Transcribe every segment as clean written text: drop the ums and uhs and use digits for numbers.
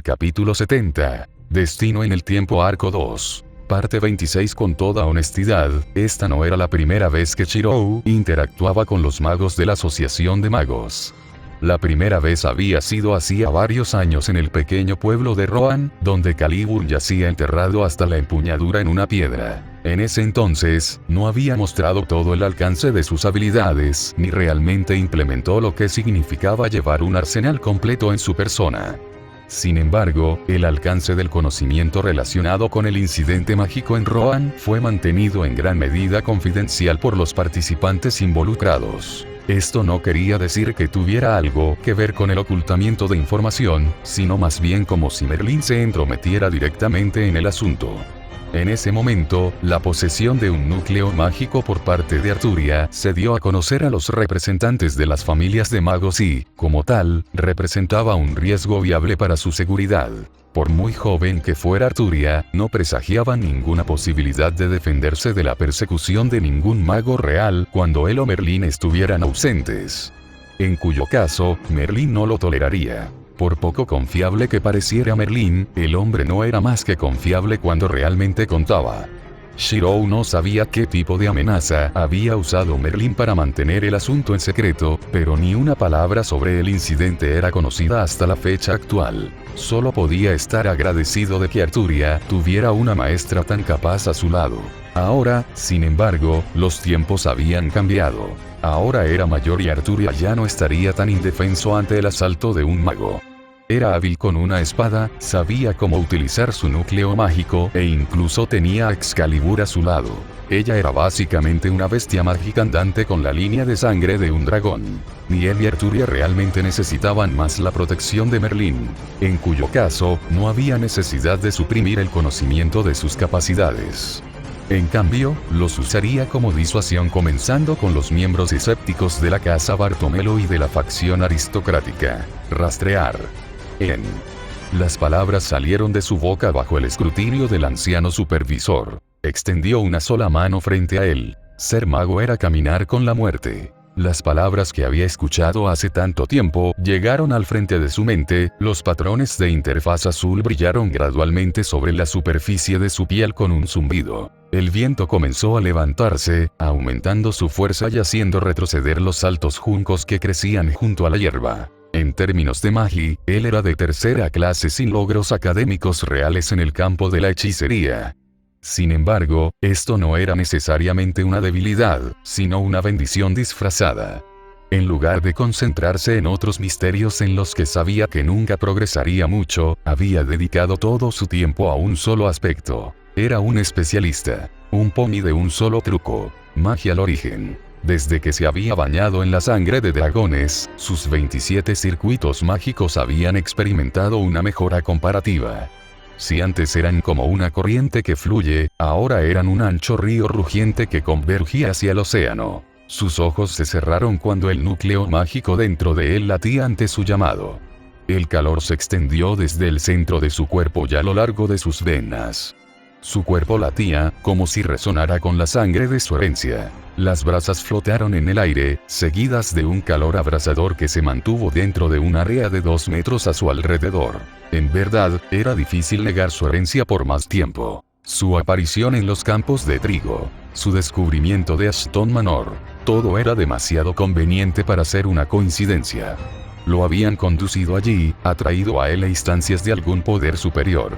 Capítulo 70. Destino en el tiempo arco 2. Parte 26. Con toda honestidad, esta no era la primera vez que Shirou interactuaba con los magos de la Asociación de Magos. La primera vez había sido hacía varios años en el pequeño pueblo de Rohan, donde Calibur yacía enterrado hasta la empuñadura en una piedra. En ese entonces, no había mostrado todo el alcance de sus habilidades, ni realmente implementó lo que significaba llevar un arsenal completo en su persona. Sin embargo, el alcance del conocimiento relacionado con el incidente mágico en Rohan fue mantenido en gran medida confidencial por los participantes involucrados. Esto no quería decir que tuviera algo que ver con el ocultamiento de información, sino más bien como si Merlin se entrometiera directamente en el asunto. En ese momento, la posesión de un núcleo mágico por parte de Arturia se dio a conocer a los representantes de las familias de magos y, como tal, representaba un riesgo viable para su seguridad. Por muy joven que fuera Arturia, no presagiaba ninguna posibilidad de defenderse de la persecución de ningún mago real cuando él o Merlin estuvieran ausentes. En cuyo caso, Merlin no lo toleraría. Por poco confiable que pareciera Merlin, el hombre no era más que confiable cuando realmente contaba. Shirou no sabía qué tipo de amenaza había usado Merlin para mantener el asunto en secreto, pero ni una palabra sobre el incidente era conocida hasta la fecha actual. Solo podía estar agradecido de que Arturia tuviera una maestra tan capaz a su lado. Ahora, sin embargo, los tiempos habían cambiado. Ahora era mayor y Arturia ya no estaría tan indefenso ante el asalto de un mago. Era hábil con una espada, sabía cómo utilizar su núcleo mágico e incluso tenía a Excalibur a su lado. Ella era básicamente una bestia mágica andante con la línea de sangre de un dragón. Ni él y Arturia realmente necesitaban más la protección de Merlin, en cuyo caso, no había necesidad de suprimir el conocimiento de sus capacidades. En cambio, los usaría como disuasión comenzando con los miembros escépticos de la casa Bartomelo y de la facción aristocrática. Rastrear. Las palabras salieron de su boca bajo el escrutinio del anciano supervisor. Extendió una sola mano frente a él. Ser mago era caminar con la muerte. Las palabras que había escuchado hace tanto tiempo llegaron al frente de su mente, los patrones de interfaz azul brillaron gradualmente sobre la superficie de su piel con un zumbido. El viento comenzó a levantarse, aumentando su fuerza y haciendo retroceder los altos juncos que crecían junto a la hierba. En términos de magia, él era de tercera clase sin logros académicos reales en el campo de la hechicería. Sin embargo, esto no era necesariamente una debilidad, sino una bendición disfrazada. En lugar de concentrarse en otros misterios en los que sabía que nunca progresaría mucho, había dedicado todo su tiempo a un solo aspecto. Era un especialista, un pony de un solo truco, magia al origen. Desde que se había bañado en la sangre de dragones, sus 27 circuitos mágicos habían experimentado una mejora comparativa. Si antes eran como una corriente que fluye, ahora eran un ancho río rugiente que convergía hacia el océano. Sus ojos se cerraron cuando el núcleo mágico dentro de él latía ante su llamado. El calor se extendió desde el centro de su cuerpo y a lo largo de sus venas. Su cuerpo latía, como si resonara con la sangre de su herencia. Las brasas flotaron en el aire, seguidas de un calor abrasador que se mantuvo dentro de un área de 2 metros a su alrededor. En verdad, era difícil negar su herencia por más tiempo. Su aparición en los campos de trigo, su descubrimiento de Ashton Manor, todo era demasiado conveniente para ser una coincidencia. Lo habían conducido allí, atraído a él a instancias de algún poder superior.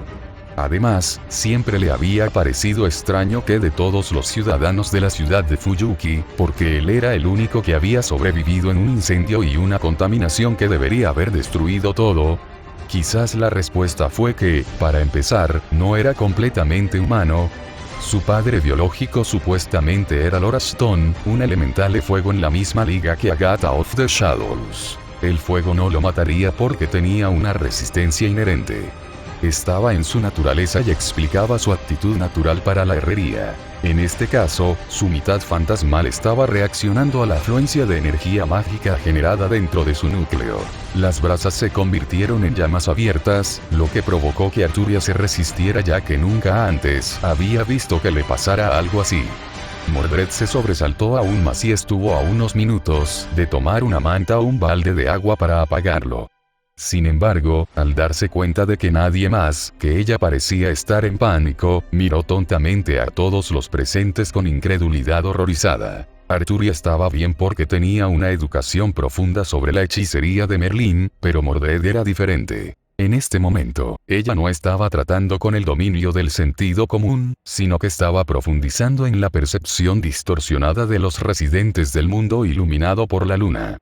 Además, siempre le había parecido extraño que de todos los ciudadanos de la ciudad de Fuyuki, porque él era el único que había sobrevivido en un incendio y una contaminación que debería haber destruido todo. Quizás la respuesta fue que, para empezar, no era completamente humano. Su padre biológico supuestamente era Lord Ashton, un elemental de fuego en la misma liga que Agatha of the Shadows. El fuego no lo mataría porque tenía una resistencia inherente. Estaba en su naturaleza y explicaba su actitud natural para la herrería. En este caso, su mitad fantasmal estaba reaccionando a la afluencia de energía mágica generada dentro de su núcleo. Las brasas se convirtieron en llamas abiertas, lo que provocó que Arturia se resistiera ya que nunca antes había visto que le pasara algo así. Mordred se sobresaltó aún más y estuvo a unos minutos de tomar una manta o un balde de agua para apagarlo. Sin embargo, al darse cuenta de que nadie más que ella parecía estar en pánico, miró tontamente a todos los presentes con incredulidad horrorizada. Arturia estaba bien porque tenía una educación profunda sobre la hechicería de Merlín, pero Mordred era diferente. En este momento, ella no estaba tratando con el dominio del sentido común, sino que estaba profundizando en la percepción distorsionada de los residentes del mundo iluminado por la luna.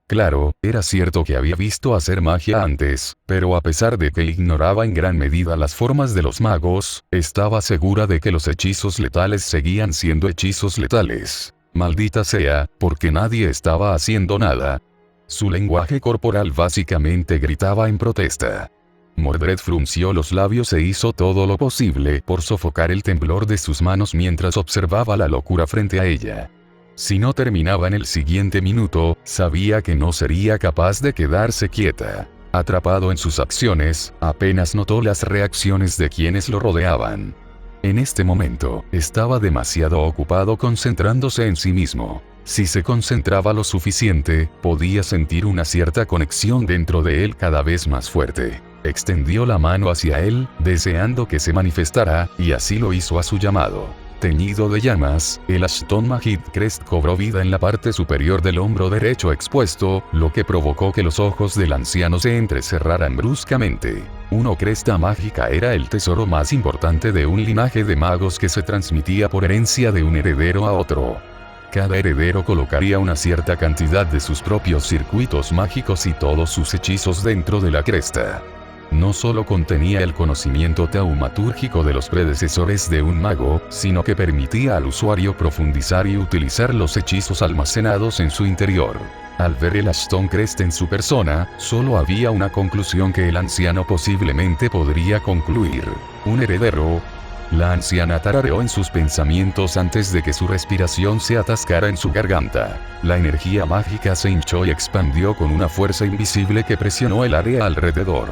Claro, era cierto que había visto hacer magia antes, pero a pesar de que ignoraba en gran medida las formas de los magos, estaba segura de que los hechizos letales seguían siendo hechizos letales. Maldita sea, porque nadie estaba haciendo nada. Su lenguaje corporal básicamente gritaba en protesta. Mordred frunció los labios e hizo todo lo posible por sofocar el temblor de sus manos mientras observaba la locura frente a ella. Si no terminaba en el siguiente minuto, sabía que no sería capaz de quedarse quieta. Atrapado en sus acciones, apenas notó las reacciones de quienes lo rodeaban. En este momento, estaba demasiado ocupado concentrándose en sí mismo. Si se concentraba lo suficiente, podía sentir una cierta conexión dentro de él cada vez más fuerte. Extendió la mano hacia él, deseando que se manifestara, y así lo hizo a su llamado. Teñido de llamas, el Ashton Magic Crest cobró vida en la parte superior del hombro derecho expuesto, lo que provocó que los ojos del anciano se entrecerraran bruscamente. Una cresta mágica era el tesoro más importante de un linaje de magos que se transmitía por herencia de un heredero a otro. Cada heredero colocaría una cierta cantidad de sus propios circuitos mágicos y todos sus hechizos dentro de la cresta. No solo contenía el conocimiento taumatúrgico de los predecesores de un mago, sino que permitía al usuario profundizar y utilizar los hechizos almacenados en su interior. Al ver el Ashton Crest en su persona, solo había una conclusión que el anciano posiblemente podría concluir. ¿Un heredero? La anciana tarareó en sus pensamientos antes de que su respiración se atascara en su garganta. La energía mágica se hinchó y expandió con una fuerza invisible que presionó el área alrededor.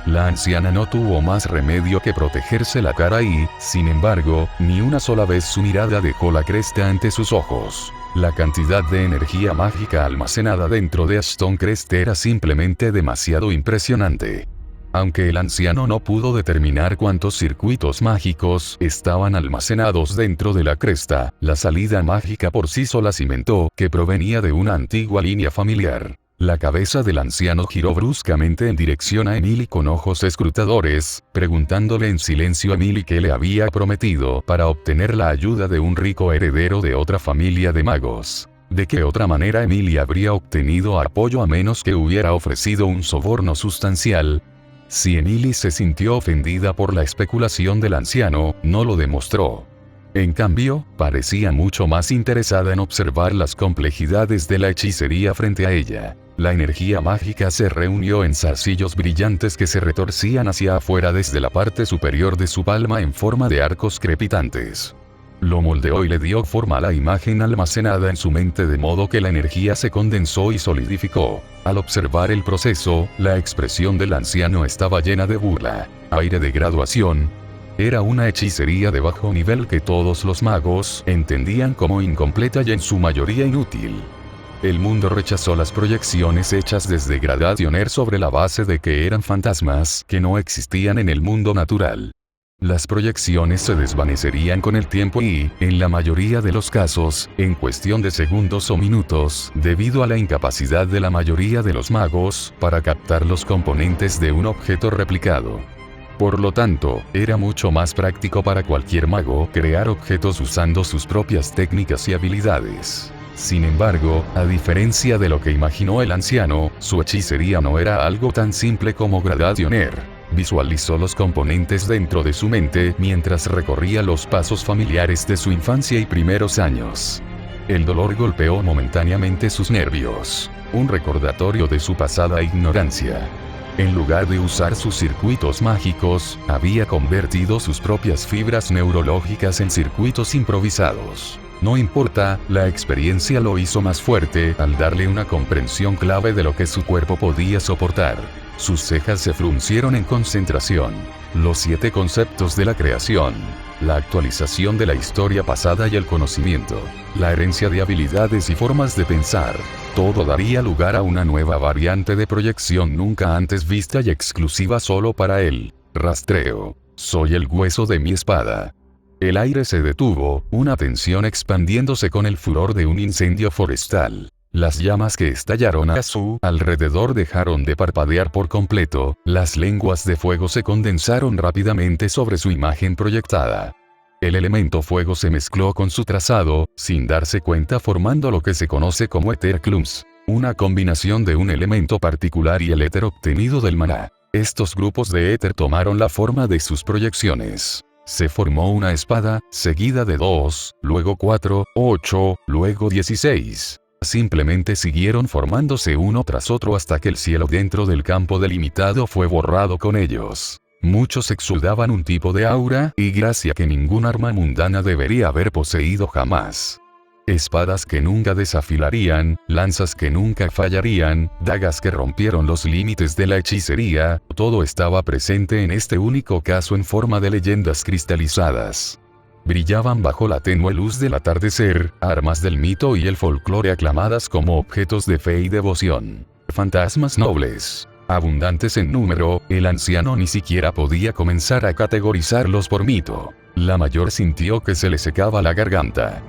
La anciana no tuvo más remedio que protegerse la cara y, sin embargo, ni una sola vez su mirada dejó la cresta ante sus ojos. La cantidad de energía mágica almacenada dentro de Ashton Crest era simplemente demasiado impresionante. Aunque el anciano no pudo determinar cuántos circuitos mágicos estaban almacenados dentro de la cresta, la salida mágica por sí sola cimentó que provenía de una antigua línea familiar. La cabeza del anciano giró bruscamente en dirección a Emily con ojos escrutadores, preguntándole en silencio a Emily qué le había prometido para obtener la ayuda de un rico heredero de otra familia de magos. ¿De qué otra manera Emily habría obtenido apoyo a menos que hubiera ofrecido un soborno sustancial? Si Emily se sintió ofendida por la especulación del anciano, no lo demostró. En cambio, parecía mucho más interesada en observar las complejidades de la hechicería frente a ella. La energía mágica se reunió en zarcillos brillantes que se retorcían hacia afuera desde la parte superior de su palma en forma de arcos crepitantes. Lo moldeó y le dio forma a la imagen almacenada en su mente de modo que la energía se condensó y solidificó. Al observar el proceso, la expresión del anciano estaba llena de burla, aire de graduación. Era una hechicería de bajo nivel que todos los magos entendían como incompleta y en su mayoría inútil. El mundo rechazó las proyecciones hechas desde Gradationer sobre la base de que eran fantasmas que no existían en el mundo natural. Las proyecciones se desvanecerían con el tiempo y, en la mayoría de los casos, en cuestión de segundos o minutos, debido a la incapacidad de la mayoría de los magos para captar los componentes de un objeto replicado. Por lo tanto, era mucho más práctico para cualquier mago crear objetos usando sus propias técnicas y habilidades. Sin embargo, a diferencia de lo que imaginó el anciano, su hechicería no era algo tan simple como Gradationer. Visualizó los componentes dentro de su mente mientras recorría los pasos familiares de su infancia y primeros años. El dolor golpeó momentáneamente sus nervios, un recordatorio de su pasada ignorancia. En lugar de usar sus circuitos mágicos, había convertido sus propias fibras neurológicas en circuitos improvisados. No importa, la experiencia lo hizo más fuerte al darle una comprensión clave de lo que su cuerpo podía soportar. Sus cejas se fruncieron en concentración. Los 7 conceptos de la creación. La actualización de la historia pasada y el conocimiento. La herencia de habilidades y formas de pensar. Todo daría lugar a una nueva variante de proyección nunca antes vista y exclusiva solo para él. Rastreo. Soy el hueso de mi espada. El aire se detuvo, una tensión expandiéndose con el furor de un incendio forestal. Las llamas que estallaron a su alrededor dejaron de parpadear por completo, las lenguas de fuego se condensaron rápidamente sobre su imagen proyectada. El elemento fuego se mezcló con su trazado, sin darse cuenta formando lo que se conoce como Ether Clumps, una combinación de un elemento particular y el éter obtenido del maná. Estos grupos de éter tomaron la forma de sus proyecciones. Se formó una espada, seguida de 2, luego 4, 8, luego 16. Simplemente siguieron formándose uno tras otro hasta que el cielo dentro del campo delimitado fue borrado con ellos. Muchos exudaban un tipo de aura y gracia que ningún arma mundana debería haber poseído jamás. Espadas que nunca desafilarían, lanzas que nunca fallarían, dagas que rompieron los límites de la hechicería, todo estaba presente en este único caso en forma de leyendas cristalizadas. Brillaban bajo la tenue luz del atardecer, armas del mito y el folclore aclamadas como objetos de fe y devoción. Fantasmas nobles, abundantes en número, el anciano ni siquiera podía comenzar a categorizarlos por mito. La mayor sintió que se le secaba la garganta.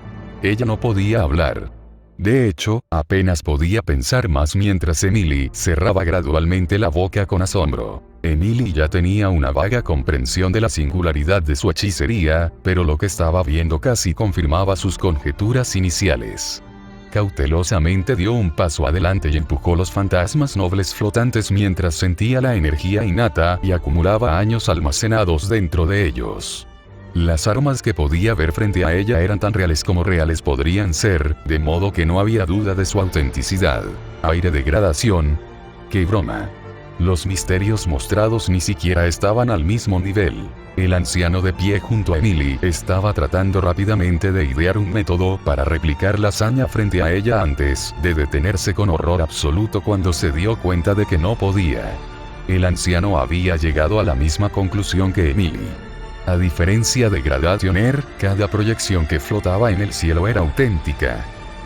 Ella no podía hablar. De hecho, apenas podía pensar más mientras Emily cerraba gradualmente la boca con asombro. Emily ya tenía una vaga comprensión de la singularidad de su hechicería, pero lo que estaba viendo casi confirmaba sus conjeturas iniciales. Cautelosamente dio un paso adelante y empujó los fantasmas nobles flotantes mientras sentía la energía innata y acumulaba años almacenados dentro de ellos. Las armas que podía ver frente a ella eran tan reales como reales podrían ser, de modo que no había duda de su autenticidad. Aire de gradación. ¡Qué broma! Los misterios mostrados ni siquiera estaban al mismo nivel. El anciano de pie junto a Emily estaba tratando rápidamente de idear un método para replicar la hazaña frente a ella antes de detenerse con horror absoluto cuando se dio cuenta de que no podía. El anciano había llegado a la misma conclusión que Emily. A diferencia de Gradationer, cada proyección que flotaba en el cielo era auténtica.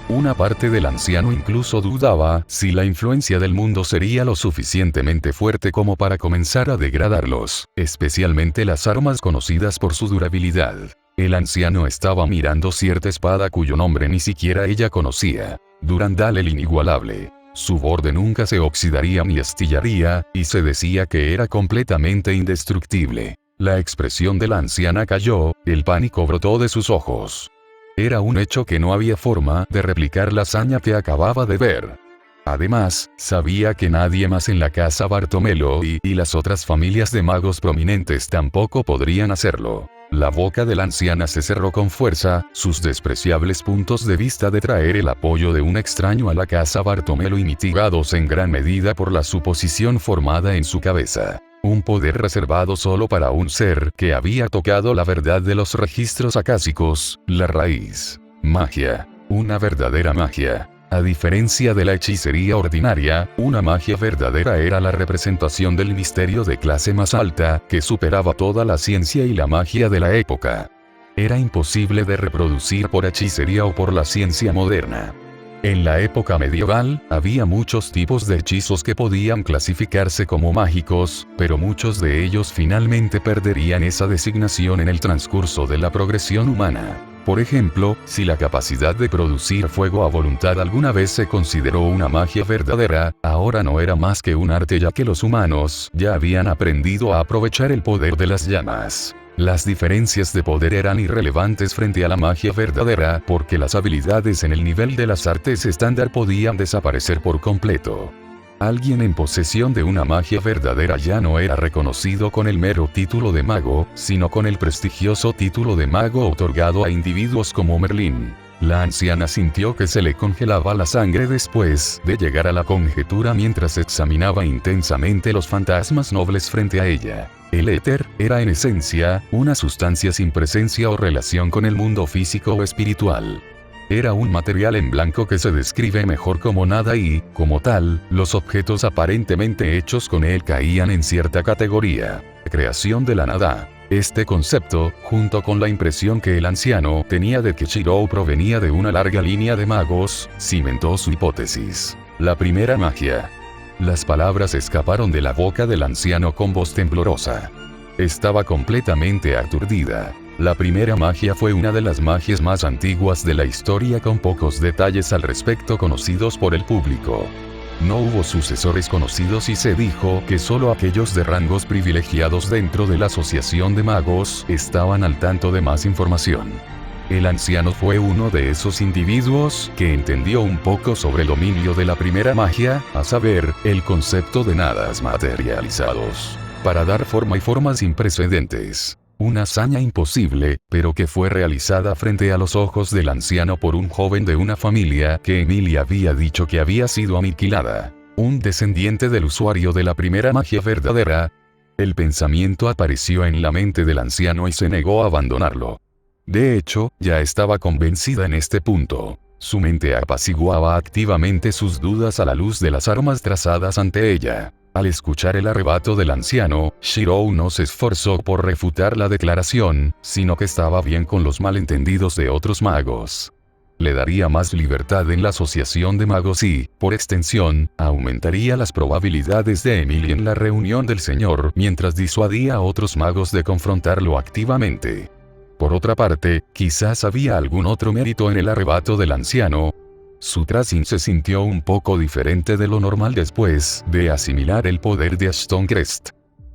Una parte del anciano incluso dudaba si la influencia del mundo sería lo suficientemente fuerte como para comenzar a degradarlos, especialmente las armas conocidas por su durabilidad. El anciano estaba mirando cierta espada cuyo nombre ni siquiera ella conocía, Durandal el Inigualable. Su borde nunca se oxidaría ni astillaría, y se decía que era completamente indestructible. La expresión de la anciana cayó, el pánico brotó de sus ojos. Era un hecho que no había forma de replicar la hazaña que acababa de ver. Además, sabía que nadie más en la casa Bartomelo y las otras familias de magos prominentes tampoco podrían hacerlo. La boca de la anciana se cerró con fuerza, sus despreciables puntos de vista de traer el apoyo de un extraño a la casa Bartomelo y mitigados en gran medida por la suposición formada en su cabeza. Un poder reservado solo para un ser que había tocado la verdad de los registros acásicos, la raíz. Magia. Una verdadera magia. A diferencia de la hechicería ordinaria, una magia verdadera era la representación del misterio de clase más alta, que superaba toda la ciencia y la magia de la época. Era imposible de reproducir por hechicería o por la ciencia moderna. En la época medieval, había muchos tipos de hechizos que podían clasificarse como mágicos, pero muchos de ellos finalmente perderían esa designación en el transcurso de la progresión humana. Por ejemplo, si la capacidad de producir fuego a voluntad alguna vez se consideró una magia verdadera, ahora no era más que un arte ya que los humanos ya habían aprendido a aprovechar el poder de las llamas. Las diferencias de poder eran irrelevantes frente a la magia verdadera, porque las habilidades en el nivel de las artes estándar podían desaparecer por completo. Alguien en posesión de una magia verdadera ya no era reconocido con el mero título de mago, sino con el prestigioso título de mago otorgado a individuos como Merlín. La anciana sintió que se le congelaba la sangre después de llegar a la conjetura mientras examinaba intensamente los fantasmas nobles frente a ella. El éter era en esencia una sustancia sin presencia o relación con el mundo físico o espiritual. Era un material en blanco que se describe mejor como nada y, como tal, los objetos aparentemente hechos con él caían en cierta categoría. creación de la nada. Este concepto, junto con la impresión que el anciano tenía de que Shirou provenía de una larga línea de magos, cimentó su hipótesis. La primera magia. Las palabras escaparon de la boca del anciano con voz temblorosa. Estaba completamente aturdida. La primera magia fue una de las magias más antiguas de la historia, con pocos detalles al respecto conocidos por el público. No hubo sucesores conocidos y se dijo que solo aquellos de rangos privilegiados dentro de la asociación de magos estaban al tanto de más información. El anciano fue uno de esos individuos que entendió un poco sobre el dominio de la primera magia, a saber, el concepto de nadas materializados, para dar forma y forma sin precedentes. Una hazaña imposible, pero que fue realizada frente a los ojos del anciano por un joven de una familia que Emilia había dicho que había sido aniquilada. Un descendiente del usuario de la primera magia verdadera. El pensamiento apareció en la mente del anciano y se negó a abandonarlo. De hecho, ya estaba convencida en este punto. Su mente apaciguaba activamente sus dudas a la luz de las armas trazadas ante ella. Al escuchar el arrebato del anciano, Shirou no se esforzó por refutar la declaración, sino que estaba bien con los malentendidos de otros magos. Le daría más libertad en la asociación de magos y, por extensión, aumentaría las probabilidades de Emily en la reunión del Señor mientras disuadía a otros magos de confrontarlo activamente. Por otra parte, quizás había algún otro mérito en el arrebato del anciano. Su Trasin se sintió un poco diferente de lo normal después de asimilar el poder de Ashton Crest.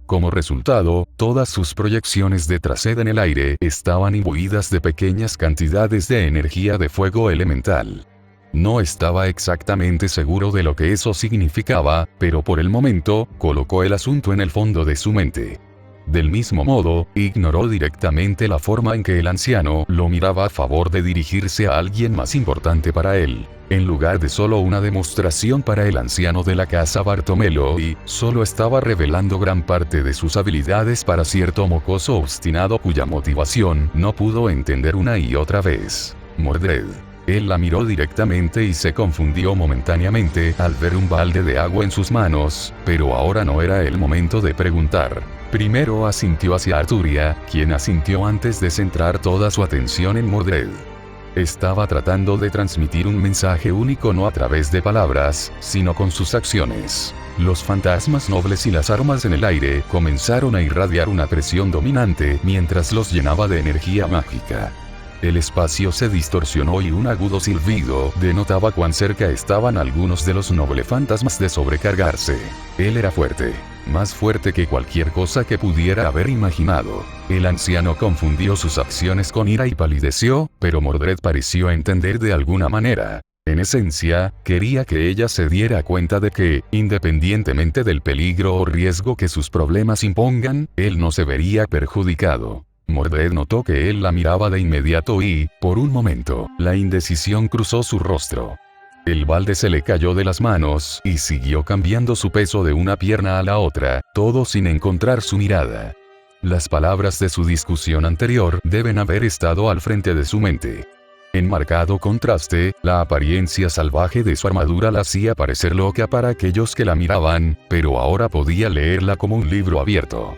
Como resultado, todas sus proyecciones de Traced en el aire estaban imbuidas de pequeñas cantidades de energía de fuego elemental. No estaba exactamente seguro de lo que eso significaba, pero por el momento, colocó el asunto en el fondo de su mente. Del mismo modo, ignoró directamente la forma en que el anciano lo miraba a favor de dirigirse a alguien más importante para él. En lugar de solo una demostración para el anciano de la casa Bartomelo, y solo estaba revelando gran parte de sus habilidades para cierto mocoso obstinado cuya motivación no pudo entender una y otra vez. Mordred. Él la miró directamente y se confundió momentáneamente al ver un balde de agua en sus manos, pero ahora no era el momento de preguntar. Primero asintió hacia Arturia, quien asintió antes de centrar toda su atención en Mordred. Estaba tratando de transmitir un mensaje único no a través de palabras, sino con sus acciones. Los fantasmas nobles y las armas en el aire comenzaron a irradiar una presión dominante mientras los llenaba de energía mágica. El espacio se distorsionó y un agudo silbido denotaba cuán cerca estaban algunos de los nobles fantasmas de sobrecargarse. Él era fuerte. Más fuerte que cualquier cosa que pudiera haber imaginado. El anciano confundió sus acciones con ira y palideció, pero Mordred pareció entender de alguna manera. En esencia, quería que ella se diera cuenta de que, independientemente del peligro o riesgo que sus problemas impongan, él no se vería perjudicado. Mordred notó que él la miraba de inmediato y, por un momento, la indecisión cruzó su rostro. El balde se le cayó de las manos y siguió cambiando su peso de una pierna a la otra, todo sin encontrar su mirada. Las palabras de su discusión anterior deben haber estado al frente de su mente. En marcado contraste, la apariencia salvaje de su armadura la hacía parecer loca para aquellos que la miraban, pero ahora podía leerla como un libro abierto.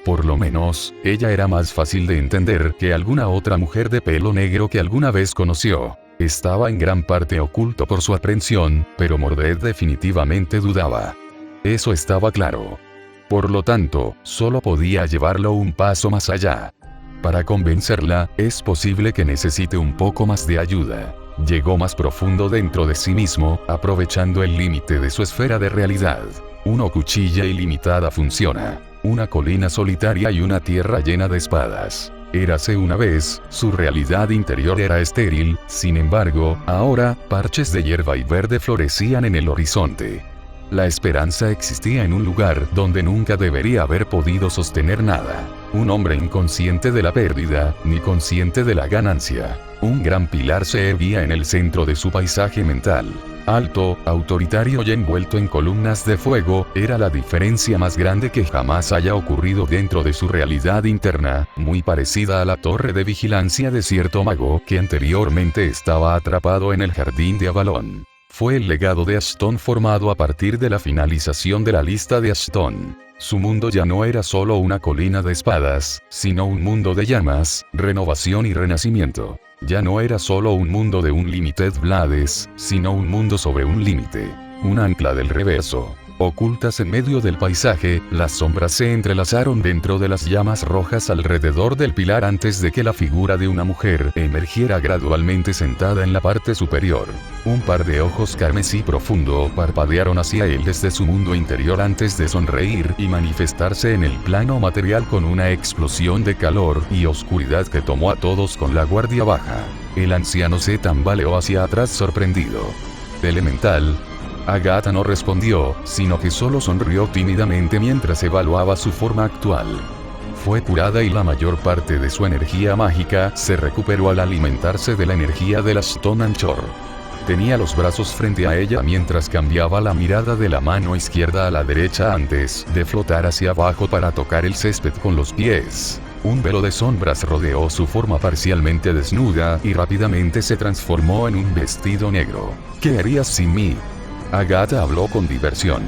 Por lo menos, ella era más fácil de entender que alguna otra mujer de pelo negro que alguna vez conoció. Estaba en gran parte oculto por su aprensión, pero Mordred definitivamente dudaba. Eso estaba claro. Por lo tanto, solo podía llevarlo un paso más allá. Para convencerla, es posible que necesite un poco más de ayuda. Llegó más profundo dentro de sí mismo, aprovechando el límite de su esfera de realidad. Una cuchilla ilimitada funciona. Una colina solitaria y una tierra llena de espadas. Érase una vez, su realidad interior era estéril, sin embargo, ahora, parches de hierba y verde florecían en el horizonte. La esperanza existía en un lugar donde nunca debería haber podido sostener nada. Un hombre inconsciente de la pérdida, ni consciente de la ganancia. Un gran pilar se erguía en el centro de su paisaje mental. Alto, autoritario y envuelto en columnas de fuego, era la diferencia más grande que jamás haya ocurrido dentro de su realidad interna, muy parecida a la torre de vigilancia de cierto mago que anteriormente estaba atrapado en el jardín de Avalon. Fue el legado de Ashton formado a partir de la finalización de la lista de Ashton. Su mundo ya no era solo una colina de espadas, sino un mundo de llamas, renovación y renacimiento. Ya no era solo un mundo de un Limited Blades, sino un mundo sobre un límite. Un ancla del reverso. Ocultas en medio del paisaje, las sombras se entrelazaron dentro de las llamas rojas alrededor del pilar antes de que la figura de una mujer emergiera gradualmente sentada en la parte superior. Un par de ojos carmesí profundo parpadearon hacia él desde su mundo interior antes de sonreír y manifestarse en el plano material con una explosión de calor y oscuridad que tomó a todos con la guardia baja. El anciano se tambaleó hacia atrás sorprendido. Elemental. Agatha no respondió, sino que solo sonrió tímidamente mientras evaluaba su forma actual. Fue curada y la mayor parte de su energía mágica se recuperó al alimentarse de la energía de la Stone Anchor. Tenía los brazos frente a ella mientras cambiaba la mirada de la mano izquierda a la derecha antes de flotar hacia abajo para tocar el césped con los pies. Un velo de sombras rodeó su forma parcialmente desnuda y rápidamente se transformó en un vestido negro. ¿Qué harías sin mí? Agatha habló con diversión.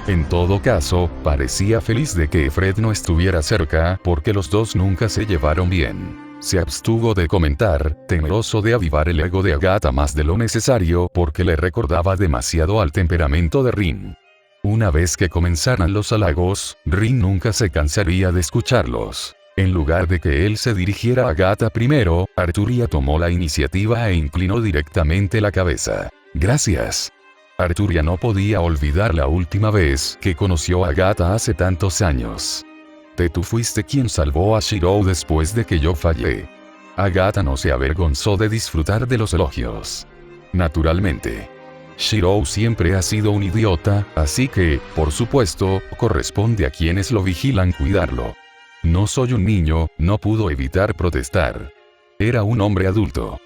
En todo caso, parecía feliz de que Fred no estuviera cerca, porque los dos nunca se llevaron bien. Se abstuvo de comentar, temeroso de avivar el ego de Agatha más de lo necesario porque le recordaba demasiado al temperamento de Rin. Una vez que comenzaran los halagos, Rin nunca se cansaría de escucharlos. En lugar de que él se dirigiera a Agatha primero, Arturia tomó la iniciativa e inclinó directamente la cabeza. Gracias. Arturia no podía olvidar la última vez que conoció a Agatha hace tantos años. Tú fuiste quien salvó a Shirou después de que yo fallé. Agatha no se avergonzó de disfrutar de los elogios. Naturalmente. Shirou siempre ha sido un idiota, así que, por supuesto, corresponde a quienes lo vigilan cuidarlo. No soy un niño, no pudo evitar protestar. Era un hombre adulto.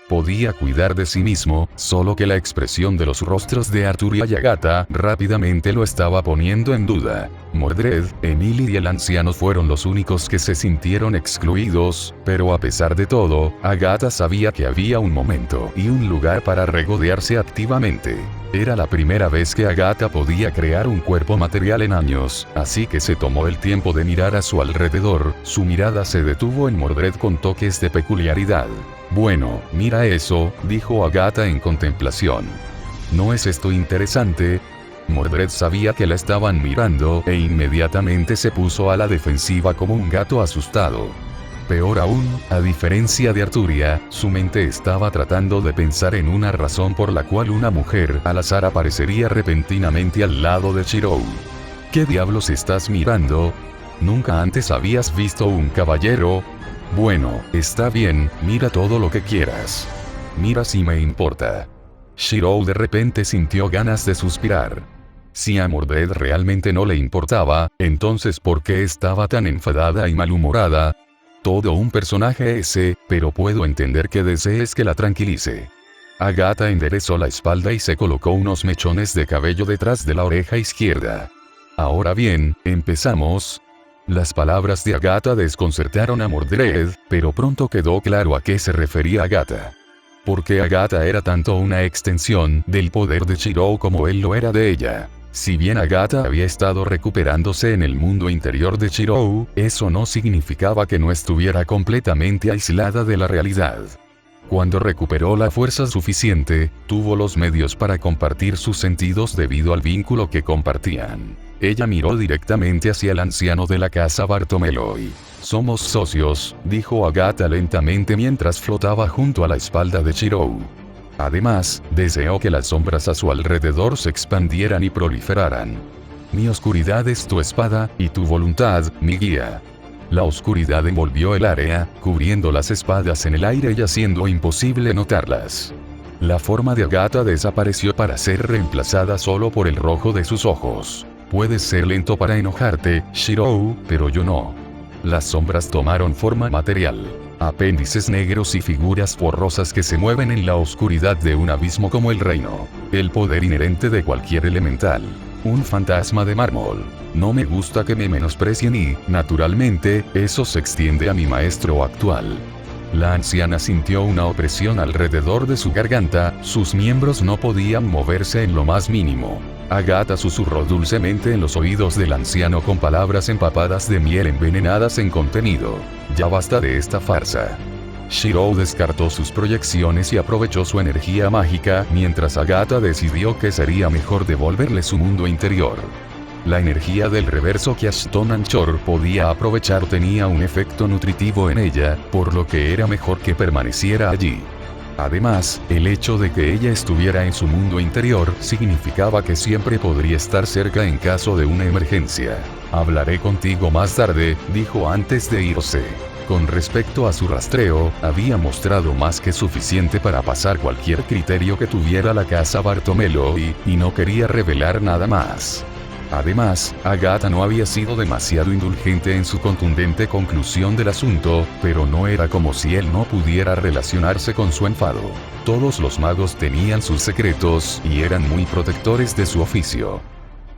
Podía cuidar de sí mismo, solo que la expresión de los rostros de Arturia y Agatha rápidamente lo estaba poniendo en duda. Mordred, Emily y el anciano fueron los únicos que se sintieron excluidos, pero a pesar de todo, Agatha sabía que había un momento y un lugar para regodearse activamente. Era la primera vez que Agatha podía crear un cuerpo material en años, así que se tomó el tiempo de mirar a su alrededor. Su mirada se detuvo en Mordred con toques de peculiaridad. Bueno, mira eso, dijo Agatha en contemplación. ¿No es esto interesante? Mordred sabía que la estaban mirando e inmediatamente se puso a la defensiva como un gato asustado. Peor aún, a diferencia de Arturia, su mente estaba tratando de pensar en una razón por la cual una mujer al azar aparecería repentinamente al lado de Shirou. ¿Qué diablos estás mirando? ¿Nunca antes habías visto un caballero? Bueno, está bien, mira todo lo que quieras. Mira si me importa. Shirou de repente sintió ganas de suspirar. Si a Mordred realmente no le importaba, entonces ¿por qué estaba tan enfadada y malhumorada? Todo un personaje ese, pero puedo entender que desees que la tranquilice. Agatha enderezó la espalda y se colocó unos mechones de cabello detrás de la oreja izquierda. Ahora bien, empezamos. Las palabras de Agatha desconcertaron a Mordred, pero pronto quedó claro a qué se refería Agatha. Porque Agatha era tanto una extensión del poder de Shirou como él lo era de ella. Si bien Agatha había estado recuperándose en el mundo interior de Shirou, eso no significaba que no estuviera completamente aislada de la realidad. Cuando recuperó la fuerza suficiente, tuvo los medios para compartir sus sentidos debido al vínculo que compartían. Ella miró directamente hacia el anciano de la casa Bartomeloy. Somos socios, dijo Agatha lentamente mientras flotaba junto a la espalda de Shirou. Además, deseó que las sombras a su alrededor se expandieran y proliferaran. Mi oscuridad es tu espada, y tu voluntad, mi guía. La oscuridad envolvió el área, cubriendo las espadas en el aire y haciendo imposible notarlas. La forma de Agatha desapareció para ser reemplazada solo por el rojo de sus ojos. Puedes ser lento para enojarte, Shirou, pero yo no. Las sombras tomaron forma material. Apéndices negros y figuras borrosas que se mueven en la oscuridad de un abismo como el reino. El poder inherente de cualquier elemental. Un fantasma de mármol. No me gusta que me menosprecien y, naturalmente, eso se extiende a mi maestro actual. La anciana sintió una opresión alrededor de su garganta, sus miembros no podían moverse en lo más mínimo. Agatha susurró dulcemente en los oídos del anciano con palabras empapadas de miel envenenadas en contenido. Ya basta de esta farsa. Shirou descartó sus proyecciones y aprovechó su energía mágica, mientras Agatha decidió que sería mejor devolverle su mundo interior. La energía del reverso que Ashton Anchor podía aprovechar tenía un efecto nutritivo en ella, por lo que era mejor que permaneciera allí. Además, el hecho de que ella estuviera en su mundo interior significaba que siempre podría estar cerca en caso de una emergencia. Hablaré contigo más tarde, dijo antes de irse. Con respecto a su rastreo, había mostrado más que suficiente para pasar cualquier criterio que tuviera la casa Bartomelo y no quería revelar nada más. Además, Agatha no había sido demasiado indulgente en su contundente conclusión del asunto, pero no era como si él no pudiera relacionarse con su enfado. Todos los magos tenían sus secretos y eran muy protectores de su oficio.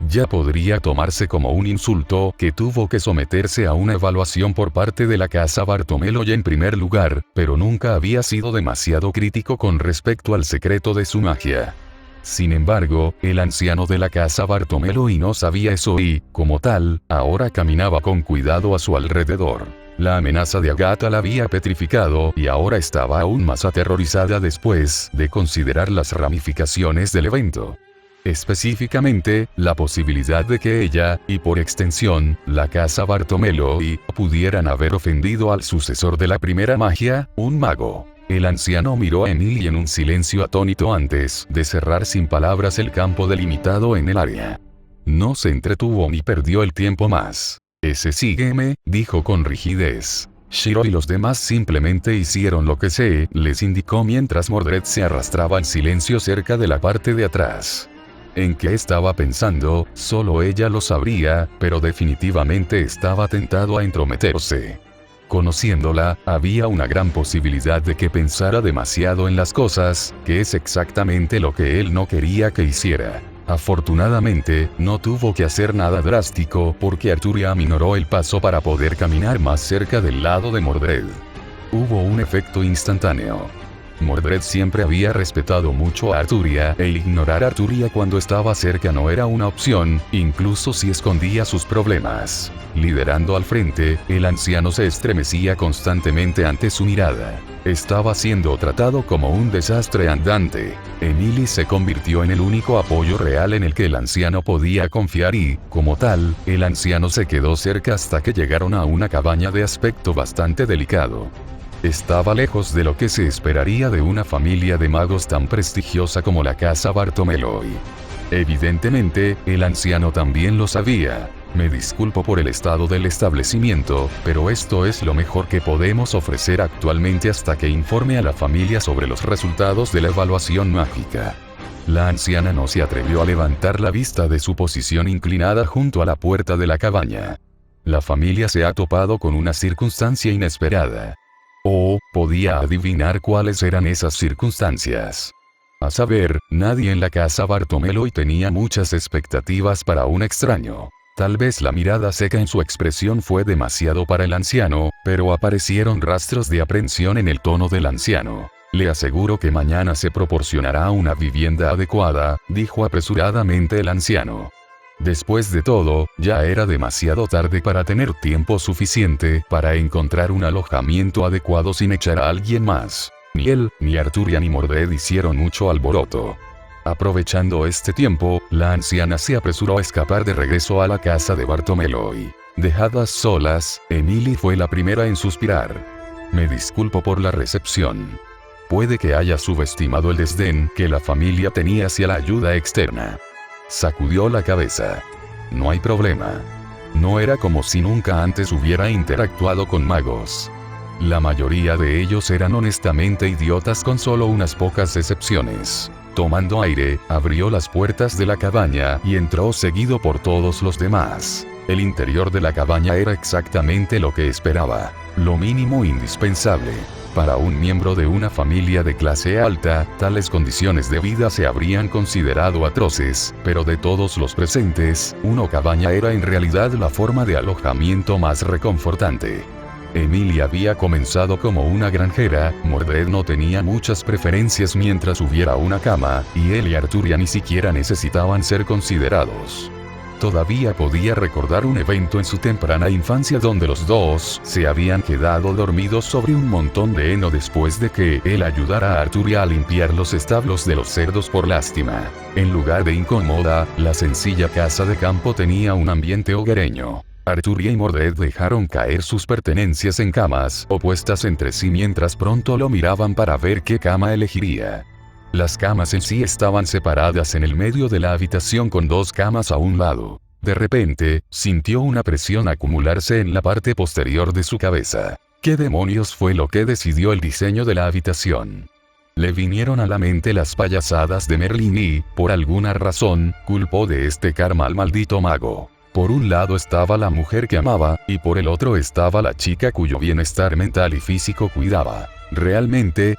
Ya podría tomarse como un insulto que tuvo que someterse a una evaluación por parte de la casa Bartomelo en primer lugar, pero nunca había sido demasiado crítico con respecto al secreto de su magia. Sin embargo, el anciano de la casa Bartomelo no sabía eso y, como tal, ahora caminaba con cuidado a su alrededor. La amenaza de Agatha la había petrificado y ahora estaba aún más aterrorizada después de considerar las ramificaciones del evento. Específicamente, la posibilidad de que ella, y por extensión, la casa Bartomelo pudieran haber ofendido al sucesor de la primera magia, un mago. El anciano miró a Emily en un silencio atónito antes de cerrar sin palabras el campo delimitado en el área. No se entretuvo ni perdió el tiempo más. Sígueme, dijo con rigidez. Shiro y los demás simplemente hicieron lo que se les indicó mientras Mordred se arrastraba en silencio cerca de la parte de atrás. En qué estaba pensando, solo ella lo sabría, pero definitivamente estaba tentado a entrometerse. Conociéndola, había una gran posibilidad de que pensara demasiado en las cosas, que es exactamente lo que él no quería que hiciera. Afortunadamente, no tuvo que hacer nada drástico porque Arturia aminoró el paso para poder caminar más cerca del lado de Mordred. Hubo un efecto instantáneo. Mordred siempre había respetado mucho a Arturia e ignorar a Arturia cuando estaba cerca no era una opción, incluso si escondía sus problemas. Liderando al frente, el anciano se estremecía constantemente ante su mirada. Estaba siendo tratado como un desastre andante. Emily se convirtió en el único apoyo real en el que el anciano podía confiar y, como tal, el anciano se quedó cerca hasta que llegaron a una cabaña de aspecto bastante delicado. Estaba lejos de lo que se esperaría de una familia de magos tan prestigiosa como la casa Bartomelo. Evidentemente, el anciano también lo sabía. Me disculpo por el estado del establecimiento, pero esto es lo mejor que podemos ofrecer actualmente hasta que informe a la familia sobre los resultados de la evaluación mágica. La anciana no se atrevió a levantar la vista de su posición inclinada junto a la puerta de la cabaña. La familia se ha topado con una circunstancia inesperada. Podía adivinar cuáles eran esas circunstancias. A saber, nadie en la casa Bartomelo tenía muchas expectativas para un extraño. Tal vez la mirada seca en su expresión fue demasiado para el anciano, pero aparecieron rastros de aprensión en el tono del anciano. Le aseguro que mañana se proporcionará una vivienda adecuada, dijo apresuradamente el anciano. Después de todo, ya era demasiado tarde para tener tiempo suficiente para encontrar un alojamiento adecuado sin echar a alguien más. Ni él, ni Arturia ni Mordred hicieron mucho alboroto. Aprovechando este tiempo, la anciana se apresuró a escapar de regreso a la casa de Bartomelo. Dejadas solas, Emily fue la primera en suspirar. Me disculpo por la recepción. Puede que haya subestimado el desdén que la familia tenía hacia la ayuda externa. Sacudió la cabeza. No hay problema. No era como si nunca antes hubiera interactuado con magos. La mayoría de ellos eran honestamente idiotas con solo unas pocas excepciones. Tomando aire, abrió las puertas de la cabaña y entró seguido por todos los demás. El interior de la cabaña era exactamente lo que esperaba. Lo mínimo indispensable. Para un miembro de una familia de clase alta, tales condiciones de vida se habrían considerado atroces, pero de todos los presentes, una cabaña era en realidad la forma de alojamiento más reconfortante. Emily había comenzado como una granjera, Mordred no tenía muchas preferencias mientras hubiera una cama, y él y Arturia ni siquiera necesitaban ser considerados. Todavía podía recordar un evento en su temprana infancia donde los dos se habían quedado dormidos sobre un montón de heno después de que él ayudara a Arturia a limpiar los establos de los cerdos por lástima. En lugar de incómoda, la sencilla casa de campo tenía un ambiente hogareño. Arturia y Mordred dejaron caer sus pertenencias en camas opuestas entre sí mientras pronto lo miraban para ver qué cama elegiría. Las camas en sí estaban separadas en el medio de la habitación con dos camas a un lado. De repente, sintió una presión acumularse en la parte posterior de su cabeza. ¿Qué demonios fue lo que decidió el diseño de la habitación? Le vinieron a la mente las payasadas de Merlin y, por alguna razón, culpó de este karma al maldito mago. Por un lado estaba la mujer que amaba, y por el otro estaba la chica cuyo bienestar mental y físico cuidaba. Realmente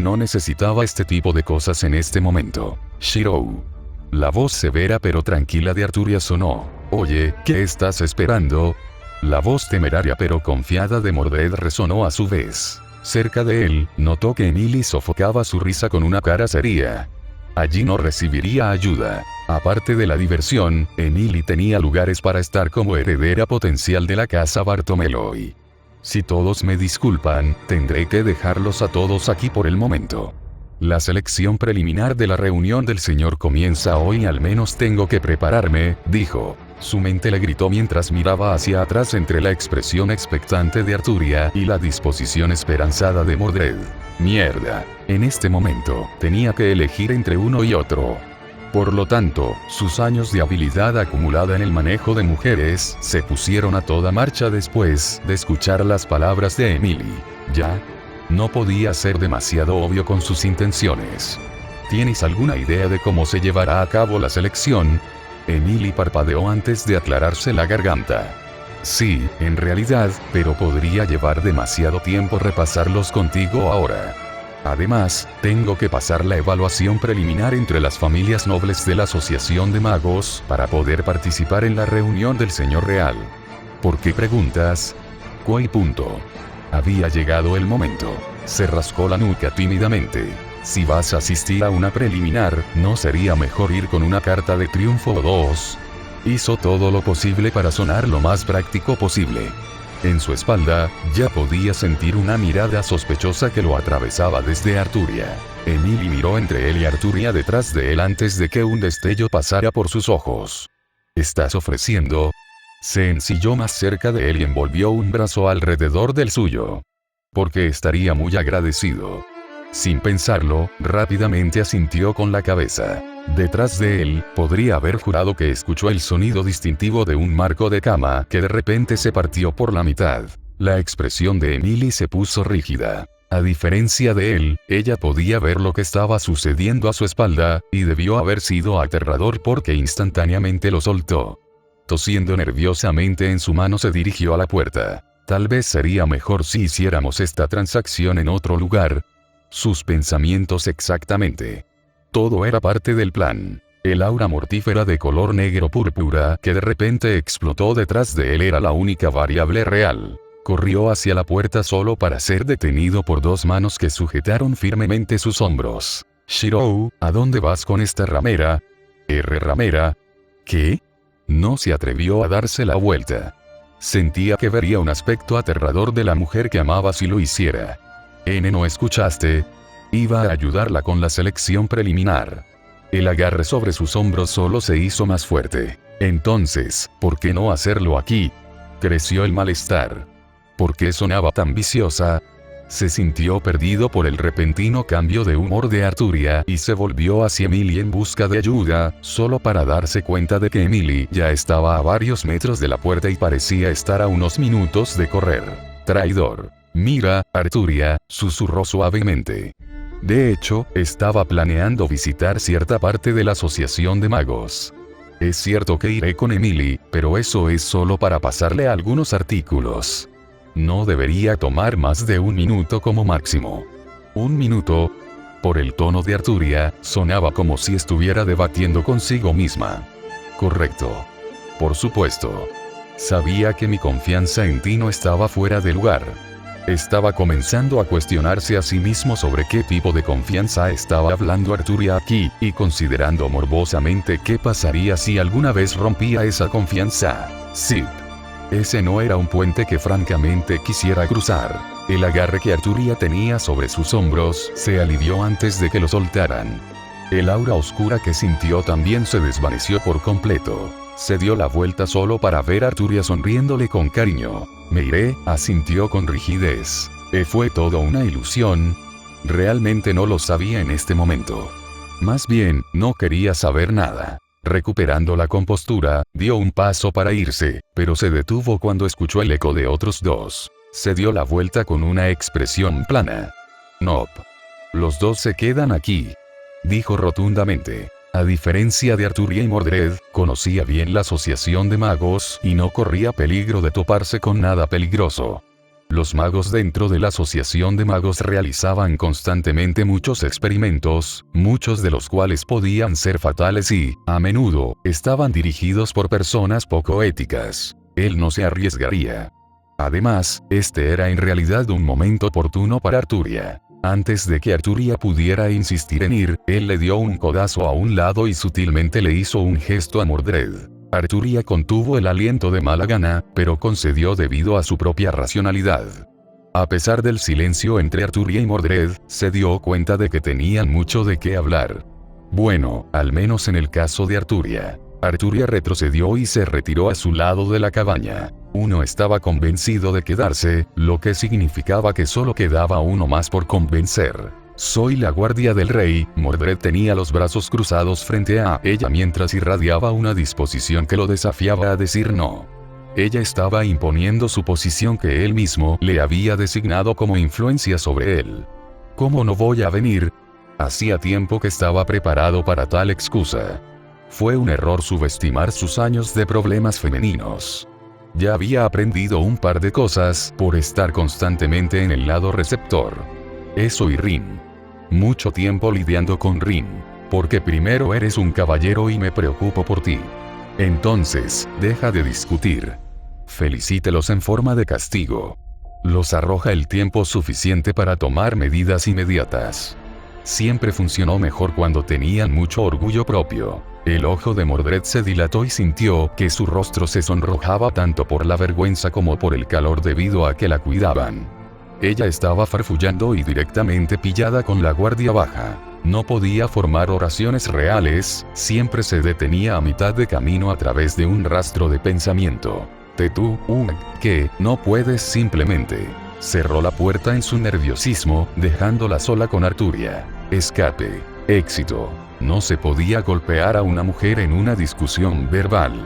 no necesitaba este tipo de cosas en este momento. Shirou. La voz severa pero tranquila de Arturia sonó. Oye, ¿qué estás esperando? La voz temeraria pero confiada de Mordred resonó a su vez. Cerca de él, notó que Emily sofocaba su risa con una cara seria. Allí no recibiría ayuda. Aparte de la diversión, Emily tenía lugares para estar como heredera potencial de la casa Bartomeloy. Si todos me disculpan, tendré que dejarlos a todos aquí por el momento. La selección preliminar de la reunión del señor comienza hoy, al menos tengo que prepararme, dijo. Su mente le gritó mientras miraba hacia atrás entre la expresión expectante de Arturia y la disposición esperanzada de Mordred. Mierda. En este momento, tenía que elegir entre uno y otro. Por lo tanto, sus años de habilidad acumulada en el manejo de mujeres se pusieron a toda marcha después de escuchar las palabras de Emily. ¿Ya? No podía ser demasiado obvio con sus intenciones. ¿Tienes alguna idea de cómo se llevará a cabo la selección? Emily parpadeó antes de aclararse la garganta. Sí, en realidad, pero podría llevar demasiado tiempo repasarlos contigo ahora. Además, tengo que pasar la evaluación preliminar entre las familias nobles de la Asociación de Magos para poder participar en la reunión del Señor Real. ¿Por qué preguntas? Kuei. Había llegado el momento. Se rascó la nuca tímidamente. Si vas a asistir a una preliminar, ¿no sería mejor ir con una carta de triunfo o dos? Hizo todo lo posible para sonar lo más práctico posible. En su espalda, ya podía sentir una mirada sospechosa que lo atravesaba desde Arturia. Emily miró entre él y Arturia detrás de él antes de que un destello pasara por sus ojos. ¿Estás ofreciendo? Se ensilló más cerca de él y envolvió un brazo alrededor del suyo. Porque estaría muy agradecido. Sin pensarlo, rápidamente asintió con la cabeza. Detrás de él, podría haber jurado que escuchó el sonido distintivo de un marco de cama que de repente se partió por la mitad. La expresión de Emily se puso rígida. A diferencia de él, ella podía ver lo que estaba sucediendo a su espalda, y debió haber sido aterrador porque instantáneamente lo soltó. Tosiendo nerviosamente en su mano se dirigió a la puerta. Tal vez sería mejor si hiciéramos esta transacción en otro lugar. Sus pensamientos exactamente. Todo era parte del plan. El aura mortífera de color negro púrpura que de repente explotó detrás de él era la única variable real. Corrió hacia la puerta solo para ser detenido por dos manos que sujetaron firmemente sus hombros. Shirou, ¿a dónde vas con esta ramera? ¿Ramera? ¿Qué? No se atrevió a darse la vuelta. Sentía que vería un aspecto aterrador de la mujer que amaba si lo hiciera. ¿No escuchaste? Iba a ayudarla con la selección preliminar. El agarre sobre sus hombros solo se hizo más fuerte. Entonces, ¿por qué no hacerlo aquí? Creció el malestar. ¿Por qué sonaba tan viciosa? Se sintió perdido por el repentino cambio de humor de Arturia y se volvió hacia Emily en busca de ayuda, solo para darse cuenta de que Emily ya estaba a varios metros de la puerta y parecía estar a unos minutos de correr. Traidor. Mira, Arturia, susurró suavemente. De hecho, estaba planeando visitar cierta parte de la Asociación de Magos. Es cierto que iré con Emily, pero eso es solo para pasarle algunos artículos. No debería tomar más de un minuto como máximo. ¿Un minuto? Por el tono de Arturia, sonaba como si estuviera debatiendo consigo misma. Correcto. Por supuesto. Sabía que mi confianza en ti no estaba fuera de lugar. Estaba comenzando a cuestionarse a sí mismo sobre qué tipo de confianza estaba hablando Arturia aquí, y considerando morbosamente qué pasaría si alguna vez rompía esa confianza. Zip. Ese no era un puente que francamente quisiera cruzar. El agarre que Arturia tenía sobre sus hombros se alivió antes de que lo soltaran. El aura oscura que sintió también se desvaneció por completo. Se dio la vuelta solo para ver a Arturia sonriéndole con cariño. Me iré, asintió con rigidez. ¿Fue todo una ilusión? Realmente no lo sabía en este momento. Más bien, no quería saber nada. Recuperando la compostura, dio un paso para irse, pero se detuvo cuando escuchó el eco de otros dos. Se dio la vuelta con una expresión plana. Nope. Los dos se quedan aquí, dijo rotundamente. A diferencia de Arturia y Mordred, conocía bien la asociación de magos y no corría peligro de toparse con nada peligroso. Los magos dentro de la asociación de magos realizaban constantemente muchos experimentos, muchos de los cuales podían ser fatales y, a menudo, estaban dirigidos por personas poco éticas. Él no se arriesgaría. Además, este era en realidad un momento oportuno para Arturia. Antes de que Arturia pudiera insistir en ir, él le dio un codazo a un lado y sutilmente le hizo un gesto a Mordred. Arturia contuvo el aliento de mala gana, pero concedió debido a su propia racionalidad. A pesar del silencio entre Arturia y Mordred, se dio cuenta de que tenían mucho de qué hablar. Bueno, al menos en el caso de Arturia. Arturia retrocedió y se retiró a su lado de la cabaña. Uno estaba convencido de quedarse, lo que significaba que solo quedaba uno más por convencer. Soy la guardia del rey. Mordred tenía los brazos cruzados frente a ella mientras irradiaba una disposición que lo desafiaba a decir no. Ella estaba imponiendo su posición que él mismo le había designado como influencia sobre él. ¿Cómo no voy a venir? Hacía tiempo que estaba preparado para tal excusa. Fue un error subestimar sus años de problemas femeninos. Ya había aprendido un par de cosas por estar constantemente en el lado receptor. Eso y Rin. Mucho tiempo lidiando con Rin. Porque primero eres un caballero y me preocupo por ti. Entonces, deja de discutir. Felicítelos en forma de castigo. Los arroja el tiempo suficiente para tomar medidas inmediatas. Siempre funcionó mejor cuando tenían mucho orgullo propio. El ojo de Mordred se dilató y sintió que su rostro se sonrojaba tanto por la vergüenza como por el calor debido a que la cuidaban. Ella estaba farfullando y directamente pillada con la guardia baja. No podía formar oraciones reales, siempre se detenía a mitad de camino a través de un rastro de pensamiento. Que no puedes simplemente. Cerró la puerta en su nerviosismo, dejándola sola con Arturia. Escape. Éxito. No se podía golpear a una mujer en una discusión verbal.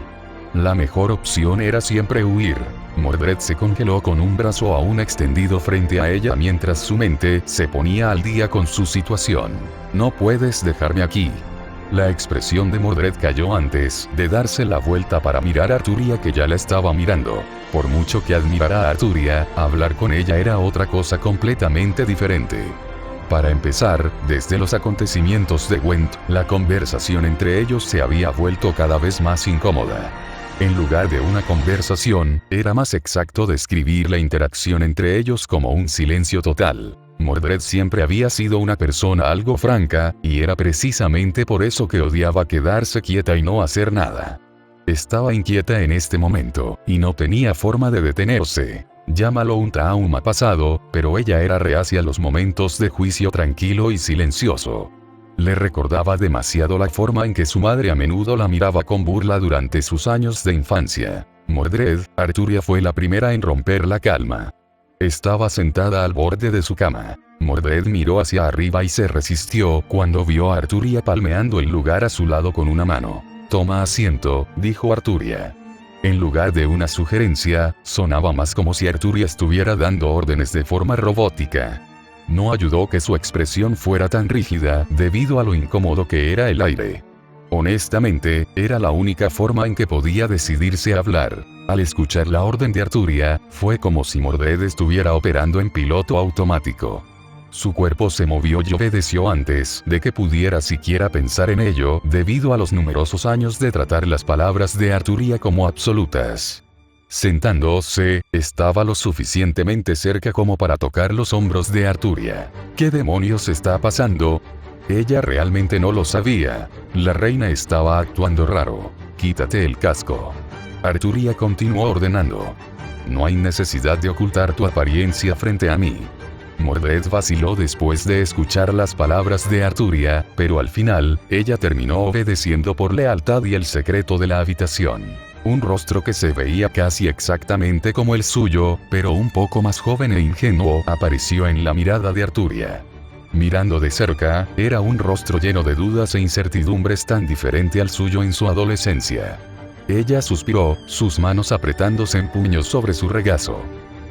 La mejor opción era siempre huir. Mordred se congeló con un brazo aún extendido frente a ella mientras su mente se ponía al día con su situación. No puedes dejarme aquí. La expresión de Mordred cayó antes de darse la vuelta para mirar a Arturia que ya la estaba mirando. Por mucho que admirara a Arturia, hablar con ella era otra cosa completamente diferente. Para empezar, desde los acontecimientos de Gwent, la conversación entre ellos se había vuelto cada vez más incómoda. En lugar de una conversación, era más exacto describir la interacción entre ellos como un silencio total. Mordred siempre había sido una persona algo franca, y era precisamente por eso que odiaba quedarse quieta y no hacer nada. Estaba inquieta en este momento, y no tenía forma de detenerse. Llámalo un trauma pasado, pero ella era reacia a los momentos de juicio tranquilo y silencioso. Le recordaba demasiado la forma en que su madre a menudo la miraba con burla durante sus años de infancia. Mordred, Arturia fue la primera en romper la calma. Estaba sentada al borde de su cama. Mordred miró hacia arriba y se resistió cuando vio a Arturia palmeando el lugar a su lado con una mano. Toma asiento, dijo Arturia. En lugar de una sugerencia, sonaba más como si Arturia estuviera dando órdenes de forma robótica. No ayudó que su expresión fuera tan rígida debido a lo incómodo que era el aire. Honestamente, era la única forma en que podía decidirse a hablar. Al escuchar la orden de Arturia, fue como si Mordred estuviera operando en piloto automático. Su cuerpo se movió y obedeció antes de que pudiera siquiera pensar en ello, debido a los numerosos años de tratar las palabras de Arturia como absolutas. Sentándose, estaba lo suficientemente cerca como para tocar los hombros de Arturia. ¿Qué demonios está pasando? Ella realmente no lo sabía. La reina estaba actuando raro. Quítate el casco. Arturia continuó ordenando. No hay necesidad de ocultar tu apariencia frente a mí. Mordred vaciló después de escuchar las palabras de Arturia, pero al final, ella terminó obedeciendo por lealtad y el secreto de la habitación. Un rostro que se veía casi exactamente como el suyo, pero un poco más joven e ingenuo, apareció en la mirada de Arturia. Mirando de cerca, era un rostro lleno de dudas e incertidumbres tan diferente al suyo en su adolescencia. Ella suspiró, sus manos apretándose en puños sobre su regazo.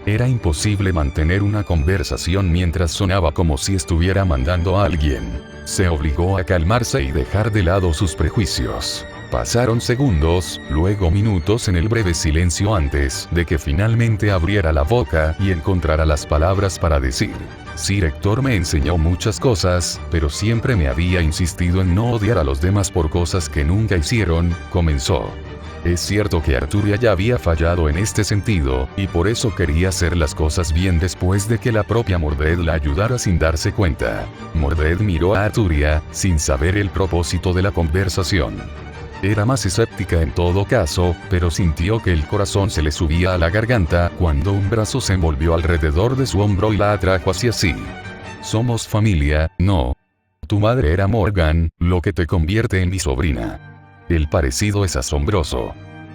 Era imposible mantener una conversación mientras sonaba como si estuviera mandando a alguien. Se obligó a calmarse y dejar de lado sus prejuicios. Pasaron segundos, luego minutos en el breve silencio antes de que finalmente abriera la boca y encontrara las palabras para decir. Sir Héctor me enseñó muchas cosas, pero siempre me había insistido en no odiar a los demás por cosas que nunca hicieron, comenzó. Es cierto que Arturia ya había fallado en este sentido, y por eso quería hacer las cosas bien después de que la propia Mordred la ayudara sin darse cuenta. Mordred miró a Arturia, sin saber el propósito de la conversación. Era más escéptica en todo caso, pero sintió que el corazón se le subía a la garganta cuando un brazo se envolvió alrededor de su hombro y la atrajo hacia sí. Somos familia, ¿no? Tu madre era Morgan, lo que te convierte en mi sobrina. El parecido es asombroso.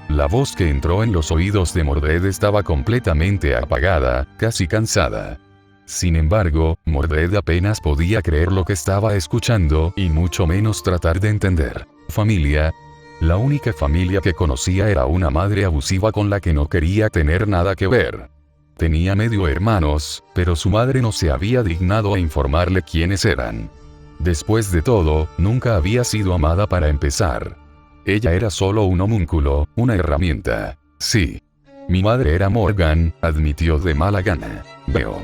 La voz que entró en los oídos de Mordred estaba completamente apagada, casi cansada. Sin embargo, Mordred apenas podía creer lo que estaba escuchando, y mucho menos tratar de entender. Familia. La única familia que conocía era una madre abusiva con la que no quería tener nada que ver. Tenía medio hermanos, pero su madre no se había dignado a informarle quiénes eran. Después de todo, nunca había sido amada para empezar. Ella era solo un homúnculo, una herramienta. Sí. Mi madre era Morgan, admitió de mala gana. Veo.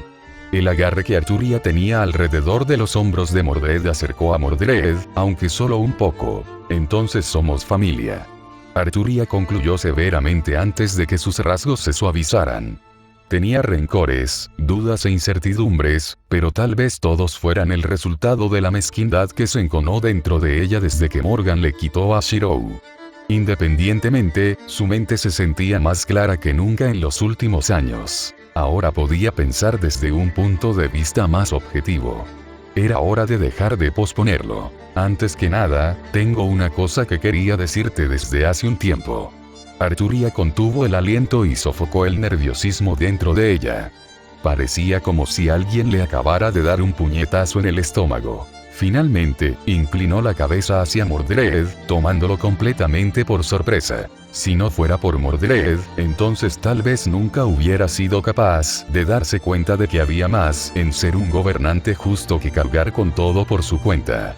El agarre que Arturia tenía alrededor de los hombros de Mordred acercó a Mordred, aunque solo un poco. Entonces somos familia. Arturia concluyó severamente antes de que sus rasgos se suavizaran. Tenía rencores, dudas e incertidumbres, pero tal vez todos fueran el resultado de la mezquindad que se enconó dentro de ella desde que Morgan le quitó a Shirou. Independientemente, su mente se sentía más clara que nunca en los últimos años. Ahora podía pensar desde un punto de vista más objetivo. Era hora de dejar de posponerlo. Antes que nada, tengo una cosa que quería decirte desde hace un tiempo. Arturia contuvo el aliento y sofocó el nerviosismo dentro de ella. Parecía como si alguien le acabara de dar un puñetazo en el estómago. Finalmente, inclinó la cabeza hacia Mordred, tomándolo completamente por sorpresa. Si no fuera por Mordred, entonces tal vez nunca hubiera sido capaz de darse cuenta de que había más en ser un gobernante justo que cargar con todo por su cuenta.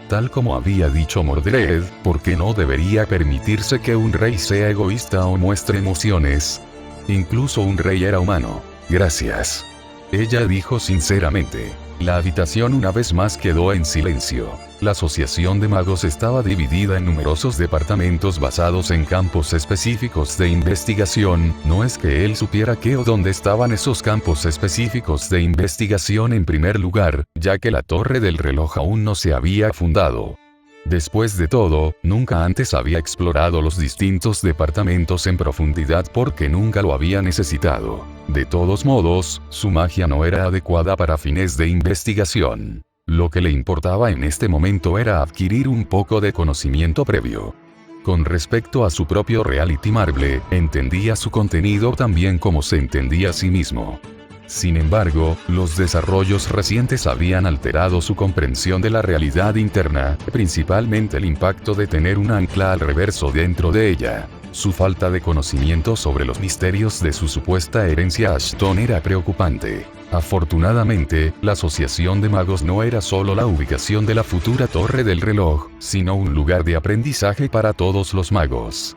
Tal como había dicho Mordred, ¿por qué no debería permitirse que un rey sea egoísta o muestre emociones? Incluso un rey era humano. Gracias. Ella dijo sinceramente. La habitación una vez más quedó en silencio. La Asociación de Magos estaba dividida en numerosos departamentos basados en campos específicos de investigación. No es que él supiera qué o dónde estaban esos campos específicos de investigación en primer lugar, ya que la Torre del Reloj aún no se había fundado. Después de todo, nunca antes había explorado los distintos departamentos en profundidad porque nunca lo había necesitado. De todos modos, su magia no era adecuada para fines de investigación. Lo que le importaba en este momento era adquirir un poco de conocimiento previo. Con respecto a su propio Reality Marble, entendía su contenido tan bien como se entendía a sí mismo. Sin embargo, los desarrollos recientes habían alterado su comprensión de la realidad interna, principalmente el impacto de tener un ancla al reverso dentro de ella. Su falta de conocimiento sobre los misterios de su supuesta herencia Ashton era preocupante. Afortunadamente, la Asociación de Magos no era solo la ubicación de la futura Torre del Reloj, sino un lugar de aprendizaje para todos los magos.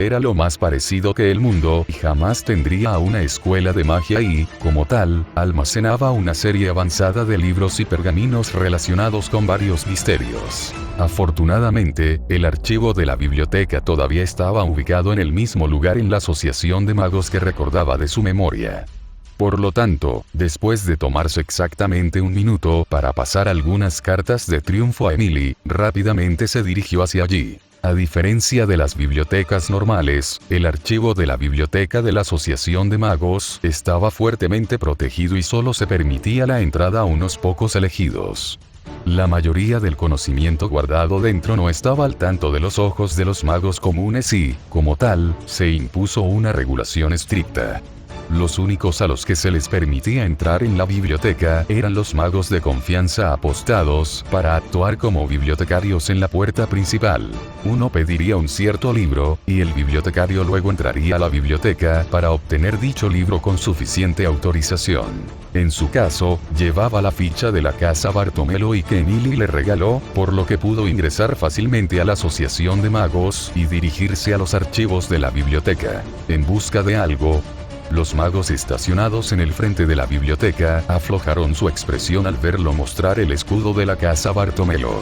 Era lo más parecido que el mundo y jamás tendría una escuela de magia y, como tal, almacenaba una serie avanzada de libros y pergaminos relacionados con varios misterios. Afortunadamente, el archivo de la biblioteca todavía estaba ubicado en el mismo lugar en la asociación de magos que recordaba de su memoria. Por lo tanto, después de tomarse exactamente un minuto para pasar algunas cartas de triunfo a Emily, rápidamente se dirigió hacia allí. A diferencia de las bibliotecas normales, el archivo de la biblioteca de la Asociación de Magos estaba fuertemente protegido y solo se permitía la entrada a unos pocos elegidos. La mayoría del conocimiento guardado dentro no estaba al tanto de los ojos de los magos comunes y, como tal, se impuso una regulación estricta. Los únicos a los que se les permitía entrar en la biblioteca eran los magos de confianza apostados para actuar como bibliotecarios en la puerta principal. Uno pediría un cierto libro, y el bibliotecario luego entraría a la biblioteca para obtener dicho libro con suficiente autorización. En su caso, llevaba la ficha de la casa Bartomelo y que Emily le regaló, por lo que pudo ingresar fácilmente a la Asociación de Magos y dirigirse a los archivos de la biblioteca. En busca de algo, los magos estacionados en el frente de la biblioteca aflojaron su expresión al verlo mostrar el escudo de la casa Bartomelo.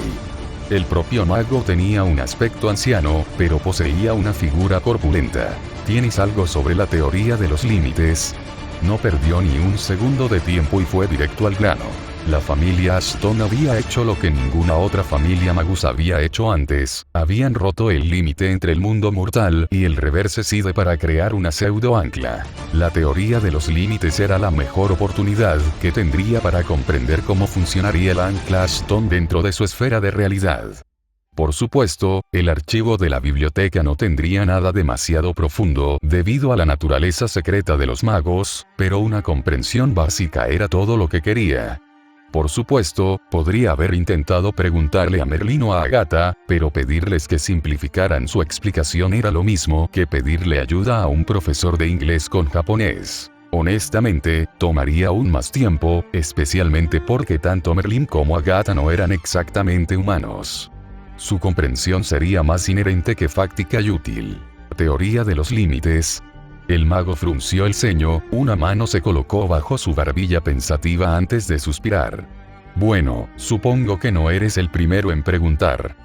El propio mago tenía un aspecto anciano, pero poseía una figura corpulenta. ¿Tienes algo sobre la teoría de los límites? No perdió ni un segundo de tiempo y fue directo al grano. La familia Ashton había hecho lo que ninguna otra familia magus había hecho antes. Habían roto el límite entre el mundo mortal y el reverse side para crear una pseudo ancla. La teoría de los límites era la mejor oportunidad que tendría para comprender cómo funcionaría el ancla Ashton dentro de su esfera de realidad. Por supuesto, el archivo de la biblioteca no tendría nada demasiado profundo debido a la naturaleza secreta de los magos, pero una comprensión básica era todo lo que quería. Por supuesto, podría haber intentado preguntarle a Merlin o a Agatha, pero pedirles que simplificaran su explicación era lo mismo que pedirle ayuda a un profesor de inglés con japonés. Honestamente, tomaría aún más tiempo, especialmente porque tanto Merlin como Agatha no eran exactamente humanos. Su comprensión sería más inherente que fáctica y útil. Teoría de los límites. El mago frunció el ceño, una mano se colocó bajo su barbilla pensativa antes de suspirar. Bueno, supongo que no eres el primero en preguntar.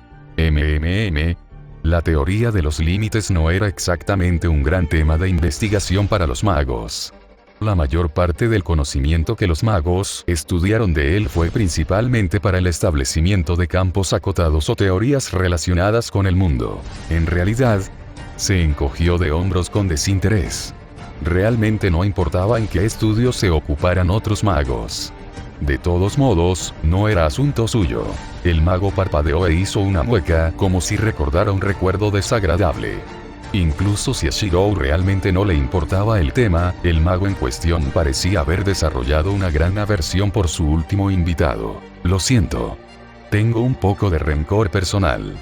La teoría de los límites no era exactamente un gran tema de investigación para los magos. La mayor parte del conocimiento que los magos estudiaron de él fue principalmente para el establecimiento de campos acotados o teorías relacionadas con el mundo. En realidad, se encogió de hombros con desinterés. Realmente no importaba en qué estudios se ocuparan otros magos. De todos modos, no era asunto suyo. El mago parpadeó e hizo una mueca como si recordara un recuerdo desagradable. Incluso si a Shirou realmente no le importaba el tema, el mago en cuestión parecía haber desarrollado una gran aversión por su último invitado. Lo siento. Tengo un poco de rencor personal.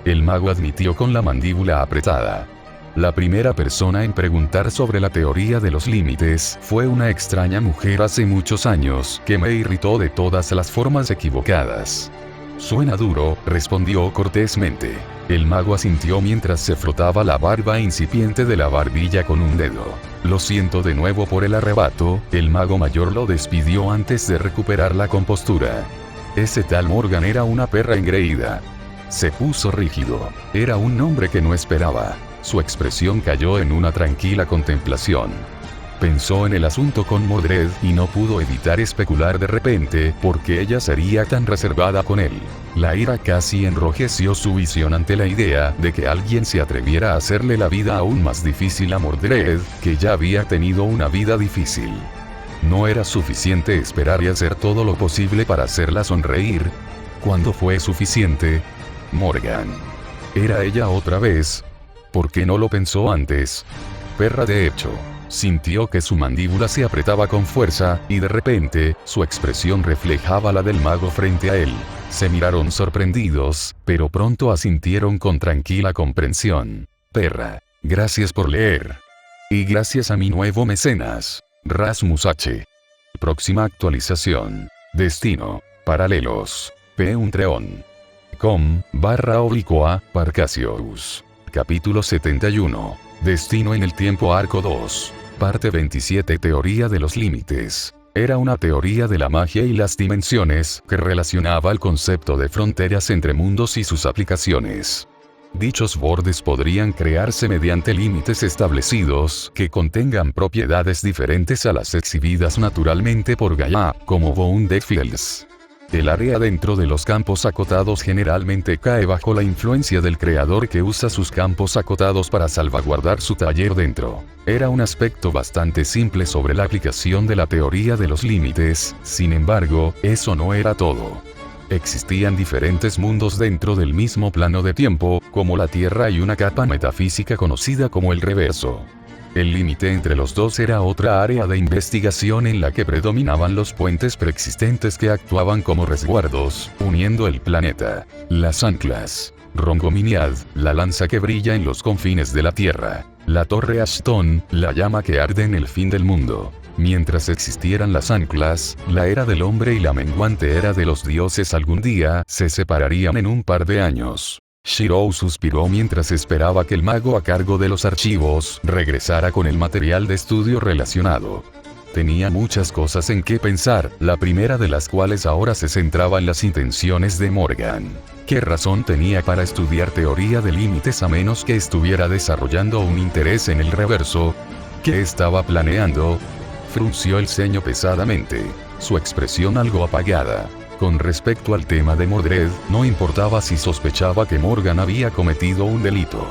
El mago admitió con la mandíbula apretada. La primera persona en preguntar sobre la teoría de los límites fue una extraña mujer hace muchos años que me irritó de todas las formas equivocadas. Suena duro, respondió cortésmente. El mago asintió mientras se frotaba la barba incipiente de la barbilla con un dedo. Lo siento de nuevo por el arrebato, el mago mayor lo despidió antes de recuperar la compostura. Ese tal Morgan era una perra engreída. Se puso rígido. Era un nombre que no esperaba. Su expresión cayó en una tranquila contemplación. Pensó en el asunto con Mordred y no pudo evitar especular de repente por qué ella sería tan reservada con él. La ira casi enrojeció su visión ante la idea de que alguien se atreviera a hacerle la vida aún más difícil a Mordred, que ya había tenido una vida difícil. No era suficiente esperar y hacer todo lo posible para hacerla sonreír. ¿Cuándo fue suficiente? Morgan. ¿Era ella otra vez? ¿Por qué no lo pensó antes? Perra de hecho. Sintió que su mandíbula se apretaba con fuerza, y de repente, su expresión reflejaba la del mago frente a él. Se miraron sorprendidos, pero pronto asintieron con tranquila comprensión. Perra. Gracias por leer. Y gracias a mi nuevo mecenas, Rasmus H. Próxima actualización. Destino. Paralelos. Patreon.com/Parcasius. Capítulo 71. Destino en el tiempo arco 2. Parte 27. Teoría de los límites. Era una teoría de la magia y las dimensiones que relacionaba el concepto de fronteras entre mundos y sus aplicaciones. Dichos bordes podrían crearse mediante límites establecidos que contengan propiedades diferentes a las exhibidas naturalmente por Gaia, como bounded fields. El área dentro de los campos acotados generalmente cae bajo la influencia del creador que usa sus campos acotados para salvaguardar su taller dentro. Era un aspecto bastante simple sobre la aplicación de la teoría de los límites, sin embargo, eso no era todo. Existían diferentes mundos dentro del mismo plano de tiempo, como la Tierra y una capa metafísica conocida como el reverso. El límite entre los dos era otra área de investigación en la que predominaban los puentes preexistentes que actuaban como resguardos, uniendo el planeta. Las anclas. Rongominiad, la lanza que brilla en los confines de la Tierra. La torre Ashton, la llama que arde en el fin del mundo. Mientras existieran las anclas, la era del hombre y la menguante era de los dioses algún día se separarían en un par de años. Shirou suspiró mientras esperaba que el mago a cargo de los archivos regresara con el material de estudio relacionado. Tenía muchas cosas en que pensar, la primera de las cuales ahora se centraba en las intenciones de Morgan. ¿Qué razón tenía para estudiar teoría de límites a menos que estuviera desarrollando un interés en el reverso? ¿Qué estaba planeando? Frunció el ceño pesadamente, su expresión algo apagada. Con respecto al tema de Mordred, no importaba si sospechaba que Morgan había cometido un delito.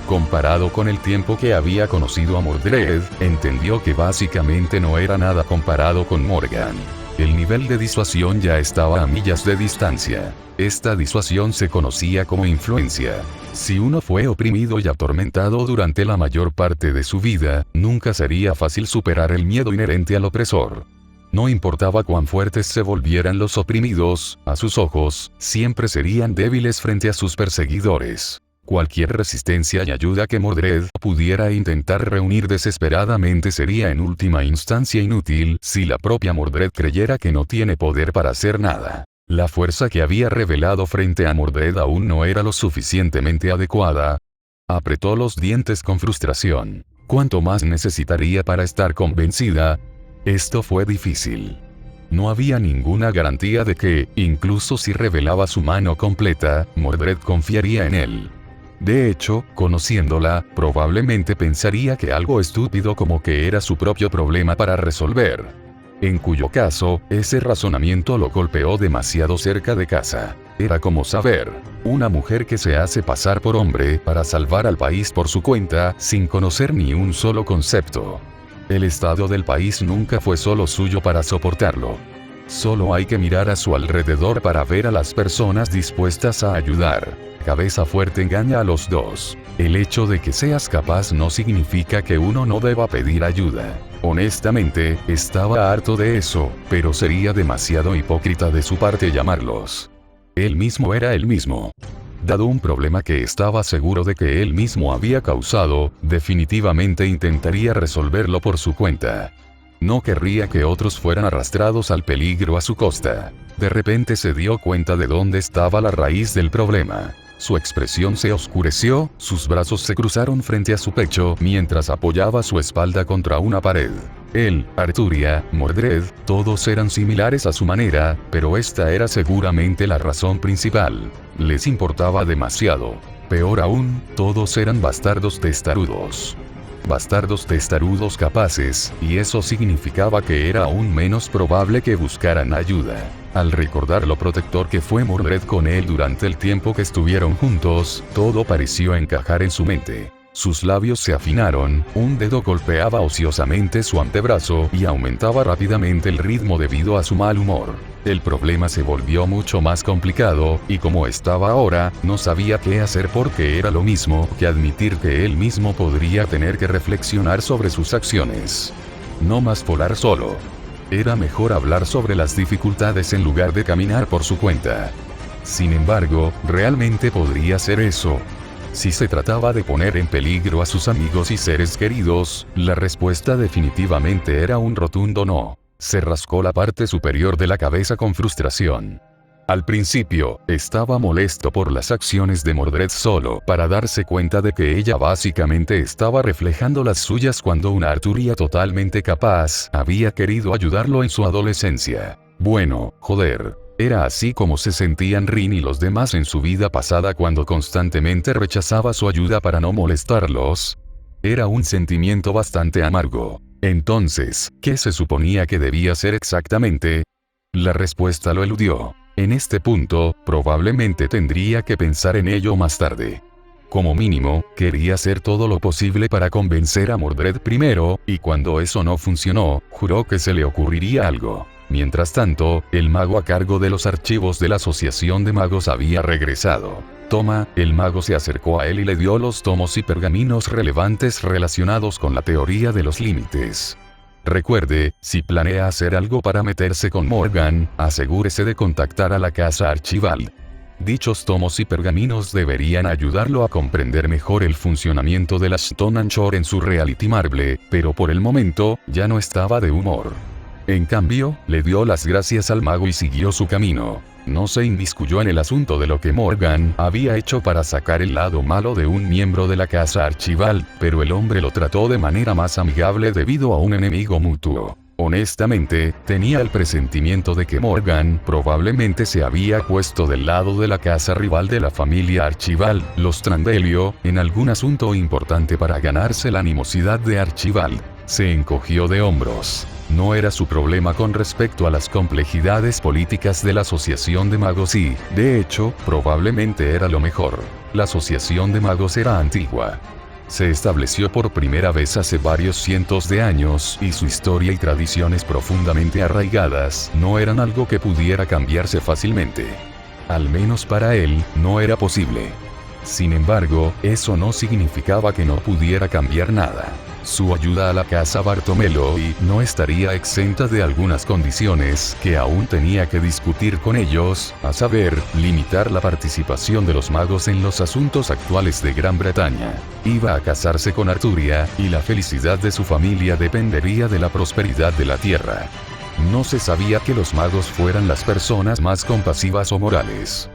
Comparado con el tiempo que había conocido a Mordred, entendió que básicamente no era nada comparado con Morgan. El nivel de disuasión ya estaba a millas de distancia. Esta disuasión se conocía como influencia. Si uno fue oprimido y atormentado durante la mayor parte de su vida, nunca sería fácil superar el miedo inherente al opresor. No importaba cuán fuertes se volvieran los oprimidos, a sus ojos, siempre serían débiles frente a sus perseguidores. Cualquier resistencia y ayuda que Mordred pudiera intentar reunir desesperadamente sería en última instancia inútil si la propia Mordred creyera que no tiene poder para hacer nada. La fuerza que había revelado frente a Mordred aún no era lo suficientemente adecuada. Apretó los dientes con frustración. ¿Cuánto más necesitaría para estar convencida? Esto fue difícil. No había ninguna garantía de que, incluso si revelaba su mano completa, Mordred confiaría en él. De hecho, conociéndola, probablemente pensaría que algo estúpido como que era su propio problema para resolver. En cuyo caso, ese razonamiento lo golpeó demasiado cerca de casa. Era como saber, una mujer que se hace pasar por hombre para salvar al país por su cuenta, sin conocer ni un solo concepto. El estado del país nunca fue solo suyo para soportarlo. Solo hay que mirar a su alrededor para ver a las personas dispuestas a ayudar. Cabeza fuerte engaña a los dos. El hecho de que seas capaz no significa que uno no deba pedir ayuda. Honestamente, estaba harto de eso, pero sería demasiado hipócrita de su parte llamarlos. Él mismo era él mismo. Dado un problema que estaba seguro de que él mismo había causado, definitivamente intentaría resolverlo por su cuenta. No querría que otros fueran arrastrados al peligro a su costa. De repente se dio cuenta de dónde estaba la raíz del problema. Su expresión se oscureció, sus brazos se cruzaron frente a su pecho mientras apoyaba su espalda contra una pared. Él, Arturia, Mordred, todos eran similares a su manera, pero esta era seguramente la razón principal. Les importaba demasiado. Peor aún, todos eran bastardos testarudos. Bastardos testarudos capaces, y eso significaba que era aún menos probable que buscaran ayuda. Al recordar lo protector que fue Mordred con él durante el tiempo que estuvieron juntos, todo pareció encajar en su mente. Sus labios se afinaron, un dedo golpeaba ociosamente su antebrazo y aumentaba rápidamente el ritmo debido a su mal humor. El problema se volvió mucho más complicado, y como estaba ahora, no sabía qué hacer porque era lo mismo que admitir que él mismo podría tener que reflexionar sobre sus acciones. No más volar solo. Era mejor hablar sobre las dificultades en lugar de caminar por su cuenta. Sin embargo, ¿realmente podría hacer eso? Si se trataba de poner en peligro a sus amigos y seres queridos, la respuesta definitivamente era un rotundo no. Se rascó la parte superior de la cabeza con frustración. Al principio, estaba molesto por las acciones de Mordred solo para darse cuenta de que ella básicamente estaba reflejando las suyas cuando una Arturia totalmente capaz había querido ayudarlo en su adolescencia. Bueno, joder. Era así como se sentían Rin y los demás en su vida pasada cuando constantemente rechazaba su ayuda para no molestarlos. Era un sentimiento bastante amargo. Entonces, ¿qué se suponía que debía hacer exactamente? La respuesta lo eludió. En este punto, probablemente tendría que pensar en ello más tarde. Como mínimo, quería hacer todo lo posible para convencer a Mordred primero, y cuando eso no funcionó, juró que se le ocurriría algo. Mientras tanto, el mago a cargo de los archivos de la Asociación de Magos había regresado. Toma, el mago se acercó a él y le dio los tomos y pergaminos relevantes relacionados con la teoría de los límites. Recuerde, si planea hacer algo para meterse con Morgan, asegúrese de contactar a la casa Archibald. Dichos tomos y pergaminos deberían ayudarlo a comprender mejor el funcionamiento de la Stone and Shore en su Reality Marble, pero por el momento, ya no estaba de humor. En cambio, le dio las gracias al mago y siguió su camino. No se inmiscuyó en el asunto de lo que Morgan había hecho para sacar el lado malo de un miembro de la casa Archibald, pero el hombre lo trató de manera más amigable debido a un enemigo mutuo. Honestamente, tenía el presentimiento de que Morgan probablemente se había puesto del lado de la casa rival de la familia Archibald, los Trandelio, en algún asunto importante para ganarse la animosidad de Archibald. Se encogió de hombros. No era su problema con respecto a las complejidades políticas de la Asociación de Magos y, de hecho, probablemente era lo mejor. La Asociación de Magos era antigua. Se estableció por primera vez hace varios cientos de años y su historia y tradiciones profundamente arraigadas no eran algo que pudiera cambiarse fácilmente. Al menos para él, no era posible. Sin embargo, eso no significaba que no pudiera cambiar nada. Su ayuda a la casa Bartomelo y no estaría exenta de algunas condiciones que aún tenía que discutir con ellos, a saber, limitar la participación de los magos en los asuntos actuales de Gran Bretaña. Iba a casarse con Arturia, y la felicidad de su familia dependería de la prosperidad de la tierra. No se sabía que los magos fueran las personas más compasivas o morales.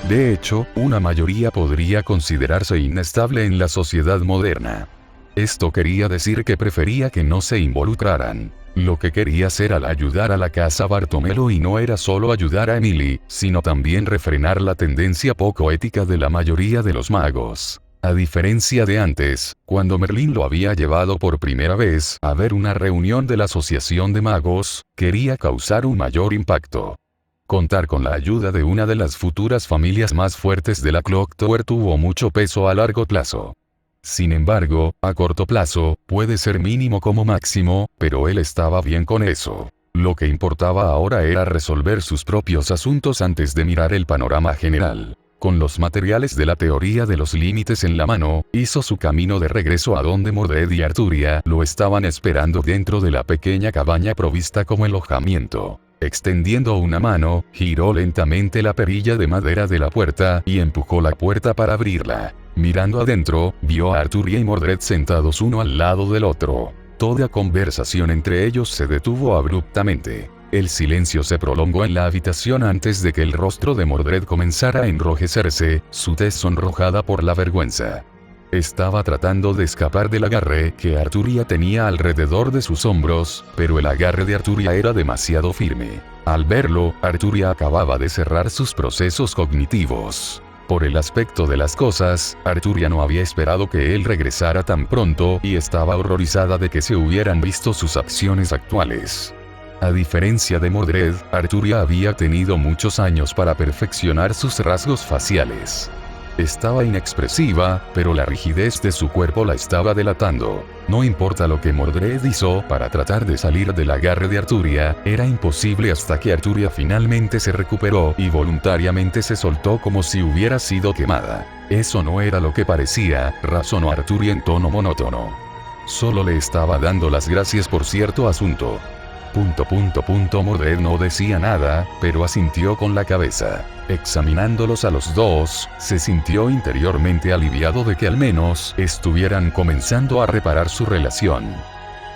De hecho, una mayoría podría considerarse inestable en la sociedad moderna. Esto quería decir que prefería que no se involucraran. Lo que quería hacer al ayudar a la casa Bartomelo y no era solo ayudar a Emily, sino también refrenar la tendencia poco ética de la mayoría de los magos. A diferencia de antes, cuando Merlin lo había llevado por primera vez a ver una reunión de la Asociación de Magos, quería causar un mayor impacto. Contar con la ayuda de una de las futuras familias más fuertes de la Clock Tower tuvo mucho peso a largo plazo. Sin embargo, a corto plazo, puede ser mínimo como máximo, pero él estaba bien con eso. Lo que importaba ahora era resolver sus propios asuntos antes de mirar el panorama general. Con los materiales de la teoría de los límites en la mano, hizo su camino de regreso a donde Mordred y Arturia lo estaban esperando dentro de la pequeña cabaña provista como alojamiento. Extendiendo una mano, giró lentamente la perilla de madera de la puerta y empujó la puerta para abrirla. Mirando adentro, vio a Arturia y Mordred sentados uno al lado del otro. Toda conversación entre ellos se detuvo abruptamente. El silencio se prolongó en la habitación antes de que el rostro de Mordred comenzara a enrojecerse, su tez sonrojada por la vergüenza. Estaba tratando de escapar del agarre que Arturia tenía alrededor de sus hombros, pero el agarre de Arturia era demasiado firme. Al verlo, Arturia acababa de cerrar sus procesos cognitivos. Por el aspecto de las cosas, Arturia no había esperado que él regresara tan pronto y estaba horrorizada de que se hubieran visto sus acciones actuales. A diferencia de Mordred, Arturia había tenido muchos años para perfeccionar sus rasgos faciales. Estaba inexpresiva, pero la rigidez de su cuerpo la estaba delatando. No importa lo que Mordred hizo para tratar de salir del agarre de Arturia, era imposible hasta que Arturia finalmente se recuperó y voluntariamente se soltó como si hubiera sido quemada. Eso no era lo que parecía, razonó Arturia en tono monótono. Solo le estaba dando las gracias por cierto asunto. Mordred no decía nada, pero asintió con la cabeza. Examinándolos a los dos, se sintió interiormente aliviado de que al menos estuvieran comenzando a reparar su relación.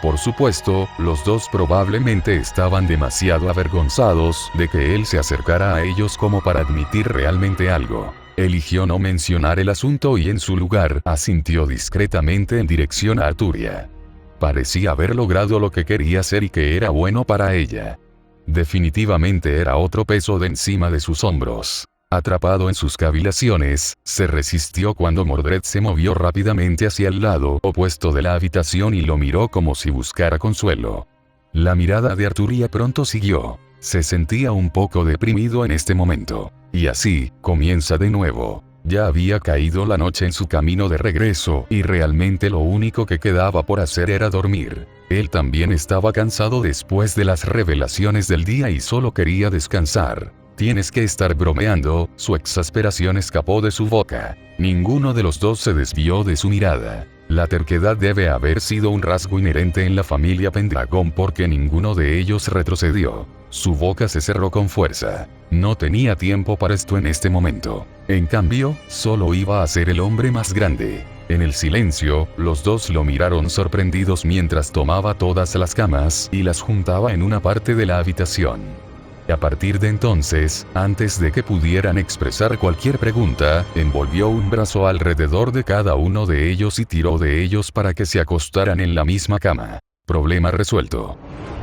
Por supuesto, los dos probablemente estaban demasiado avergonzados de que él se acercara a ellos como para admitir realmente algo. Eligió no mencionar el asunto y en su lugar asintió discretamente en dirección a Arturia. Parecía haber logrado lo que quería hacer y que era bueno para ella. Definitivamente era otro peso de encima de sus hombros. Atrapado en sus cavilaciones, se resistió cuando Mordred se movió rápidamente hacia el lado opuesto de la habitación y lo miró como si buscara consuelo. La mirada de Arturia pronto siguió. Se sentía un poco deprimido en este momento. Y así, comienza de nuevo. Ya había caído la noche en su camino de regreso y realmente lo único que quedaba por hacer era dormir. Él también estaba cansado después de las revelaciones del día y solo quería descansar. Tienes que estar bromeando, su exasperación escapó de su boca. Ninguno de los dos se desvió de su mirada. La terquedad debe haber sido un rasgo inherente en la familia Pendragon porque ninguno de ellos retrocedió. Su boca se cerró con fuerza. No tenía tiempo para esto en este momento. En cambio, solo iba a ser el hombre más grande. En el silencio, los dos lo miraron sorprendidos mientras tomaba todas las camas y las juntaba en una parte de la habitación. A partir de entonces, antes de que pudieran expresar cualquier pregunta, envolvió un brazo alrededor de cada uno de ellos y tiró de ellos para que se acostaran en la misma cama. Problema resuelto,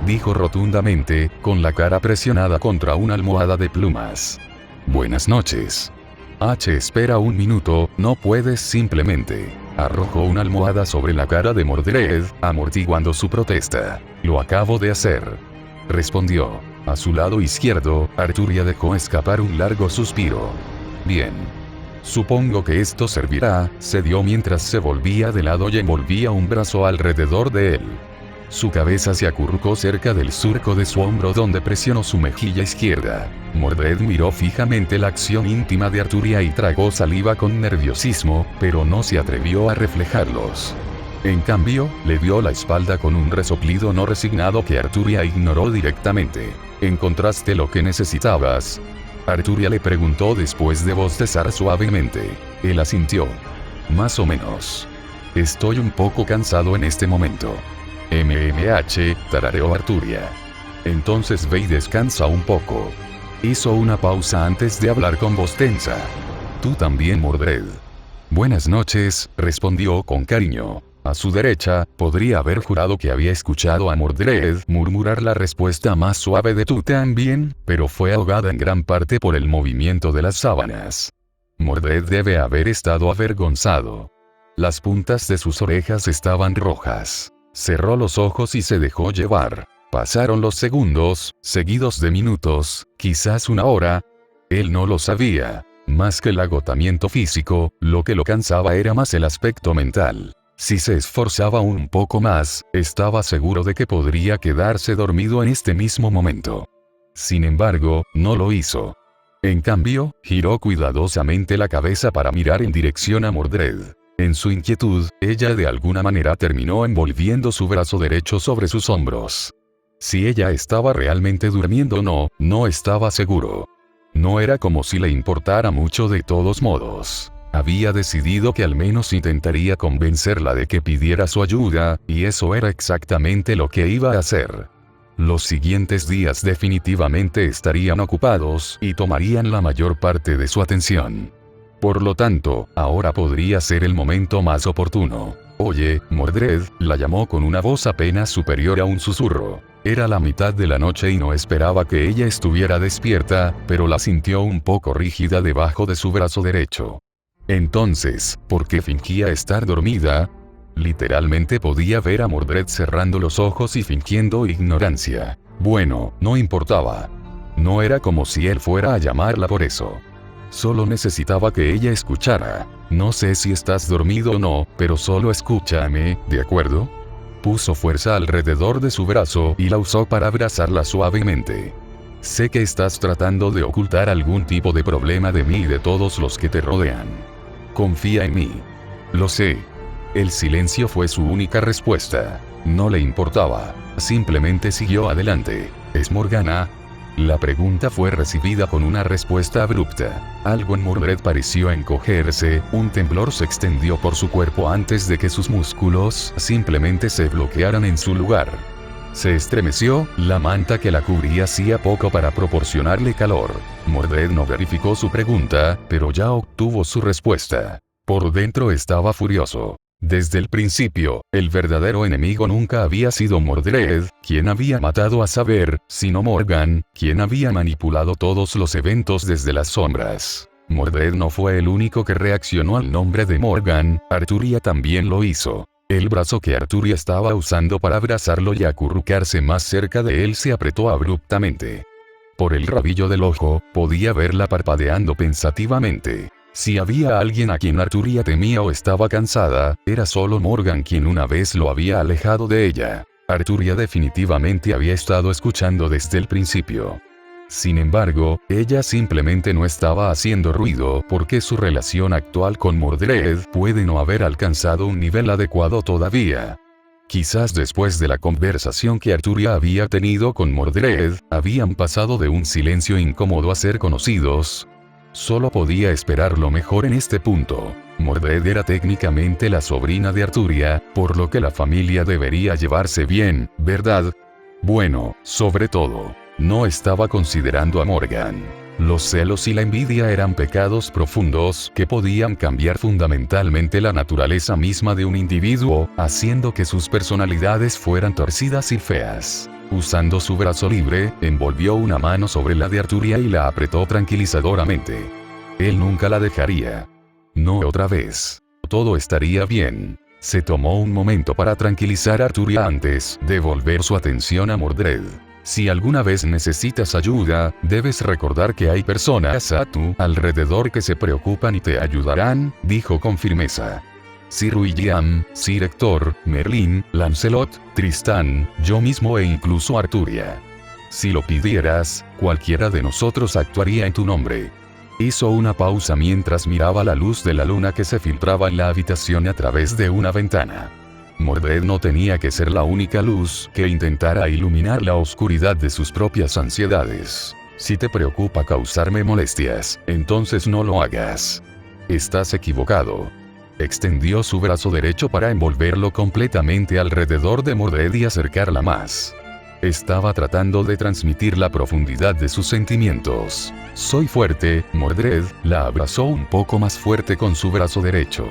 dijo rotundamente, con la cara presionada contra una almohada de plumas. Buenas noches. Espera un minuto, no puedes simplemente. Arrojó una almohada sobre la cara de Mordred, amortiguando su protesta. Lo acabo de hacer, respondió. A su lado izquierdo, Arturia dejó escapar un largo suspiro. Bien. Supongo que esto servirá, se dio mientras se volvía de lado y envolvía un brazo alrededor de él. Su cabeza se acurrucó cerca del surco de su hombro donde presionó su mejilla izquierda. Mordred miró fijamente la acción íntima de Arturia y tragó saliva con nerviosismo, pero no se atrevió a reflejarlos. En cambio, le dio la espalda con un resoplido no resignado que Arturia ignoró directamente. ¿Encontraste lo que necesitabas? Arturia le preguntó después de bostezar suavemente. Él asintió. Más o menos. Estoy un poco cansado en este momento. Tarareó Arturia. Entonces ve y descansa un poco. Hizo una pausa antes de hablar con voz tensa. Tú también, Mordred. Buenas noches, respondió con cariño. A su derecha, podría haber jurado que había escuchado a Mordred murmurar la respuesta más suave de tú también, pero fue ahogada en gran parte por el movimiento de las sábanas. Mordred debe haber estado avergonzado. Las puntas de sus orejas estaban rojas. Cerró los ojos y se dejó llevar. Pasaron los segundos, seguidos de minutos, quizás una hora. Él no lo sabía. Más que el agotamiento físico, lo que lo cansaba era más el aspecto mental. Si se esforzaba un poco más, estaba seguro de que podría quedarse dormido en este mismo momento. Sin embargo, no lo hizo. En cambio, giró cuidadosamente la cabeza para mirar en dirección a Mordred. En su inquietud, ella de alguna manera terminó envolviendo su brazo derecho sobre sus hombros. Si ella estaba realmente durmiendo o no estaba seguro. No era como si le importara mucho de todos modos. Había decidido que al menos intentaría convencerla de que pidiera su ayuda, y eso era exactamente lo que iba a hacer. Los siguientes días definitivamente estarían ocupados y tomarían la mayor parte de su atención. Por lo tanto, ahora podría ser el momento más oportuno. Oye, Mordred, la llamó con una voz apenas superior a un susurro. Era la mitad de la noche y no esperaba que ella estuviera despierta, pero la sintió un poco rígida debajo de su brazo derecho. Entonces, ¿por qué fingía estar dormida? Literalmente podía ver a Mordred cerrando los ojos y fingiendo ignorancia. Bueno, no importaba. No era como si él fuera a llamarla por eso. Solo necesitaba que ella escuchara. No sé si estás dormido o no, pero solo escúchame, ¿de acuerdo? Puso fuerza alrededor de su brazo y la usó para abrazarla suavemente. Sé que estás tratando de ocultar algún tipo de problema de mí y de todos los que te rodean. Confía en mí. Lo sé. El silencio fue su única respuesta. No le importaba. Simplemente siguió adelante. ¿Es Morgana? La pregunta fue recibida con una respuesta abrupta. Algo en Mordred pareció encogerse, un temblor se extendió por su cuerpo antes de que sus músculos simplemente se bloquearan en su lugar. Se estremeció, la manta que la cubría hacía poco para proporcionarle calor. Mordred no verificó su pregunta, pero ya obtuvo su respuesta. Por dentro estaba furioso. Desde el principio, el verdadero enemigo nunca había sido Mordred, quien había matado a saber, sino Morgan, quien había manipulado todos los eventos desde las sombras. Mordred no fue el único que reaccionó al nombre de Morgan, Arturia también lo hizo. El brazo que Arturia estaba usando para abrazarlo y acurrucarse más cerca de él se apretó abruptamente. Por el rabillo del ojo, podía verla parpadeando pensativamente. Si había alguien a quien Arturia temía o estaba cansada, era solo Morgan quien una vez lo había alejado de ella. Arturia definitivamente había estado escuchando desde el principio. Sin embargo, ella simplemente no estaba haciendo ruido porque su relación actual con Mordred puede no haber alcanzado un nivel adecuado todavía. Quizás después de la conversación que Arturia había tenido con Mordred, habían pasado de un silencio incómodo a ser conocidos. Solo podía esperar lo mejor en este punto. Mordred era técnicamente la sobrina de Arturia, por lo que la familia debería llevarse bien, ¿verdad? Bueno, sobre todo, no estaba considerando a Morgan. Los celos y la envidia eran pecados profundos que podían cambiar fundamentalmente la naturaleza misma de un individuo, haciendo que sus personalidades fueran torcidas y feas. Usando su brazo libre, envolvió una mano sobre la de Arturia y la apretó tranquilizadoramente. Él nunca la dejaría. No otra vez. Todo estaría bien. Se tomó un momento para tranquilizar a Arturia antes de volver su atención a Mordred. Si alguna vez necesitas ayuda, debes recordar que hay personas a tu alrededor que se preocupan y te ayudarán, dijo con firmeza. Sir William, Sir Hector, Merlin, Lancelot, Tristán, yo mismo e incluso Arturia. Si lo pidieras, cualquiera de nosotros actuaría en tu nombre. Hizo una pausa mientras miraba la luz de la luna que se filtraba en la habitación a través de una ventana. Mordred no tenía que ser la única luz que intentara iluminar la oscuridad de sus propias ansiedades. Si te preocupa causarme molestias, entonces no lo hagas. Estás equivocado. Extendió su brazo derecho para envolverlo completamente alrededor de Mordred y acercarla más. Estaba tratando de transmitir la profundidad de sus sentimientos. Soy fuerte, Mordred, la abrazó un poco más fuerte con su brazo derecho.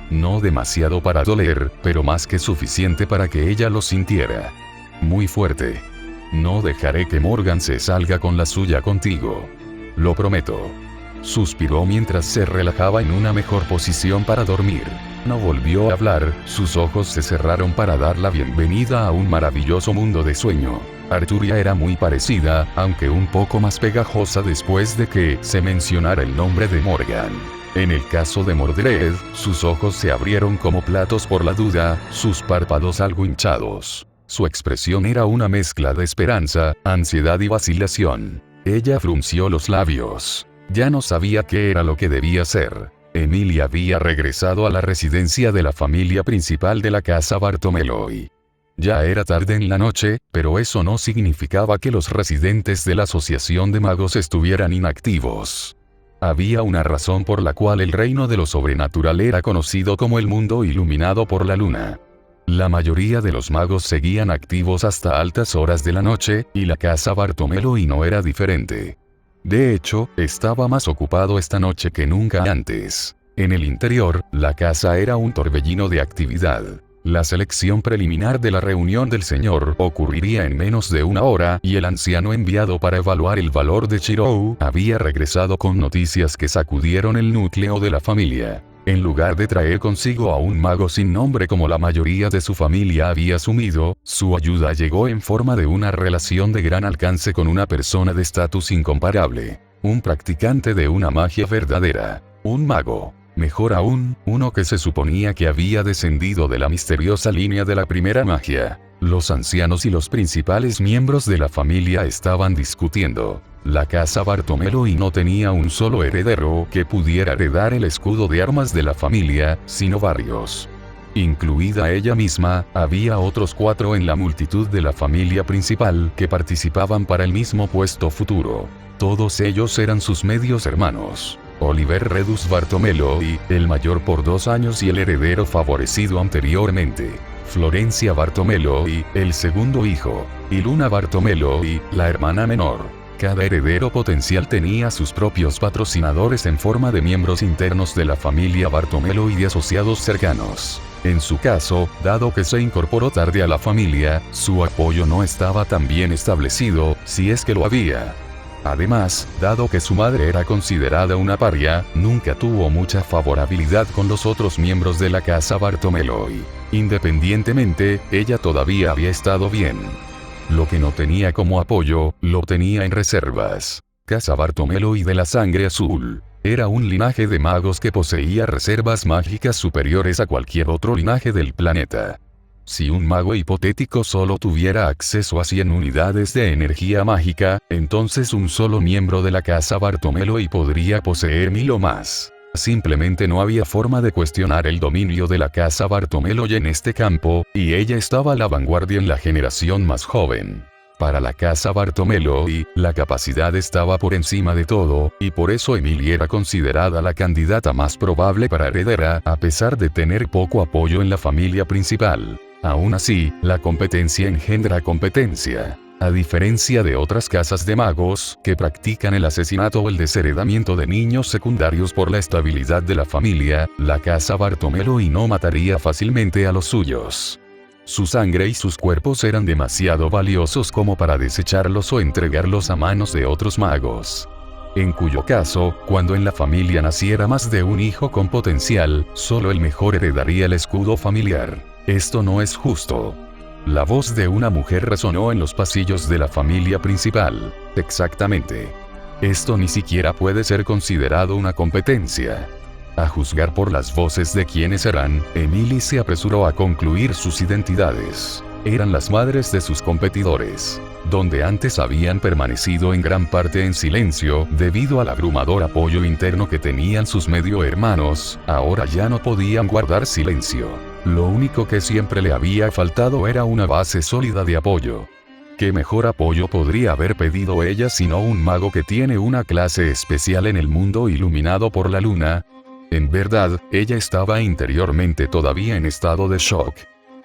No demasiado para doler, pero más que suficiente para que ella lo sintiera. Muy fuerte. No dejaré que Morgan se salga con la suya contigo. Lo prometo. Suspiró mientras se relajaba en una mejor posición para dormir. No volvió a hablar, sus ojos se cerraron para dar la bienvenida a un maravilloso mundo de sueño. Arturia era muy parecida, aunque un poco más pegajosa después de que se mencionara el nombre de Morgan. En el caso de Mordred, sus ojos se abrieron como platos por la duda, sus párpados algo hinchados. Su expresión era una mezcla de esperanza, ansiedad y vacilación. Ella frunció los labios. Ya no sabía qué era lo que debía hacer. Emilia había regresado a la residencia de la familia principal de la casa Bartomeloy. Ya era tarde en la noche, pero eso no significaba que los residentes de la Asociación de Magos estuvieran inactivos. Había una razón por la cual el reino de lo sobrenatural era conocido como el mundo iluminado por la luna. La mayoría de los magos seguían activos hasta altas horas de la noche, y la casa Bartomeloy no era diferente. De hecho, estaba más ocupado esta noche que nunca antes. En el interior, la casa era un torbellino de actividad. La selección preliminar de la reunión del señor ocurriría en menos de una hora y el anciano enviado para evaluar el valor de Chirou había regresado con noticias que sacudieron el núcleo de la familia. En lugar de traer consigo a un mago sin nombre como la mayoría de su familia había asumido, su ayuda llegó en forma de una relación de gran alcance con una persona de estatus incomparable. Un practicante de una magia verdadera. Un mago. Mejor aún, uno que se suponía que había descendido de la misteriosa línea de la primera magia. Los ancianos y los principales miembros de la familia estaban discutiendo. La casa Bartomeloy no tenía un solo heredero que pudiera heredar el escudo de armas de la familia, sino varios. Incluida ella misma, había otros 4 en la multitud de la familia principal que participaban para el mismo puesto futuro. Todos ellos eran sus medios hermanos. Oliver Redus Bartomelo, el mayor por 2 años y el heredero favorecido anteriormente. Florencia Bartomelo, el segundo hijo. Y Luna Bartomelo, la hermana menor. Cada heredero potencial tenía sus propios patrocinadores en forma de miembros internos de la familia Bartomelo y de asociados cercanos. En su caso, dado que se incorporó tarde a la familia, su apoyo no estaba tan bien establecido, si es que lo había. Además, dado que su madre era considerada una paria, nunca tuvo mucha favorabilidad con los otros miembros de la casa Bartomelo. Independientemente, ella todavía había estado bien. Lo que no tenía como apoyo, lo tenía en reservas. Casa Bartomelo y de la sangre azul. Era un linaje de magos que poseía reservas mágicas superiores a cualquier otro linaje del planeta. Si un mago hipotético solo tuviera acceso a 100 unidades de energía mágica, entonces un solo miembro de la casa Bartomelo podría poseer 1000 o más. Simplemente no había forma de cuestionar el dominio de la casa Bartomelo en este campo, y ella estaba a la vanguardia en la generación más joven. Para la casa Bartomelo, la capacidad estaba por encima de todo, y por eso Emily era considerada la candidata más probable para heredera, a pesar de tener poco apoyo en la familia principal. Aún así, la competencia engendra competencia. A diferencia de otras casas de magos, que practican el asesinato o el desheredamiento de niños secundarios por la estabilidad de la familia, la casa Bartomelo no mataría fácilmente a los suyos. Su sangre y sus cuerpos eran demasiado valiosos como para desecharlos o entregarlos a manos de otros magos. En cuyo caso, cuando en la familia naciera más de un hijo con potencial, solo el mejor heredaría el escudo familiar. Esto no es justo. La voz de una mujer resonó en los pasillos de la familia principal. Exactamente. Esto ni siquiera puede ser considerado una competencia. A juzgar por las voces de quienes eran, Emily se apresuró a concluir sus identidades. Eran las madres de sus competidores. Donde antes habían permanecido en gran parte en silencio, debido al abrumador apoyo interno que tenían sus medio hermanos, ahora ya no podían guardar silencio. Lo único que siempre le había faltado era una base sólida de apoyo. ¿Qué mejor apoyo podría haber pedido ella sino un mago que tiene una clase especial en el mundo iluminado por la luna? En verdad, ella estaba interiormente todavía en estado de shock.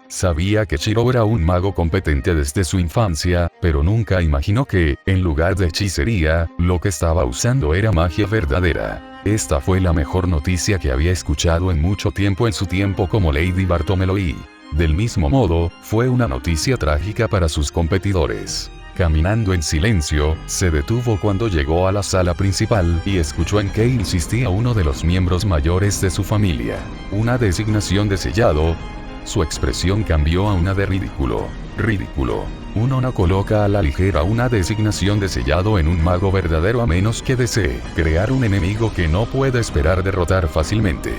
Sabía que Chiro era un mago competente desde su infancia, pero nunca imaginó que, en lugar de hechicería, lo que estaba usando era magia verdadera. Esta fue la mejor noticia que había escuchado en mucho tiempo en su tiempo como Lady Bartomelo. Del mismo modo, fue una noticia trágica para sus competidores. Caminando en silencio, se detuvo cuando llegó a la sala principal y escuchó en qué insistía uno de los miembros mayores de su familia. Una designación de sellado. Su expresión cambió a una de ridículo. Ridículo. Uno no coloca a la ligera una designación de sellado en un mago verdadero a menos que desee crear un enemigo que no puede esperar derrotar fácilmente.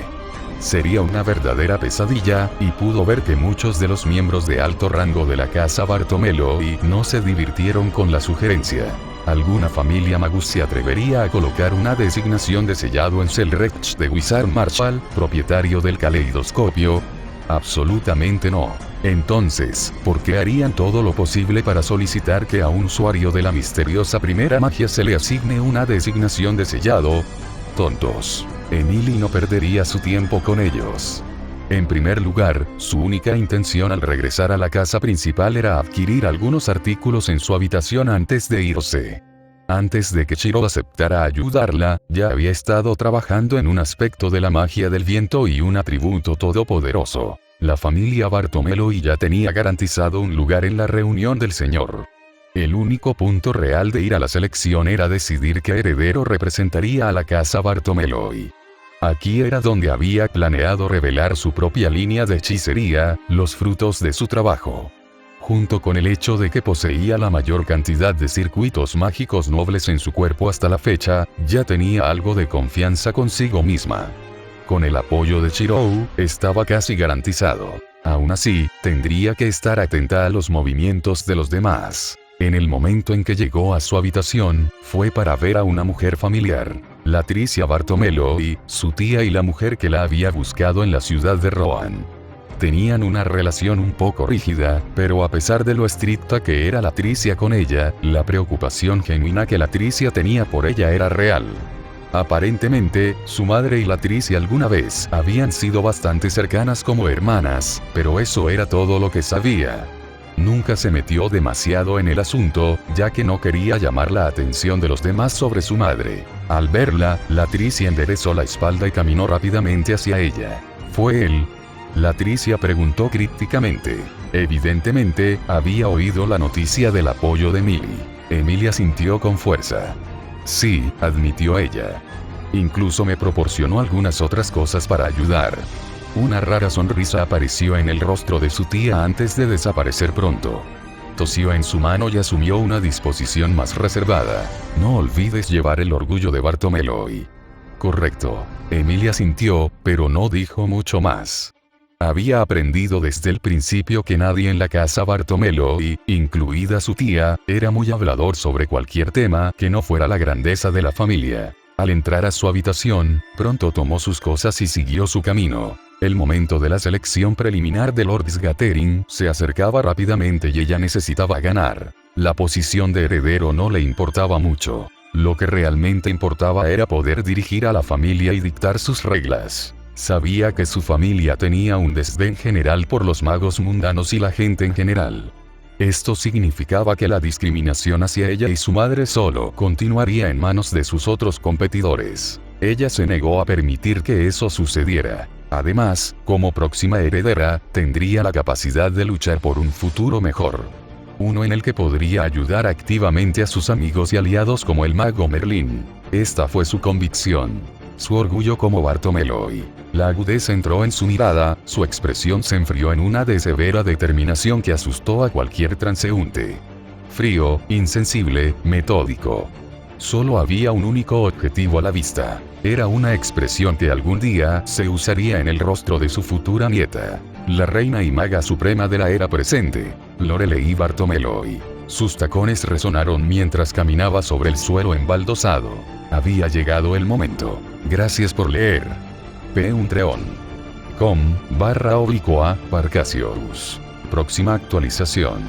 Sería una verdadera pesadilla, y pudo ver que muchos de los miembros de alto rango de la casa Bartomelo no se divirtieron con la sugerencia. ¿Alguna familia magus se atrevería a colocar una designación de sellado en Selrecht de Wizard Marshall, propietario del caleidoscopio? Absolutamente no. Entonces, ¿por qué harían todo lo posible para solicitar que a un usuario de la misteriosa primera magia se le asigne una designación de sellado? Tontos. Emily no perdería su tiempo con ellos. En primer lugar, su única intención al regresar a la casa principal era adquirir algunos artículos en su habitación antes de irse. Antes de que Chiro aceptara ayudarla, ya había estado trabajando en un aspecto de la magia del viento y un atributo todopoderoso. La familia Bartomelo ya tenía garantizado un lugar en la reunión del señor. El único punto real de ir a la selección era decidir qué heredero representaría a la casa Bartomelo. Aquí era donde había planeado revelar su propia línea de hechicería, los frutos de su trabajo. Junto con el hecho de que poseía la mayor cantidad de circuitos mágicos nobles en su cuerpo hasta la fecha, ya tenía algo de confianza consigo misma. Con el apoyo de Chirou, estaba casi garantizado. Aún así, tendría que estar atenta a los movimientos de los demás. En el momento en que llegó a su habitación, fue para ver a una mujer familiar. Latricia Bartomelo, su tía y la mujer que la había buscado en la ciudad de Rohan. Tenían una relación un poco rígida, pero a pesar de lo estricta que era Latricia con ella, la preocupación genuina que Latricia tenía por ella era real. Aparentemente, su madre y Latricia alguna vez habían sido bastante cercanas como hermanas, pero eso era todo lo que sabía. Nunca se metió demasiado en el asunto, ya que no quería llamar la atención de los demás sobre su madre. Al verla, Latricia enderezó la espalda y caminó rápidamente hacia ella. ¿Fue él? Latricia preguntó crípticamente. Evidentemente, había oído la noticia del apoyo de Emily. Emilia sintió con fuerza. Sí, admitió ella. Incluso me proporcionó algunas otras cosas para ayudar. Una rara sonrisa apareció en el rostro de su tía antes de desaparecer pronto. Tosió en su mano y asumió una disposición más reservada. No olvides llevar el orgullo de Bartolomeo. Correcto. Emilia sintió, pero no dijo mucho más. Había aprendido desde el principio que nadie en la casa Bartolomeo, incluida su tía, era muy hablador sobre cualquier tema que no fuera la grandeza de la familia. Al entrar a su habitación, pronto tomó sus cosas y siguió su camino. El momento de la selección preliminar de Lord's Gathering se acercaba rápidamente y ella necesitaba ganar. La posición de heredero no le importaba mucho. Lo que realmente importaba era poder dirigir a la familia y dictar sus reglas. Sabía que su familia tenía un desdén general por los magos mundanos y la gente en general. Esto significaba que la discriminación hacia ella y su madre solo continuaría en manos de sus otros competidores. Ella se negó a permitir que eso sucediera. Además, como próxima heredera, tendría la capacidad de luchar por un futuro mejor. Uno en el que podría ayudar activamente a sus amigos y aliados como el mago Merlín. Esta fue su convicción. Su orgullo como Bartolomeo. La agudeza entró en su mirada, su expresión se enfrió en una de severa determinación que asustó a cualquier transeúnte. Frío, insensible, metódico. Solo había un único objetivo a la vista. Era una expresión que algún día se usaría en el rostro de su futura nieta. La reina y maga suprema de la era presente, Lorelei Bartolomeo. Sus tacones resonaron mientras caminaba sobre el suelo embaldosado. Había llegado el momento. Gracias por leer. patreon.com/Parcasius. Próxima actualización.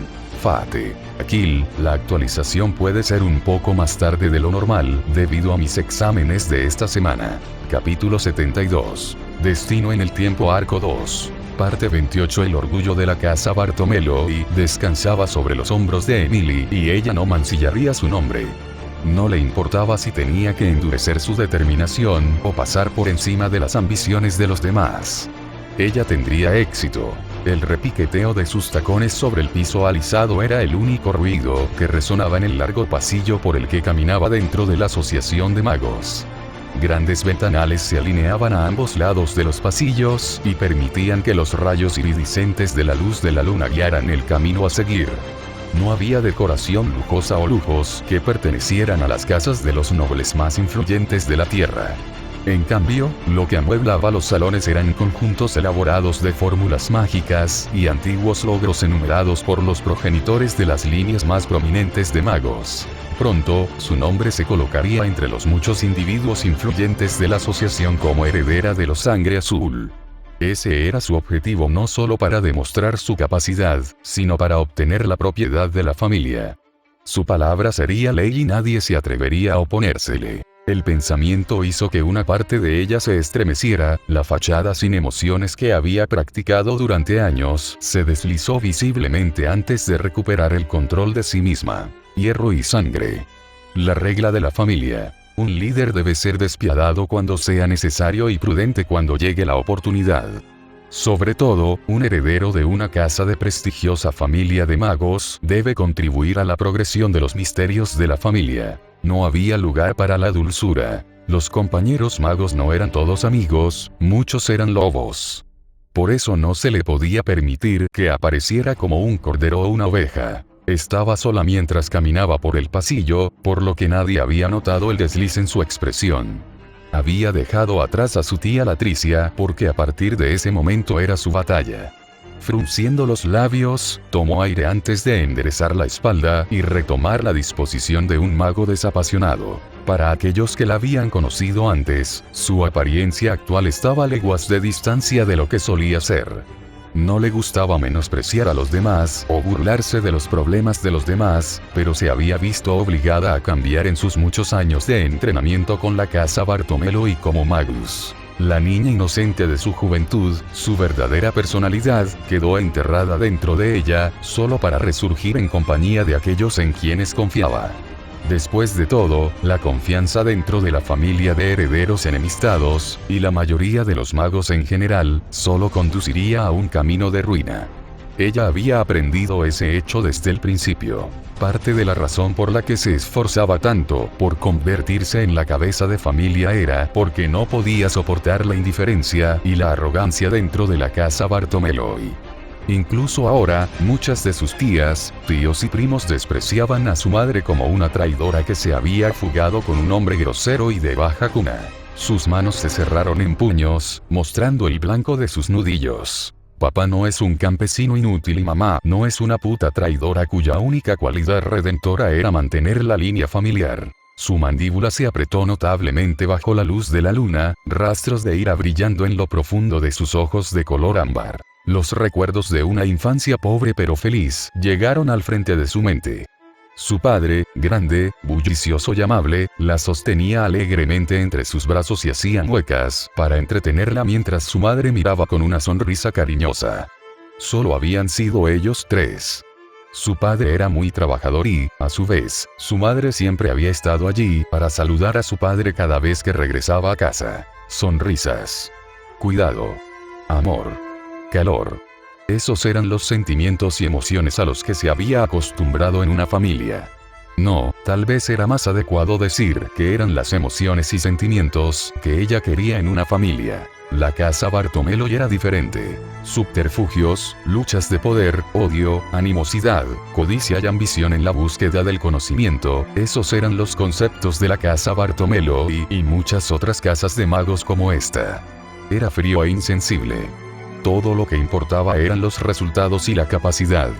Fate. Aquil, la actualización puede ser un poco más tarde de lo normal, debido a mis exámenes de esta semana. Capítulo 72. Destino en el tiempo arco 2. Parte 28. El orgullo de la casa Bartolomeo descansaba sobre los hombros de Emily y ella no mancillaría su nombre. No le importaba si tenía que endurecer su determinación o pasar por encima de las ambiciones de los demás. Ella tendría éxito. El repiqueteo de sus tacones sobre el piso alisado era el único ruido que resonaba en el largo pasillo por el que caminaba dentro de la asociación de magos. Grandes ventanales se alineaban a ambos lados de los pasillos y permitían que los rayos iridiscentes de la luz de la luna guiaran el camino a seguir. No había decoración lujosa o lujos que pertenecieran a las casas de los nobles más influyentes de la tierra. En cambio, lo que amueblaba los salones eran conjuntos elaborados de fórmulas mágicas y antiguos logros enumerados por los progenitores de las líneas más prominentes de magos. Pronto, su nombre se colocaría entre los muchos individuos influyentes de la asociación como heredera de la sangre azul. Ese era su objetivo no solo para demostrar su capacidad, sino para obtener la propiedad de la familia. Su palabra sería ley y nadie se atrevería a oponérsele. El pensamiento hizo que una parte de ella se estremeciera, la fachada sin emociones que había practicado durante años se deslizó visiblemente antes de recuperar el control de sí misma. Hierro y sangre. La regla de la familia. Un líder debe ser despiadado cuando sea necesario y prudente cuando llegue la oportunidad. Sobre todo, un heredero de una casa de prestigiosa familia de magos debe contribuir a la progresión de los misterios de la familia. No había lugar para la dulzura. Los compañeros magos no eran todos amigos, muchos eran lobos. Por eso no se le podía permitir que apareciera como un cordero o una oveja. Estaba sola mientras caminaba por el pasillo, por lo que nadie había notado el desliz en su expresión. Había dejado atrás a su tía Latricia porque a partir de ese momento era su batalla. Frunciendo los labios, tomó aire antes de enderezar la espalda y retomar la disposición de un mago desapasionado. Para aquellos que la habían conocido antes, su apariencia actual estaba a leguas de distancia de lo que solía ser. No le gustaba menospreciar a los demás o burlarse de los problemas de los demás, pero se había visto obligada a cambiar en sus muchos años de entrenamiento con la casa Bartomelo y como Magus. La niña inocente de su juventud, su verdadera personalidad, quedó enterrada dentro de ella, solo para resurgir en compañía de aquellos en quienes confiaba. Después de todo, la confianza dentro de la familia de herederos enemistados, y la mayoría de los magos en general, solo conduciría a un camino de ruina. Ella había aprendido ese hecho desde el principio. Parte de la razón por la que se esforzaba tanto por convertirse en la cabeza de familia era porque no podía soportar la indiferencia y la arrogancia dentro de la casa Bartomelo. Incluso ahora, muchas de sus tías, tíos y primos despreciaban a su madre como una traidora que se había fugado con un hombre grosero y de baja cuna. Sus manos se cerraron en puños, mostrando el blanco de sus nudillos. Papá no es un campesino inútil y mamá no es una puta traidora cuya única cualidad redentora era mantener la línea familiar. Su mandíbula se apretó notablemente bajo la luz de la luna, rastros de ira brillando en lo profundo de sus ojos de color ámbar. Los recuerdos de una infancia pobre pero feliz, llegaron al frente de su mente. Su padre, grande, bullicioso y amable, la sostenía alegremente entre sus brazos y hacía muecas para entretenerla mientras su madre miraba con una sonrisa cariñosa. Solo habían sido ellos tres. Su padre era muy trabajador y, a su vez, su madre siempre había estado allí para saludar a su padre cada vez que regresaba a casa. Sonrisas. Cuidado. Amor. Calor. Esos eran los sentimientos y emociones a los que se había acostumbrado en una familia. No, tal vez era más adecuado decir que eran las emociones y sentimientos que ella quería en una familia. La casa Bartomelo ya era diferente. Subterfugios, luchas de poder, odio, animosidad, codicia y ambición en la búsqueda del conocimiento, esos eran los conceptos de la casa Bartomelo y muchas otras casas de magos como esta. Era frío e insensible. Todo lo que importaba eran los resultados y la capacidad.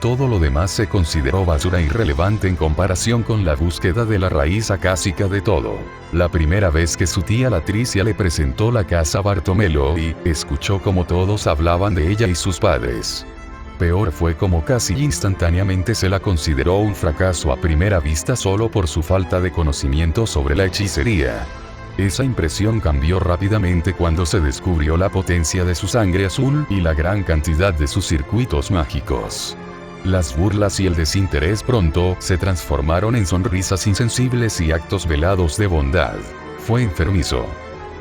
Todo lo demás se consideró basura irrelevante en comparación con la búsqueda de la raíz acásica de todo. La primera vez que su tía Latricia le presentó la casa Bartomelo y escuchó como todos hablaban de ella y sus padres. Peor fue como casi instantáneamente se la consideró un fracaso a primera vista solo por su falta de conocimiento sobre la hechicería. Esa impresión cambió rápidamente cuando se descubrió la potencia de su sangre azul y la gran cantidad de sus circuitos mágicos. Las burlas y el desinterés pronto se transformaron en sonrisas insensibles y actos velados de bondad. Fue enfermizo.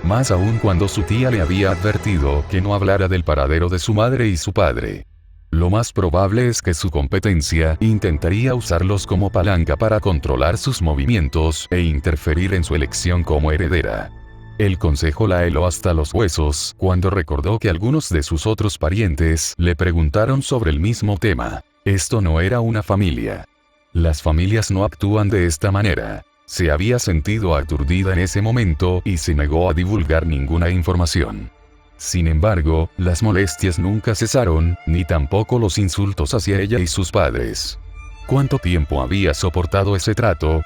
Más aún cuando su tía le había advertido que no hablara del paradero de su madre y su padre. Lo más probable es que su competencia intentaría usarlos como palanca para controlar sus movimientos e interferir en su elección como heredera. El consejo la heló hasta los huesos cuando recordó que algunos de sus otros parientes le preguntaron sobre el mismo tema. Esto no era una familia. Las familias no actúan de esta manera. Se había sentido aturdida en ese momento y se negó a divulgar ninguna información. Sin embargo, las molestias nunca cesaron, ni tampoco los insultos hacia ella y sus padres. ¿Cuánto tiempo había soportado ese trato?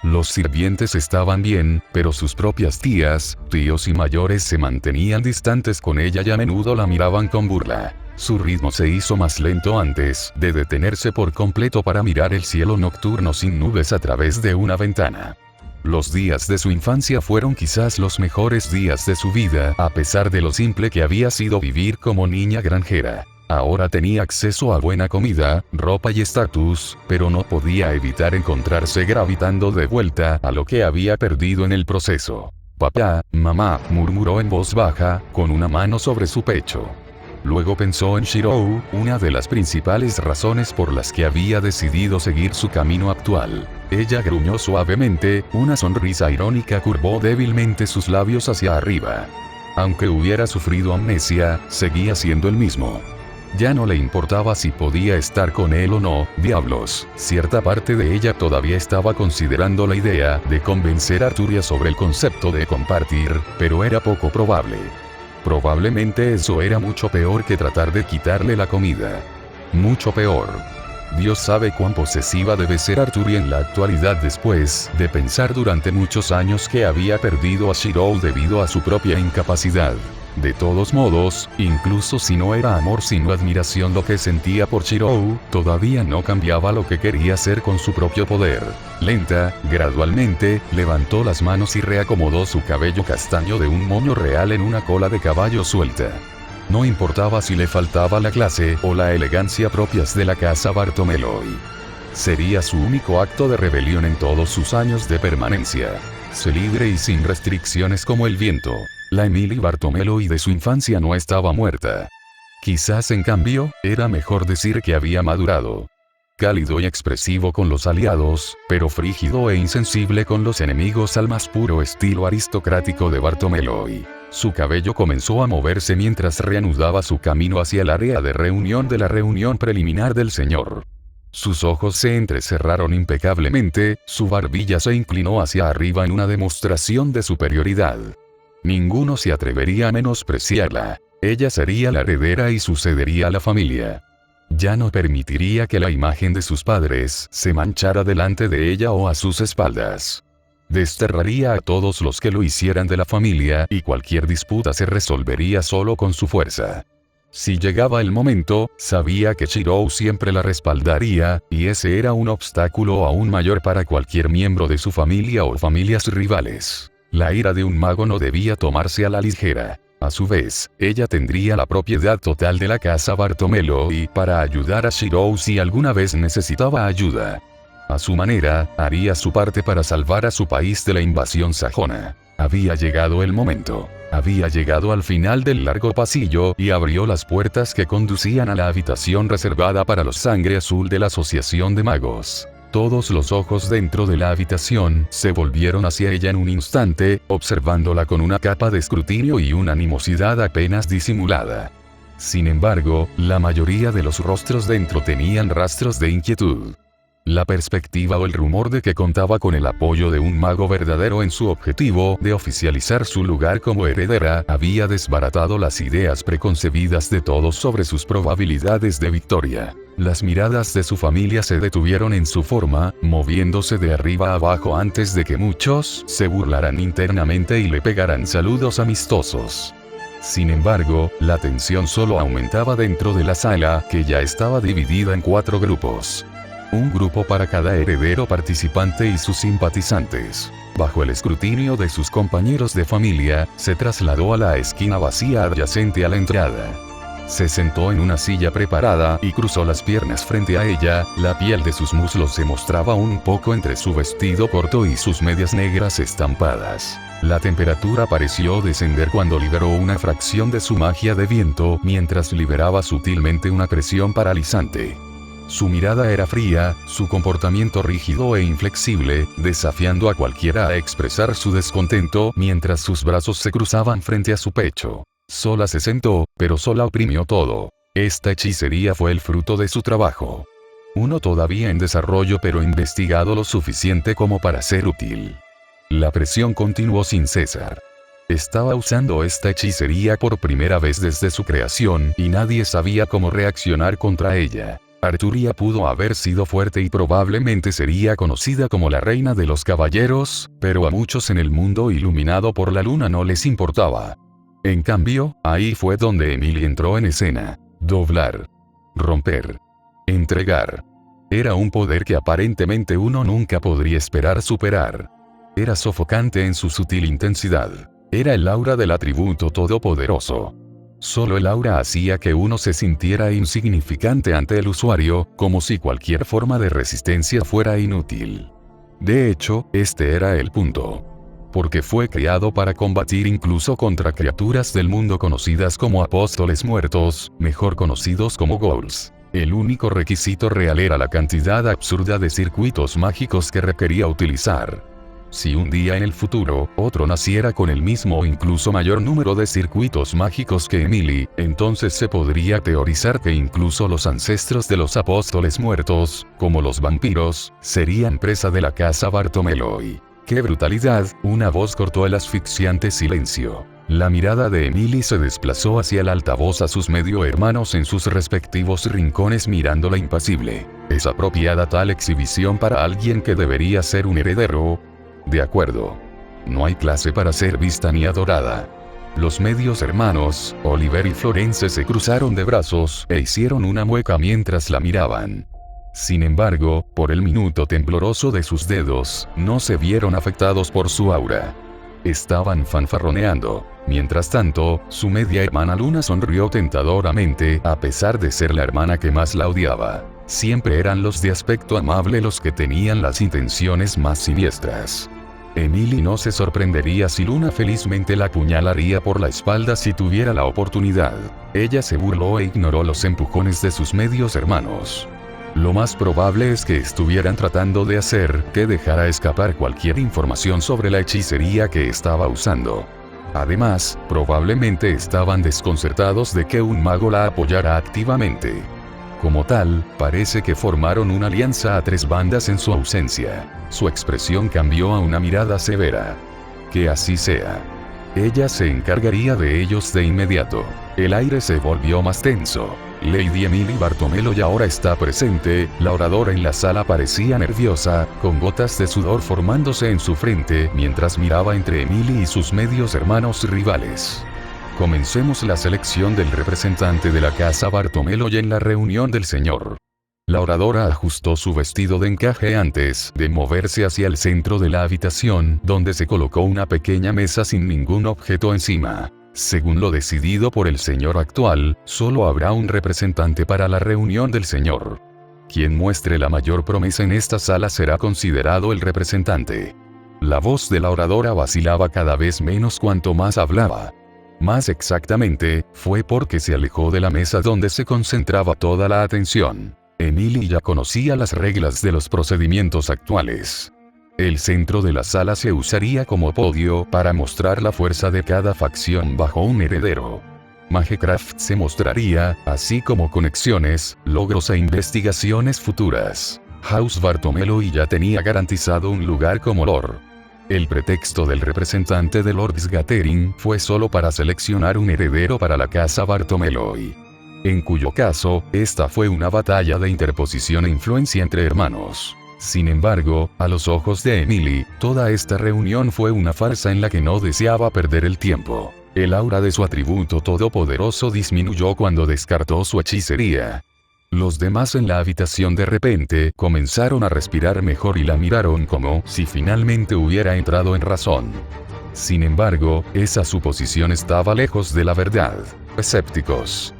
Los sirvientes estaban bien, pero sus propias tías, tíos y mayores se mantenían distantes con ella y a menudo la miraban con burla. Su ritmo se hizo más lento antes de detenerse por completo para mirar el cielo nocturno sin nubes a través de una ventana. Los días de su infancia fueron quizás los mejores días de su vida, a pesar de lo simple que había sido vivir como niña granjera. Ahora tenía acceso a buena comida, ropa y estatus, pero no podía evitar encontrarse gravitando de vuelta a lo que había perdido en el proceso. «Papá, mamá», murmuró en voz baja, con una mano sobre su pecho. Luego pensó en Shirou, una de las principales razones por las que había decidido seguir su camino actual. Ella gruñó suavemente, una sonrisa irónica curvó débilmente sus labios hacia arriba. Aunque hubiera sufrido amnesia, seguía siendo el mismo. Ya no le importaba si podía estar con él o no, diablos. Cierta parte de ella todavía estaba considerando la idea de convencer a Arturia sobre el concepto de compartir, pero era poco probable. Probablemente eso era mucho peor que tratar de quitarle la comida. Mucho peor. Dios sabe cuán posesiva debe ser Arturi en la actualidad después de pensar durante muchos años que había perdido a Shirou debido a su propia incapacidad. De todos modos, incluso si no era amor sino admiración lo que sentía por Shirou, todavía no cambiaba lo que quería hacer con su propio poder. Gradualmente, levantó las manos y reacomodó su cabello castaño de un moño real en una cola de caballo suelta. No importaba si le faltaba la clase o la elegancia propias de la casa Bartomeloi. Sería su único acto de rebelión en todos sus años de permanencia. Sé libre y sin restricciones como el viento. La Emily Bartomeloi de su infancia no estaba muerta. Quizás en cambio, era mejor decir que había madurado. Cálido y expresivo con los aliados, pero frígido e insensible con los enemigos al más puro estilo aristocrático de Bartomeloi. Su cabello comenzó a moverse mientras reanudaba su camino hacia el área de reunión de la reunión preliminar del señor. Sus ojos se entrecerraron impecablemente, su barbilla se inclinó hacia arriba en una demostración de superioridad. Ninguno se atrevería a menospreciarla. Ella sería la heredera y sucedería a la familia. Ya no permitiría que la imagen de sus padres se manchara delante de ella o a sus espaldas. Desterraría a todos los que lo hicieran de la familia y cualquier disputa se resolvería solo con su fuerza. Si llegaba el momento, sabía que Shirou siempre la respaldaría, y ese era un obstáculo aún mayor para cualquier miembro de su familia o familias rivales. La ira de un mago no debía tomarse a la ligera. A su vez, ella tendría la propiedad total de la casa Bartomeloi para ayudar a Shirou si alguna vez necesitaba ayuda. A su manera, haría su parte para salvar a su país de la invasión sajona. Había llegado el momento. Había llegado al final del largo pasillo y abrió las puertas que conducían a la habitación reservada para los Sangre Azul de la Asociación de Magos. Todos los ojos dentro de la habitación se volvieron hacia ella en un instante, observándola con una capa de escrutinio y una animosidad apenas disimulada. Sin embargo, la mayoría de los rostros dentro tenían rastros de inquietud. La perspectiva o el rumor de que contaba con el apoyo de un mago verdadero en su objetivo de oficializar su lugar como heredera había desbaratado las ideas preconcebidas de todos sobre sus probabilidades de victoria. Las miradas de su familia se detuvieron en su forma, moviéndose de arriba a abajo antes de que muchos se burlaran internamente y le pegaran saludos amistosos. Sin embargo, la tensión solo aumentaba dentro de la sala, que ya estaba dividida en 4 grupos. Un grupo para cada heredero participante y sus simpatizantes. Bajo el escrutinio de sus compañeros de familia, se trasladó a la esquina vacía adyacente a la entrada. Se sentó en una silla preparada y cruzó las piernas frente a ella, la piel de sus muslos se mostraba un poco entre su vestido corto y sus medias negras estampadas. La temperatura pareció descender cuando liberó una fracción de su magia de viento mientras liberaba sutilmente una presión paralizante. Su mirada era fría, su comportamiento rígido e inflexible, desafiando a cualquiera a expresar su descontento mientras sus brazos se cruzaban frente a su pecho. Sola se sentó, pero sola oprimió todo. Esta hechicería fue el fruto de su trabajo. Uno todavía en desarrollo pero investigado lo suficiente como para ser útil. La presión continuó sin cesar. Estaba usando esta hechicería por primera vez desde su creación y nadie sabía cómo reaccionar contra ella. Arturia pudo haber sido fuerte y probablemente sería conocida como la reina de los caballeros, pero a muchos en el mundo iluminado por la luna no les importaba. En cambio, ahí fue donde Emily entró en escena. Doblar. Romper. Entregar. Era un poder que aparentemente uno nunca podría esperar superar. Era sofocante en su sutil intensidad. Era el aura del atributo todopoderoso. Solo el aura hacía que uno se sintiera insignificante ante el usuario, como si cualquier forma de resistencia fuera inútil. De hecho, este era el punto. Porque fue creado para combatir incluso contra criaturas del mundo conocidas como apóstoles muertos, mejor conocidos como ghouls. El único requisito real era la cantidad absurda de circuitos mágicos que requería utilizar. Si un día en el futuro, otro naciera con el mismo o incluso mayor número de circuitos mágicos que Emily, entonces se podría teorizar que incluso los ancestros de los apóstoles muertos, como los vampiros, serían presa de la casa Bartomeloi. ¡Qué brutalidad! Una voz cortó el asfixiante silencio. La mirada de Emily se desplazó hacia el altavoz a sus medio hermanos en sus respectivos rincones mirándola impasible. ¿Es apropiada tal exhibición para alguien que debería ser un heredero? De acuerdo. No hay clase para ser vista ni adorada. Los medios hermanos, Oliver y Florence, se cruzaron de brazos e hicieron una mueca mientras la miraban. Sin embargo, por el minuto tembloroso de sus dedos, no se vieron afectados por su aura. Estaban fanfarroneando. Mientras tanto, su media hermana Luna sonrió tentadoramente, a pesar de ser la hermana que más la odiaba. Siempre eran los de aspecto amable los que tenían las intenciones más siniestras. Emily no se sorprendería si Luna felizmente la apuñalaría por la espalda si tuviera la oportunidad. Ella se burló e ignoró los empujones de sus medios hermanos. Lo más probable es que estuvieran tratando de hacer que dejara escapar cualquier información sobre la hechicería que estaba usando. Además, probablemente estaban desconcertados de que un mago la apoyara activamente. Como tal, parece que formaron una alianza a tres bandas en su ausencia. Su expresión cambió a una mirada severa. Que así sea. Ella se encargaría de ellos de inmediato. El aire se volvió más tenso. Lady Emily Bartomelo ahora está presente. La oradora en la sala parecía nerviosa, con gotas de sudor formándose en su frente mientras miraba entre Emily y sus medios hermanos rivales. Comencemos la selección del representante de la casa Bartomelo en la reunión del señor. La oradora ajustó su vestido de encaje antes de moverse hacia el centro de la habitación, donde se colocó una pequeña mesa sin ningún objeto encima. Según lo decidido por el señor actual, solo habrá un representante para la reunión del señor. Quien muestre la mayor promesa en esta sala será considerado el representante. La voz de la oradora vacilaba cada vez menos cuanto más hablaba. Más exactamente, fue porque se alejó de la mesa donde se concentraba toda la atención. Emily ya conocía las reglas de los procedimientos actuales. El centro de la sala se usaría como podio para mostrar la fuerza de cada facción bajo un heredero. Magecraft se mostraría, así como conexiones, logros e investigaciones futuras. House Bartomelo ya tenía garantizado un lugar como Lord. El pretexto del representante de Lord's Gathering fue solo para seleccionar un heredero para la casa Bartomelo, en cuyo caso, esta fue una batalla de interposición e influencia entre hermanos. Sin embargo, a los ojos de Emily, toda esta reunión fue una farsa en la que no deseaba perder el tiempo. El aura de su atributo todopoderoso disminuyó cuando descartó su hechicería. Los demás en la habitación de repente comenzaron a respirar mejor y la miraron como si finalmente hubiera entrado en razón. Sin embargo, esa suposición estaba lejos de la verdad. Escépticos.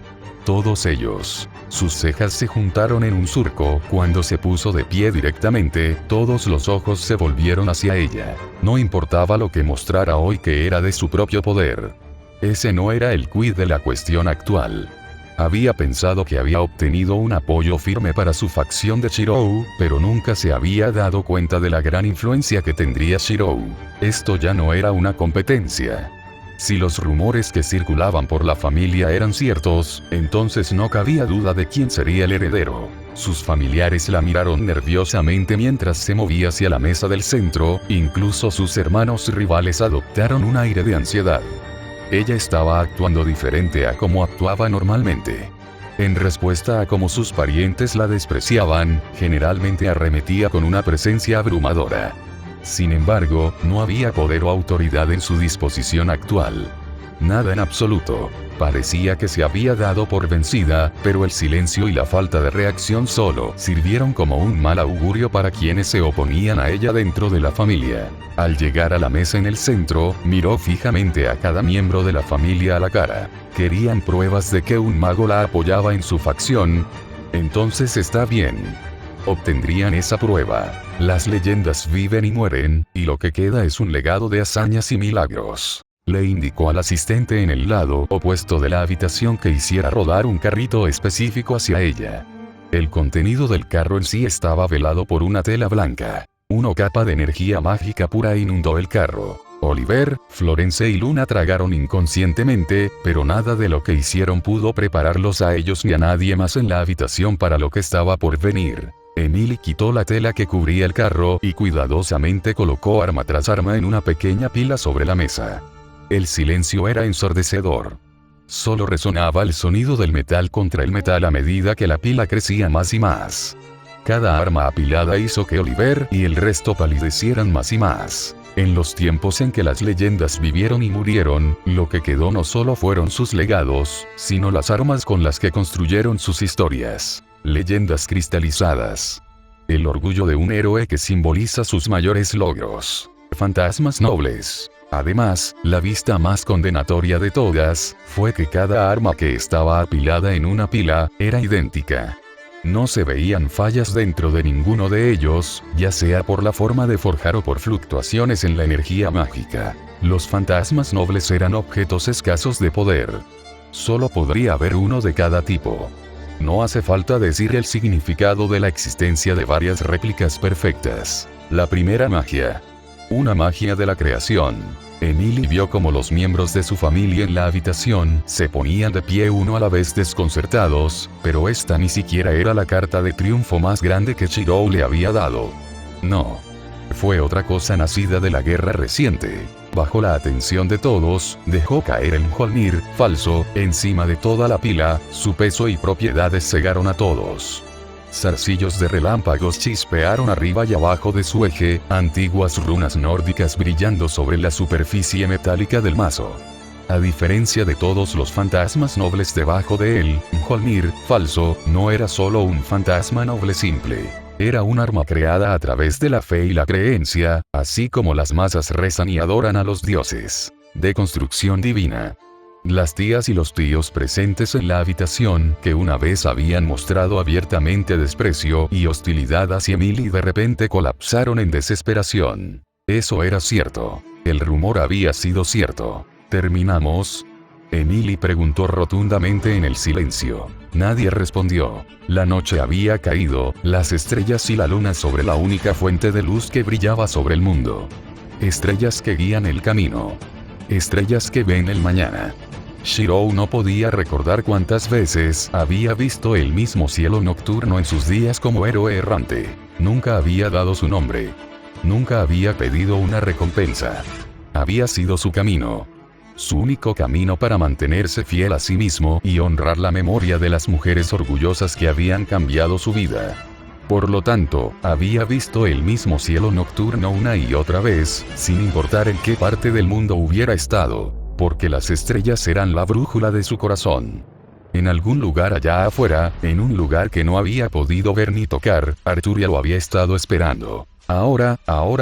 Todos ellos. Sus cejas se juntaron en un surco, cuando se puso de pie directamente, todos los ojos se volvieron hacia ella. No importaba lo que mostrara hoy que era de su propio poder. Ese no era el quid de la cuestión actual. Había pensado que había obtenido un apoyo firme para su facción de Shirou, pero nunca se había dado cuenta de la gran influencia que tendría Shirou. Esto ya no era una competencia. Si los rumores que circulaban por la familia eran ciertos, entonces no cabía duda de quién sería el heredero. Sus familiares la miraron nerviosamente mientras se movía hacia la mesa del centro, incluso sus hermanos rivales adoptaron un aire de ansiedad. Ella estaba actuando diferente a como actuaba normalmente. En respuesta a cómo sus parientes la despreciaban, generalmente arremetía con una presencia abrumadora. Sin embargo, no había poder o autoridad en su disposición actual. Nada en absoluto. Parecía que se había dado por vencida, pero el silencio y la falta de reacción solo sirvieron como un mal augurio para quienes se oponían a ella dentro de la familia. Al llegar a la mesa en el centro, miró fijamente a cada miembro de la familia a la cara. ¿Querían pruebas de que un mago la apoyaba en su facción? Entonces está bien. Obtendrían esa prueba. Las leyendas viven y mueren, y lo que queda es un legado de hazañas y milagros. Le indicó al asistente en el lado opuesto de la habitación que hiciera rodar un carrito específico hacia ella. El contenido del carro en sí estaba velado por una tela blanca. Una capa de energía mágica pura inundó el carro. Oliver, Florence y Luna tragaron inconscientemente, pero nada de lo que hicieron pudo prepararlos a ellos ni a nadie más en la habitación para lo que estaba por venir. Emily quitó la tela que cubría el carro y cuidadosamente colocó arma tras arma en una pequeña pila sobre la mesa. El silencio era ensordecedor. Solo resonaba el sonido del metal contra el metal a medida que la pila crecía más y más. Cada arma apilada hizo que Oliver y el resto palidecieran más y más. En los tiempos en que las leyendas vivieron y murieron, lo que quedó no solo fueron sus legados, sino las armas con las que construyeron sus historias. Leyendas cristalizadas. El orgullo de un héroe que simboliza sus mayores logros. Fantasmas nobles. Además, la vista más condenatoria de todas, fue que cada arma que estaba apilada en una pila, era idéntica. No se veían fallas dentro de ninguno de ellos, ya sea por la forma de forjar o por fluctuaciones en la energía mágica. Los fantasmas nobles eran objetos escasos de poder. Solo podría haber uno de cada tipo. No hace falta decir el significado de la existencia de varias réplicas perfectas. La primera magia. Una magia de la creación. Emily vio como los miembros de su familia en la habitación se ponían de pie uno a la vez desconcertados, pero esta ni siquiera era la carta de triunfo más grande que Chirou le había dado. No. Fue otra cosa nacida de la guerra reciente. Bajo la atención de todos, dejó caer el Mjolnir, falso, encima de toda la pila, su peso y propiedades cegaron a todos. Zarcillos de relámpagos chispearon arriba y abajo de su eje, antiguas runas nórdicas brillando sobre la superficie metálica del mazo. A diferencia de todos los fantasmas nobles debajo de él, Mjolnir, falso, no era solo un fantasma noble simple. Era un arma creada a través de la fe y la creencia, así como las masas rezan y adoran a los dioses. De construcción divina. Las tías y los tíos presentes en la habitación, que una vez habían mostrado abiertamente desprecio y hostilidad hacia Emily, de repente colapsaron en desesperación. Eso era cierto. El rumor había sido cierto. ¿Terminamos? Emily preguntó rotundamente en el silencio. Nadie respondió. La noche había caído, las estrellas y la luna sobre la única fuente de luz que brillaba sobre el mundo. Estrellas que guían el camino. Estrellas que ven el mañana. Chirou no podía recordar cuántas veces había visto el mismo cielo nocturno en sus días como héroe errante. Nunca había dado su nombre. Nunca había pedido una recompensa. Había sido su camino. Su único camino para mantenerse fiel a sí mismo y honrar la memoria de las mujeres orgullosas que habían cambiado su vida. Por lo tanto, había visto el mismo cielo nocturno una y otra vez, sin importar en qué parte del mundo hubiera estado. Porque las estrellas eran la brújula de su corazón. En algún lugar allá afuera, en un lugar que no había podido ver ni tocar, Arturia lo había estado esperando. Ahora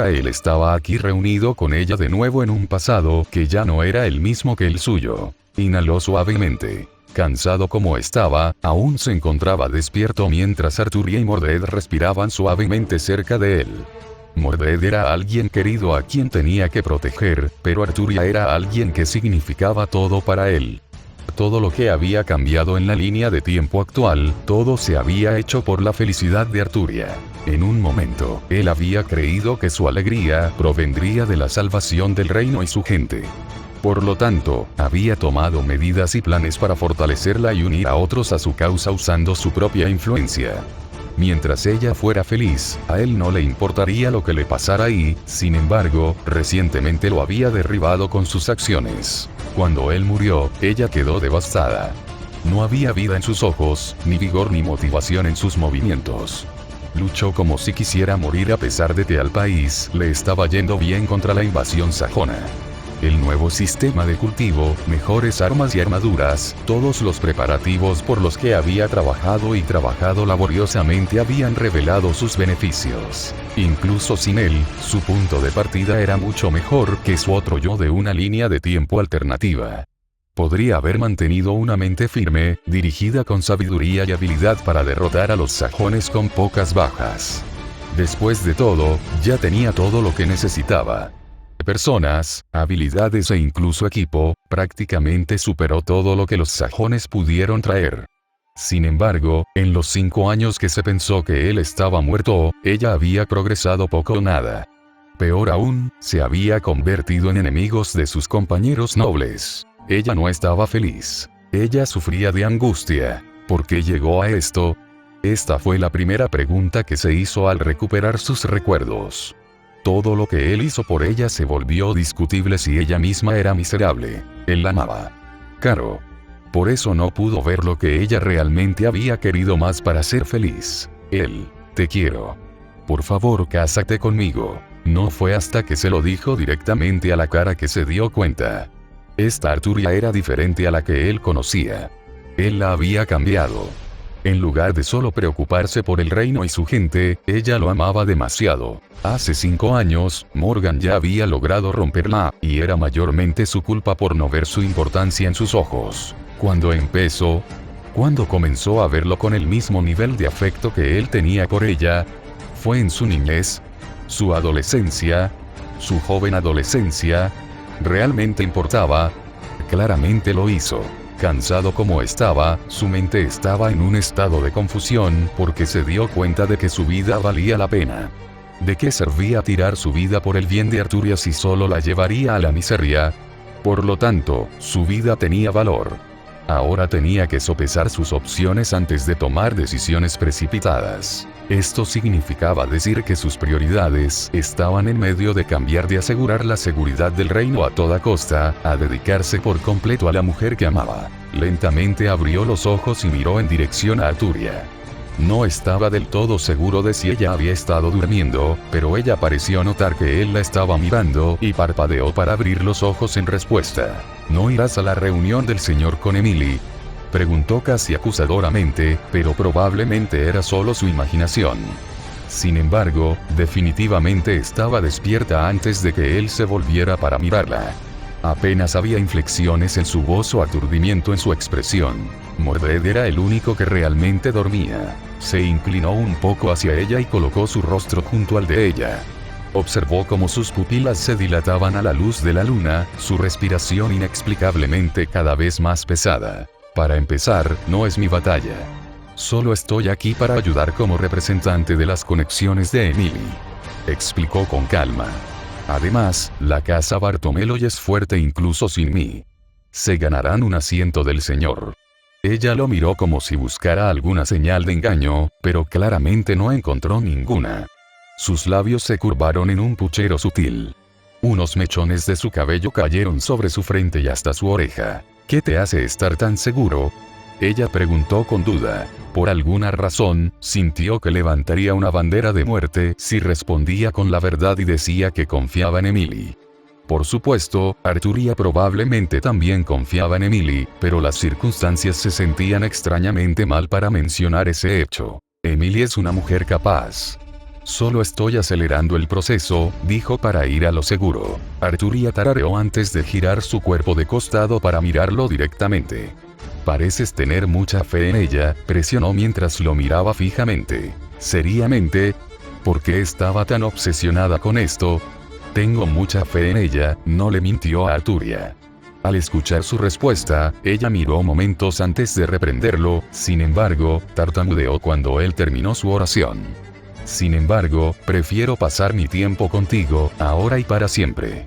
él estaba aquí reunido con ella de nuevo en un pasado que ya no era el mismo que el suyo. Inhaló suavemente. Cansado como estaba, aún se encontraba despierto mientras Arturia y Mordred respiraban suavemente cerca de él. Mordred era alguien querido a quien tenía que proteger, pero Arturia era alguien que significaba todo para él. Todo lo que había cambiado en la línea de tiempo actual, todo se había hecho por la felicidad de Arturia. En un momento, él había creído que su alegría provendría de la salvación del reino y su gente. Por lo tanto, había tomado medidas y planes para fortalecerla y unir a otros a su causa usando su propia influencia. Mientras ella fuera feliz, a él no le importaría lo que le pasara y, sin embargo, recientemente lo había derribado con sus acciones. Cuando él murió, ella quedó devastada. No había vida en sus ojos, ni vigor ni motivación en sus movimientos. Luchó como si quisiera morir a pesar de que al país le estaba yendo bien contra la invasión sajona. El nuevo sistema de cultivo, mejores armas y armaduras, todos los preparativos por los que había trabajado laboriosamente habían revelado sus beneficios. Incluso sin él, su punto de partida era mucho mejor que su otro yo de una línea de tiempo alternativa. Podría haber mantenido una mente firme, dirigida con sabiduría y habilidad para derrotar a los sajones con pocas bajas. Después de todo, ya tenía todo lo que necesitaba. Personas, habilidades e incluso equipo, prácticamente superó todo lo que los sajones pudieron traer. Sin embargo, en los 5 años que se pensó que él estaba muerto, ella había progresado poco o nada. Peor aún, se había convertido en enemigos de sus compañeros nobles. Ella no estaba feliz. Ella sufría de angustia. ¿Por qué llegó a esto? Esta fue la primera pregunta que se hizo al recuperar sus recuerdos. Todo lo que él hizo por ella se volvió discutible si ella misma era miserable. Él la amaba. Claro. Por eso no pudo ver lo que ella realmente había querido más para ser feliz. Él, te quiero. Por favor, cásate conmigo. No fue hasta que se lo dijo directamente a la cara que se dio cuenta. Esta Arturia era diferente a la que él conocía. Él la había cambiado. En lugar de solo preocuparse por el reino y su gente, ella lo amaba demasiado. Hace 5 años, Morgan ya había logrado romperla, y era mayormente su culpa por no ver su importancia en sus ojos. Cuando comenzó a verlo con el mismo nivel de afecto que él tenía por ella, fue en su niñez, su adolescencia, su joven adolescencia. ¿Realmente importaba? Claramente lo hizo. Cansado como estaba, su mente estaba en un estado de confusión porque se dio cuenta de que su vida valía la pena. ¿De qué servía tirar su vida por el bien de Arturia si solo la llevaría a la miseria? Por lo tanto, su vida tenía valor. Ahora tenía que sopesar sus opciones antes de tomar decisiones precipitadas. Esto significaba decir que sus prioridades estaban en medio de cambiar de asegurar la seguridad del reino a toda costa, a dedicarse por completo a la mujer que amaba. Lentamente abrió los ojos y miró en dirección a Arturia. No estaba del todo seguro de si ella había estado durmiendo, pero ella pareció notar que él la estaba mirando y parpadeó para abrir los ojos en respuesta. ¿No irás a la reunión del señor con Emily?, preguntó casi acusadoramente, pero probablemente era solo su imaginación. Sin embargo, definitivamente estaba despierta antes de que él se volviera para mirarla. Apenas había inflexiones en su voz o aturdimiento en su expresión. Mordred era el único que realmente dormía. Se inclinó un poco hacia ella y colocó su rostro junto al de ella. Observó cómo sus pupilas se dilataban a la luz de la luna, su respiración inexplicablemente cada vez más pesada. Para empezar, no es mi batalla. Solo estoy aquí para ayudar como representante de las conexiones de Emily, explicó con calma. Además, la casa Bartomeloy es fuerte incluso sin mí. Se ganarán un asiento del señor. Ella lo miró como si buscara alguna señal de engaño, pero claramente no encontró ninguna. Sus labios se curvaron en un puchero sutil. Unos mechones de su cabello cayeron sobre su frente y hasta su oreja. ¿Qué te hace estar tan seguro?, ella preguntó con duda. Por alguna razón, sintió que levantaría una bandera de muerte si respondía con la verdad y decía que confiaba en Emily. Por supuesto, Arturia probablemente también confiaba en Emily, pero las circunstancias se sentían extrañamente mal para mencionar ese hecho. Emily es una mujer capaz. Solo estoy acelerando el proceso, dijo para ir a lo seguro. Arturia tarareó antes de girar su cuerpo de costado para mirarlo directamente. Pareces tener mucha fe en ella, presionó mientras lo miraba fijamente. ¿Seriamente? ¿Por qué estaba tan obsesionada con esto? Tengo mucha fe en ella, no le mintió a Arturia. Al escuchar su respuesta, ella miró momentos antes de reprenderlo, sin embargo, tartamudeó cuando él terminó su oración. Sin embargo, prefiero pasar mi tiempo contigo, ahora y para siempre.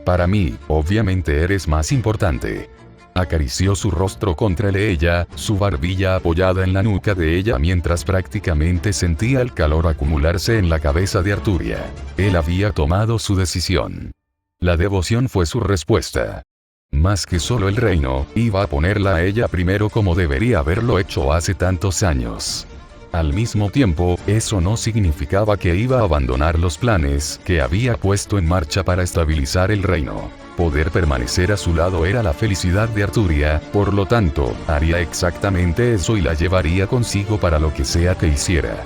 Para mí, obviamente eres más importante. Acarició su rostro contra el de ella, su barbilla apoyada en la nuca de ella mientras prácticamente sentía el calor acumularse en la cabeza de Arturia. Él había tomado su decisión. La devoción fue su respuesta. Más que solo el reino, iba a ponerla a ella primero como debería haberlo hecho hace tantos años. Al mismo tiempo, eso no significaba que iba a abandonar los planes que había puesto en marcha para estabilizar el reino. Poder permanecer a su lado era la felicidad de Arturia, por lo tanto, haría exactamente eso y la llevaría consigo para lo que sea que hiciera.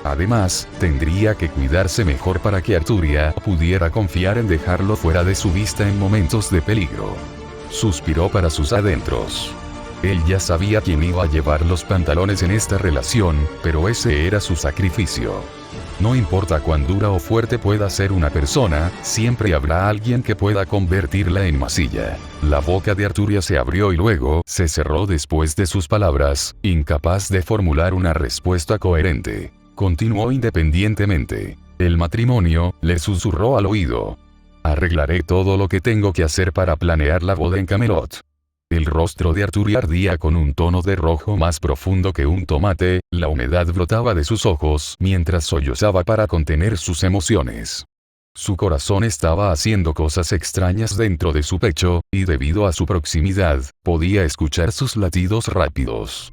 Además, tendría que cuidarse mejor para que Arturia pudiera confiar en dejarlo fuera de su vista en momentos de peligro. Suspiró para sus adentros. Él ya sabía quién iba a llevar los pantalones en esta relación, pero ese era su sacrificio. No importa cuán dura o fuerte pueda ser una persona, siempre habrá alguien que pueda convertirla en masilla. La boca de Arturia se abrió y luego se cerró después de sus palabras, incapaz de formular una respuesta coherente. Continuó independientemente. El matrimonio, le susurró al oído. Arreglaré todo lo que tengo que hacer para planear la boda en Camelot. El rostro de Arturia ardía con un tono de rojo más profundo que un tomate, la humedad brotaba de sus ojos mientras sollozaba para contener sus emociones. Su corazón estaba haciendo cosas extrañas dentro de su pecho, y debido a su proximidad, podía escuchar sus latidos rápidos.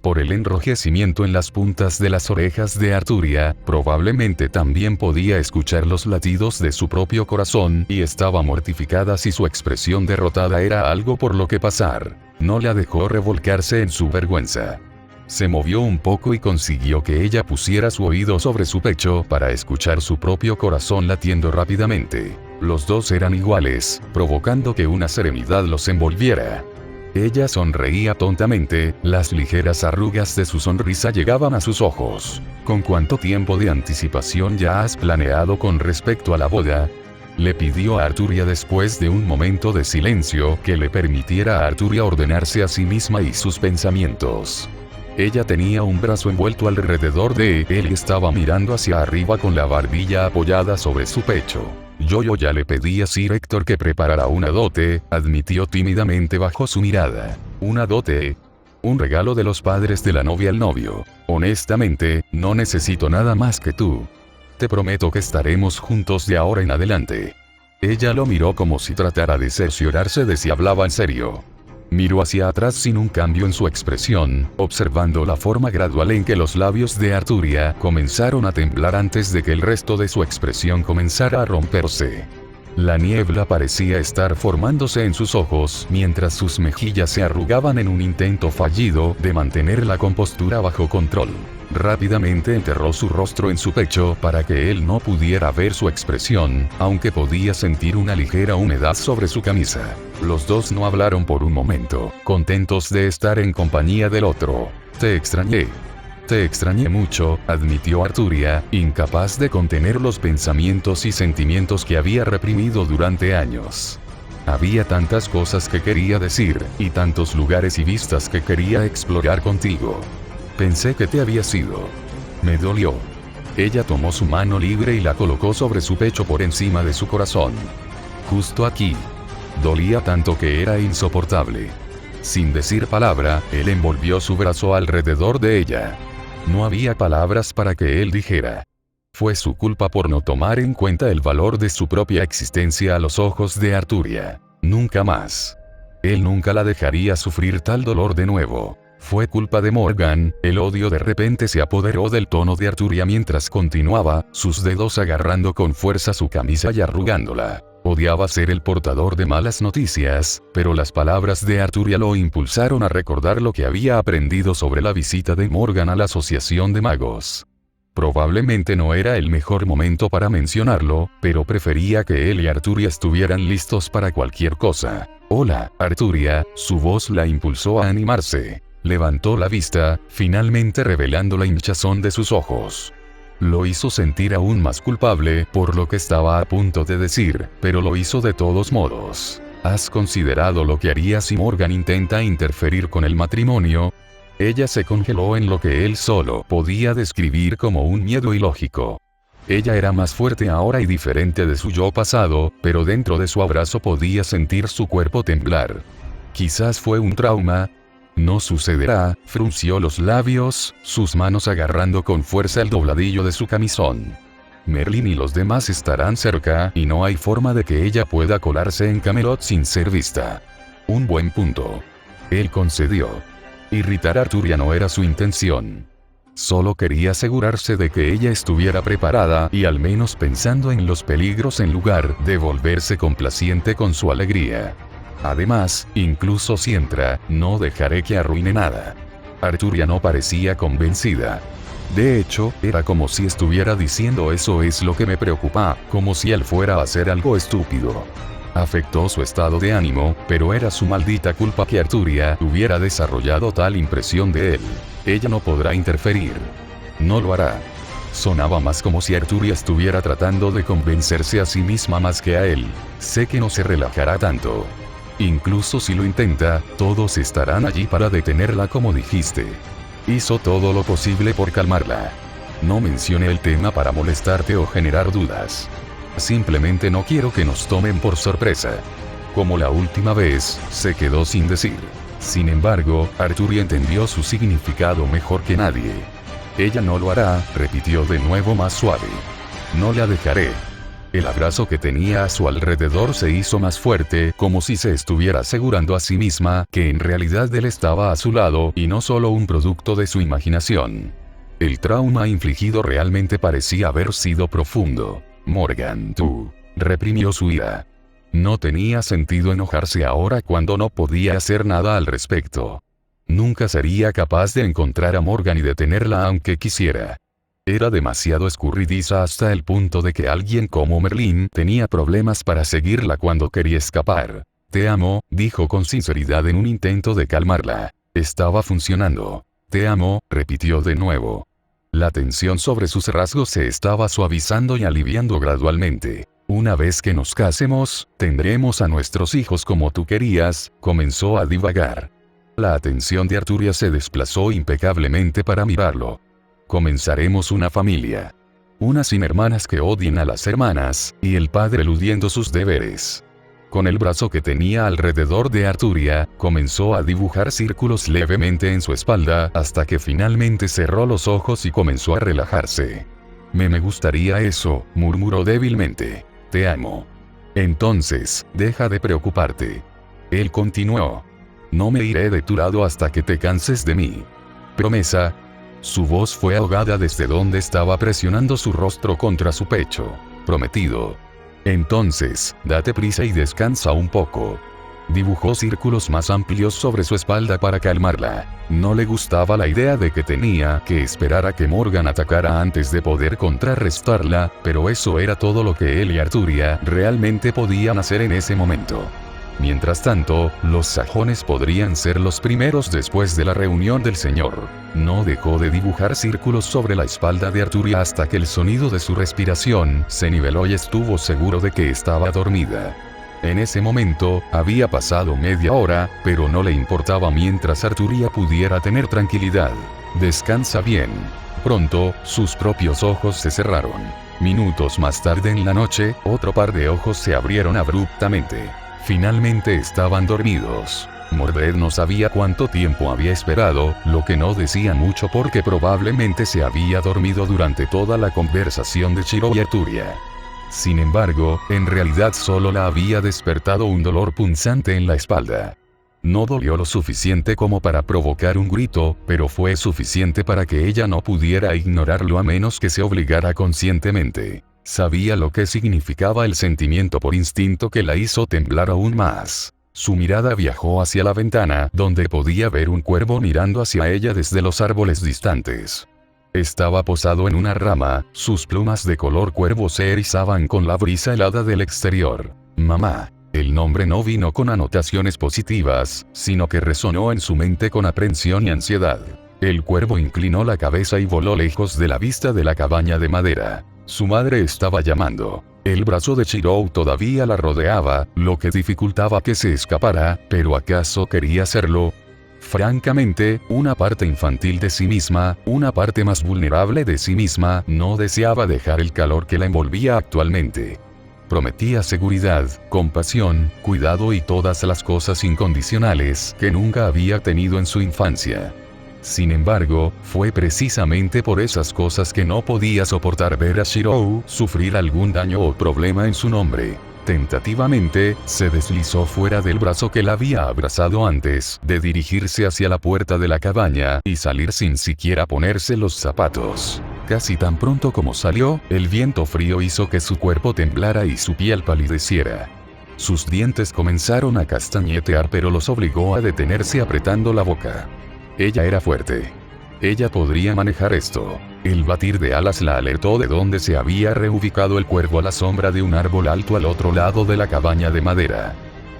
Por el enrojecimiento en las puntas de las orejas de Arturia, probablemente también podía escuchar los latidos de su propio corazón y estaba mortificada si su expresión derrotada era algo por lo que pasar. No la dejó revolcarse en su vergüenza. Se movió un poco y consiguió que ella pusiera su oído sobre su pecho para escuchar su propio corazón latiendo rápidamente. Los dos eran iguales, provocando que una serenidad los envolviera. Ella sonreía tontamente, las ligeras arrugas de su sonrisa llegaban a sus ojos. ¿Con cuánto tiempo de anticipación ya has planeado con respecto a la boda?, le pidió a Arturia después de un momento de silencio que le permitiera a Arturia ordenarse a sí misma y sus pensamientos. Ella tenía un brazo envuelto alrededor de él y estaba mirando hacia arriba con la barbilla apoyada sobre su pecho. Yo ya le pedí a Sir Héctor que preparara una dote, admitió tímidamente bajo su mirada. ¿Una dote? Un regalo de los padres de la novia al novio. Honestamente, no necesito nada más que tú. Te prometo que estaremos juntos de ahora en adelante. Ella lo miró como si tratara de cerciorarse de si hablaba en serio. Miró hacia atrás sin un cambio en su expresión, observando la forma gradual en que los labios de Arturia comenzaron a temblar antes de que el resto de su expresión comenzara a romperse. La niebla parecía estar formándose en sus ojos mientras sus mejillas se arrugaban en un intento fallido de mantener la compostura bajo control. Rápidamente enterró su rostro en su pecho para que él no pudiera ver su expresión, aunque podía sentir una ligera humedad sobre su camisa. Los dos no hablaron por un momento, contentos de estar en compañía del otro. Te extrañé. Te extrañé mucho, admitió Arturia, incapaz de contener los pensamientos y sentimientos que había reprimido durante años. Había tantas cosas que quería decir, y tantos lugares y vistas que quería explorar contigo. Pensé que te había ido. Me dolió. Ella tomó su mano libre y la colocó sobre su pecho por encima de su corazón. Justo aquí. Dolía tanto que era insoportable. Sin decir palabra, él envolvió su brazo alrededor de ella. No había palabras para que él dijera. Fue su culpa por no tomar en cuenta el valor de su propia existencia a los ojos de Arturia. Nunca más. Él nunca la dejaría sufrir tal dolor de nuevo. Fue culpa de Morgan. El odio de repente se apoderó del tono de Arturia mientras continuaba, sus dedos agarrando con fuerza su camisa y arrugándola. Odiaba ser el portador de malas noticias, pero las palabras de Arturia lo impulsaron a recordar lo que había aprendido sobre la visita de Morgan a la Asociación de Magos. Probablemente no era el mejor momento para mencionarlo, pero prefería que él y Arturia estuvieran listos para cualquier cosa. Hola, Arturia, su voz la impulsó a animarse. Levantó la vista, finalmente revelando la hinchazón de sus ojos. Lo hizo sentir aún más culpable por lo que estaba a punto de decir, pero lo hizo de todos modos. ¿Has considerado lo que haría si Morgan intenta interferir con el matrimonio? Ella se congeló en lo que él solo podía describir como un miedo ilógico. Ella era más fuerte ahora y diferente de su yo pasado, pero dentro de su abrazo podía sentir su cuerpo temblar. Quizás fue un trauma. No sucederá, frunció los labios, sus manos agarrando con fuerza el dobladillo de su camisón. Merlin y los demás estarán cerca, y no hay forma de que ella pueda colarse en Camelot sin ser vista. Un buen punto. Él concedió. Irritar a Arturia no era su intención. Solo quería asegurarse de que ella estuviera preparada y al menos pensando en los peligros en lugar de volverse complaciente con su alegría. Además, incluso si entra, no dejaré que arruine nada. Arturia no parecía convencida. De hecho, era como si estuviera diciendo eso es lo que me preocupa, como si él fuera a hacer algo estúpido. Afectó su estado de ánimo, pero era su maldita culpa que Arturia hubiera desarrollado tal impresión de él. Ella no podrá interferir. No lo hará. Sonaba más como si Arturia estuviera tratando de convencerse a sí misma más que a él. Sé que no se relajará tanto. Incluso si lo intenta, todos estarán allí para detenerla como dijiste. Hizo todo lo posible por calmarla. No mencioné el tema para molestarte o generar dudas. Simplemente no quiero que nos tomen por sorpresa. Como la última vez, se quedó sin decir. Sin embargo, Arturia entendió su significado mejor que nadie. Ella no lo hará, repitió de nuevo más suave. No la dejaré. El abrazo que tenía a su alrededor se hizo más fuerte, como si se estuviera asegurando a sí misma que en realidad él estaba a su lado y no solo un producto de su imaginación. El trauma infligido realmente parecía haber sido profundo. Morgan reprimió su ira. No tenía sentido enojarse ahora cuando no podía hacer nada al respecto. Nunca sería capaz de encontrar a Morgan y detenerla aunque quisiera. Era demasiado escurridiza hasta el punto de que alguien como Merlin tenía problemas para seguirla cuando quería escapar. Te amo, dijo con sinceridad en un intento de calmarla. Estaba funcionando. Te amo, repitió de nuevo. La tensión sobre sus rasgos se estaba suavizando y aliviando gradualmente. Una vez que nos casemos, tendremos a nuestros hijos como tú querías, comenzó a divagar. La atención de Arturia se desplazó impecablemente para mirarlo. Comenzaremos una familia. Una sin hermanas que odien a las hermanas, y el padre eludiendo sus deberes. Con el brazo que tenía alrededor de Arturia, comenzó a dibujar círculos levemente en su espalda, hasta que finalmente cerró los ojos y comenzó a relajarse. Me gustaría eso, murmuró débilmente. Te amo. Entonces, deja de preocuparte. Él continuó. No me iré de tu lado hasta que te canses de mí. ¿Promesa? Su voz fue ahogada desde donde estaba presionando su rostro contra su pecho. Prometido. Entonces, date prisa y descansa un poco. Dibujó círculos más amplios sobre su espalda para calmarla. No le gustaba la idea de que tenía que esperar a que Morgan atacara antes de poder contrarrestarla, pero eso era todo lo que él y Arturia realmente podían hacer en ese momento. Mientras tanto, los sajones podrían ser los primeros después de la reunión del señor. No dejó de dibujar círculos sobre la espalda de Arturia hasta que el sonido de su respiración se niveló y estuvo seguro de que estaba dormida. En ese momento, había pasado media hora, pero no le importaba mientras Arturia pudiera tener tranquilidad. Descansa bien. Pronto, sus propios ojos se cerraron. Minutos más tarde en la noche, otro par de ojos se abrieron abruptamente. Finalmente estaban dormidos. Mordred no sabía cuánto tiempo había esperado, lo que no decía mucho porque probablemente se había dormido durante toda la conversación de Chiro y Arturia. Sin embargo, en realidad solo la había despertado un dolor punzante en la espalda. No dolió lo suficiente como para provocar un grito, pero fue suficiente para que ella no pudiera ignorarlo a menos que se obligara conscientemente. Sabía lo que significaba el sentimiento por instinto que la hizo temblar aún más. Su mirada viajó hacia la ventana, donde podía ver un cuervo mirando hacia ella desde los árboles distantes. Estaba posado en una rama, sus plumas de color cuervo se erizaban con la brisa helada del exterior. Mamá. El nombre no vino con anotaciones positivas, sino que resonó en su mente con aprensión y ansiedad. El cuervo inclinó la cabeza y voló lejos de la vista de la cabaña de madera. Su madre estaba llamando. El brazo de Chirou todavía la rodeaba, lo que dificultaba que se escapara, pero ¿acaso quería hacerlo? Francamente, una parte infantil de sí misma, una parte más vulnerable de sí misma, no deseaba dejar el calor que la envolvía actualmente. Prometía seguridad, compasión, cuidado y todas las cosas incondicionales que nunca había tenido en su infancia. Sin embargo, fue precisamente por esas cosas que no podía soportar ver a Chirou sufrir algún daño o problema en su nombre. Tentativamente, se deslizó fuera del brazo que la había abrazado antes de dirigirse hacia la puerta de la cabaña y salir sin siquiera ponerse los zapatos. Casi tan pronto como salió, el viento frío hizo que su cuerpo temblara y su piel palideciera. Sus dientes comenzaron a castañetear, pero los obligó a detenerse apretando la boca. Ella era fuerte. Ella podría manejar esto. El batir de alas la alertó de donde se había reubicado el cuervo a la sombra de un árbol alto al otro lado de la cabaña de madera.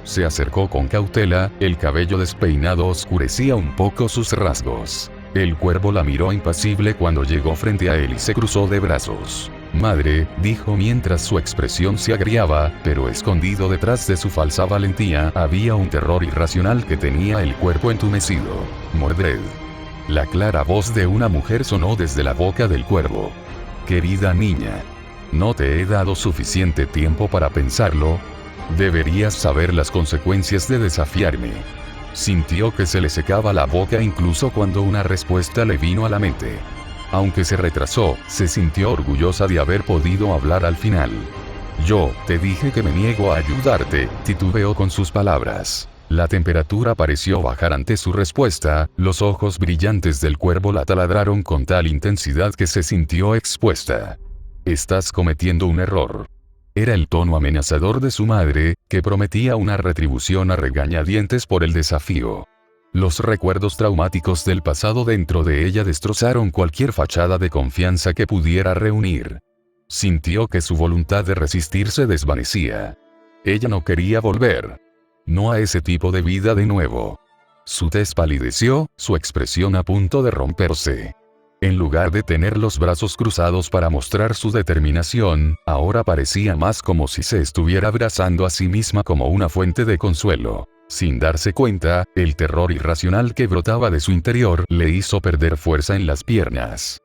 Se acercó con cautela, el cabello despeinado oscurecía un poco sus rasgos. El cuervo la miró impasible cuando llegó frente a él y se cruzó de brazos. Madre, dijo mientras su expresión se agriaba, pero escondido detrás de su falsa valentía había un terror irracional que tenía el cuerpo entumecido. Mordred. La clara voz de una mujer sonó desde la boca del cuervo. Querida niña. ¿No te he dado suficiente tiempo para pensarlo? Deberías saber las consecuencias de desafiarme. Sintió que se le secaba la boca incluso cuando una respuesta le vino a la mente. Aunque se retrasó, se sintió orgullosa de haber podido hablar al final. Yo te dije que me niego a ayudarte, titubeó con sus palabras. La temperatura pareció bajar ante su respuesta, los ojos brillantes del cuervo la taladraron con tal intensidad que se sintió expuesta. Estás cometiendo un error. Era el tono amenazador de su madre, que prometía una retribución a regañadientes por el desafío. Los recuerdos traumáticos del pasado dentro de ella destrozaron cualquier fachada de confianza que pudiera reunir. Sintió que su voluntad de resistir se desvanecía. Ella no quería volver. No a ese tipo de vida de nuevo. Su tez palideció, su expresión a punto de romperse. En lugar de tener los brazos cruzados para mostrar su determinación, ahora parecía más como si se estuviera abrazando a sí misma como una fuente de consuelo. Sin darse cuenta, el terror irracional que brotaba de su interior le hizo perder fuerza en las piernas.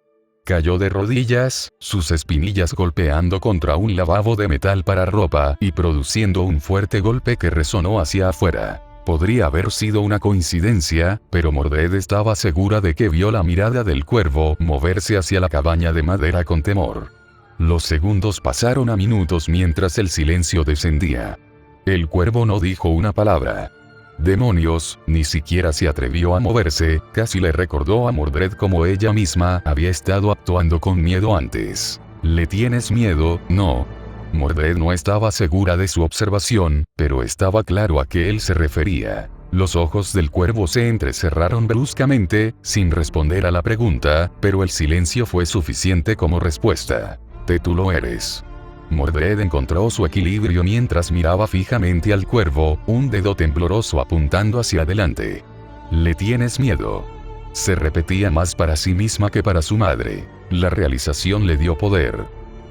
Cayó de rodillas, sus espinillas golpeando contra un lavabo de metal para ropa y produciendo un fuerte golpe que resonó hacia afuera. Podría haber sido una coincidencia, pero Mordred estaba segura de que vio la mirada del cuervo moverse hacia la cabaña de madera con temor. Los segundos pasaron a minutos mientras el silencio descendía. El cuervo no dijo una palabra. Demonios, ni siquiera se atrevió a moverse, casi le recordó a Mordred como ella misma había estado actuando con miedo antes. ¿Le tienes miedo? No. Mordred no estaba segura de su observación, pero estaba claro a qué él se refería. Los ojos del cuervo se entrecerraron bruscamente, sin responder a la pregunta, pero el silencio fue suficiente como respuesta. Tú lo eres. Mordred encontró su equilibrio mientras miraba fijamente al cuervo, un dedo tembloroso apuntando hacia adelante. ¿Le tienes miedo? Se repetía más para sí misma que para su madre. La realización le dio poder.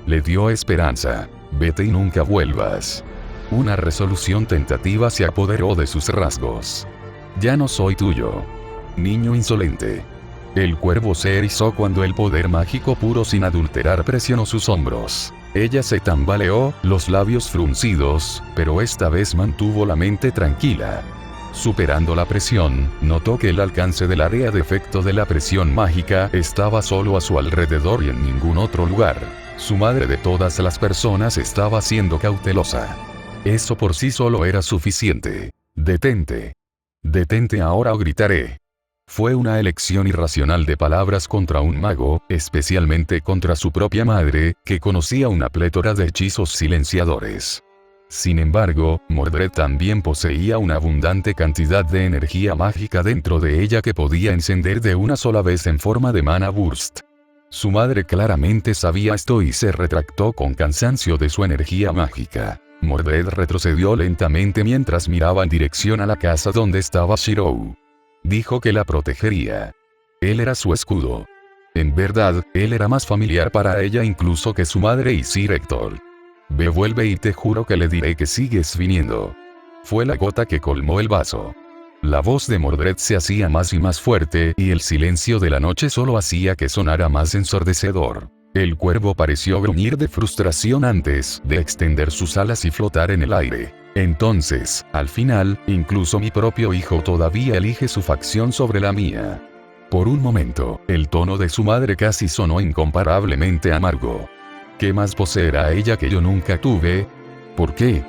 Le dio esperanza. Vete y nunca vuelvas. Una resolución tentativa se apoderó de sus rasgos. Ya no soy tuyo. Niño insolente. El cuervo se erizó cuando el poder mágico puro sin adulterar presionó sus hombros. Ella se tambaleó, los labios fruncidos, pero esta vez mantuvo la mente tranquila. Superando la presión, notó que el alcance del área de efecto de la presión mágica estaba solo a su alrededor y en ningún otro lugar. Su madre de todas las personas estaba siendo cautelosa. Eso por sí solo era suficiente. Detente. Detente ahora o gritaré. Fue una elección irracional de palabras contra un mago, especialmente contra su propia madre, que conocía una plétora de hechizos silenciadores. Sin embargo, Mordred también poseía una abundante cantidad de energía mágica dentro de ella que podía encender de una sola vez en forma de mana burst. Su madre claramente sabía esto y se retractó con cansancio de su energía mágica. Mordred retrocedió lentamente mientras miraba en dirección a la casa donde estaba Shirou. Dijo que la protegería. Él era su escudo. En verdad, él era más familiar para ella incluso que su madre y Sir Hector. Vuelve y te juro que le diré que sigues viniendo. Fue la gota que colmó el vaso. La voz de Mordred se hacía más y más fuerte y el silencio de la noche solo hacía que sonara más ensordecedor. El cuervo pareció gruñir de frustración antes de extender sus alas y flotar en el aire. Entonces, al final, incluso mi propio hijo todavía elige su facción sobre la mía. Por un momento, el tono de su madre casi sonó incomparablemente amargo. ¿Qué más poseerá ella que yo nunca tuve? ¿Por qué?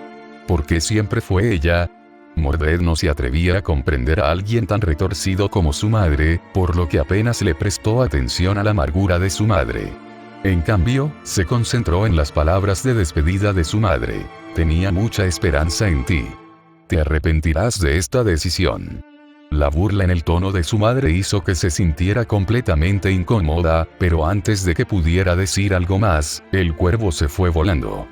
¿Por qué siempre fue ella? Mordred no se atrevía a comprender a alguien tan retorcido como su madre, por lo que apenas le prestó atención a la amargura de su madre. En cambio, se concentró en las palabras de despedida de su madre. Tenía mucha esperanza en ti. Te arrepentirás de esta decisión. La burla en el tono de su madre hizo que se sintiera completamente incómoda, pero antes de que pudiera decir algo más, el cuervo se fue volando.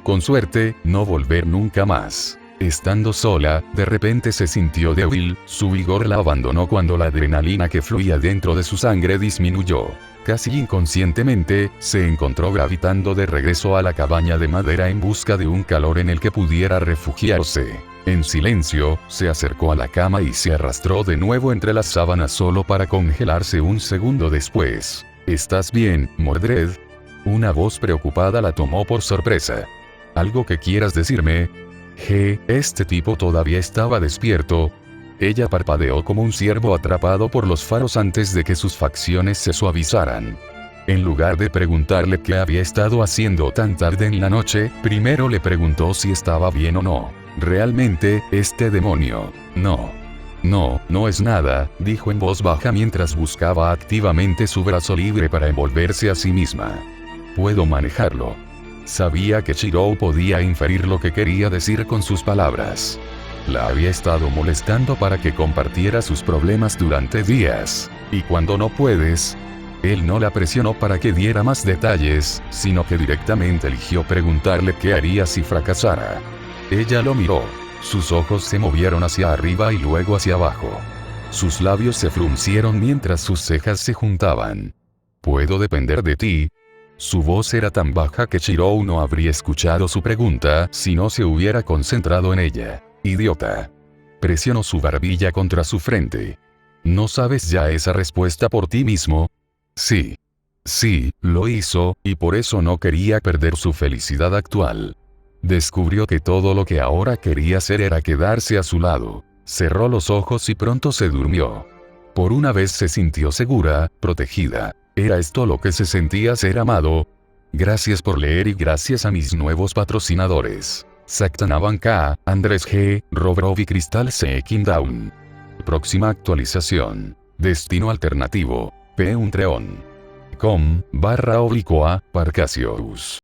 Con suerte, no volver nunca más. Estando sola, de repente se sintió débil, su vigor la abandonó cuando la adrenalina que fluía dentro de su sangre disminuyó. Casi inconscientemente, se encontró gravitando de regreso a la cabaña de madera en busca de un calor en el que pudiera refugiarse. En silencio, se acercó a la cama y se arrastró de nuevo entre las sábanas solo para congelarse un segundo después. ¿Estás bien, Mordred? Una voz preocupada la tomó por sorpresa. ¿Algo que quieras decirme? Este tipo todavía estaba despierto. Ella parpadeó como un ciervo atrapado por los faros antes de que sus facciones se suavizaran. En lugar de preguntarle qué había estado haciendo tan tarde en la noche, primero le preguntó si estaba bien o no. Realmente, este demonio. No es nada, dijo en voz baja mientras buscaba activamente su brazo libre para envolverse a sí misma. Puedo manejarlo. Sabía que Chirou podía inferir lo que quería decir con sus palabras. La había estado molestando para que compartiera sus problemas durante días. Y cuando no puedes... Él no la presionó para que diera más detalles, sino que directamente eligió preguntarle qué haría si fracasara. Ella lo miró. Sus ojos se movieron hacia arriba y luego hacia abajo. Sus labios se fruncieron mientras sus cejas se juntaban. ¿Puedo depender de ti? Su voz era tan baja que Chirou no habría escuchado su pregunta si no se hubiera concentrado en ella. Idiota. Presionó su barbilla contra su frente. ¿No sabes ya esa respuesta por ti mismo? Sí, lo hizo, y por eso no quería perder su felicidad actual. Descubrió que todo lo que ahora quería hacer era quedarse a su lado. Cerró los ojos y pronto se durmió. Por una vez se sintió segura, protegida. ¿Era esto lo que se sentía ser amado? Gracias por leer y gracias a mis nuevos patrocinadores. Sactanavan K, Andrés G, Robrov y Cristal C. Down. Próxima actualización. Destino alternativo. P. Untreon. com/Parcasius.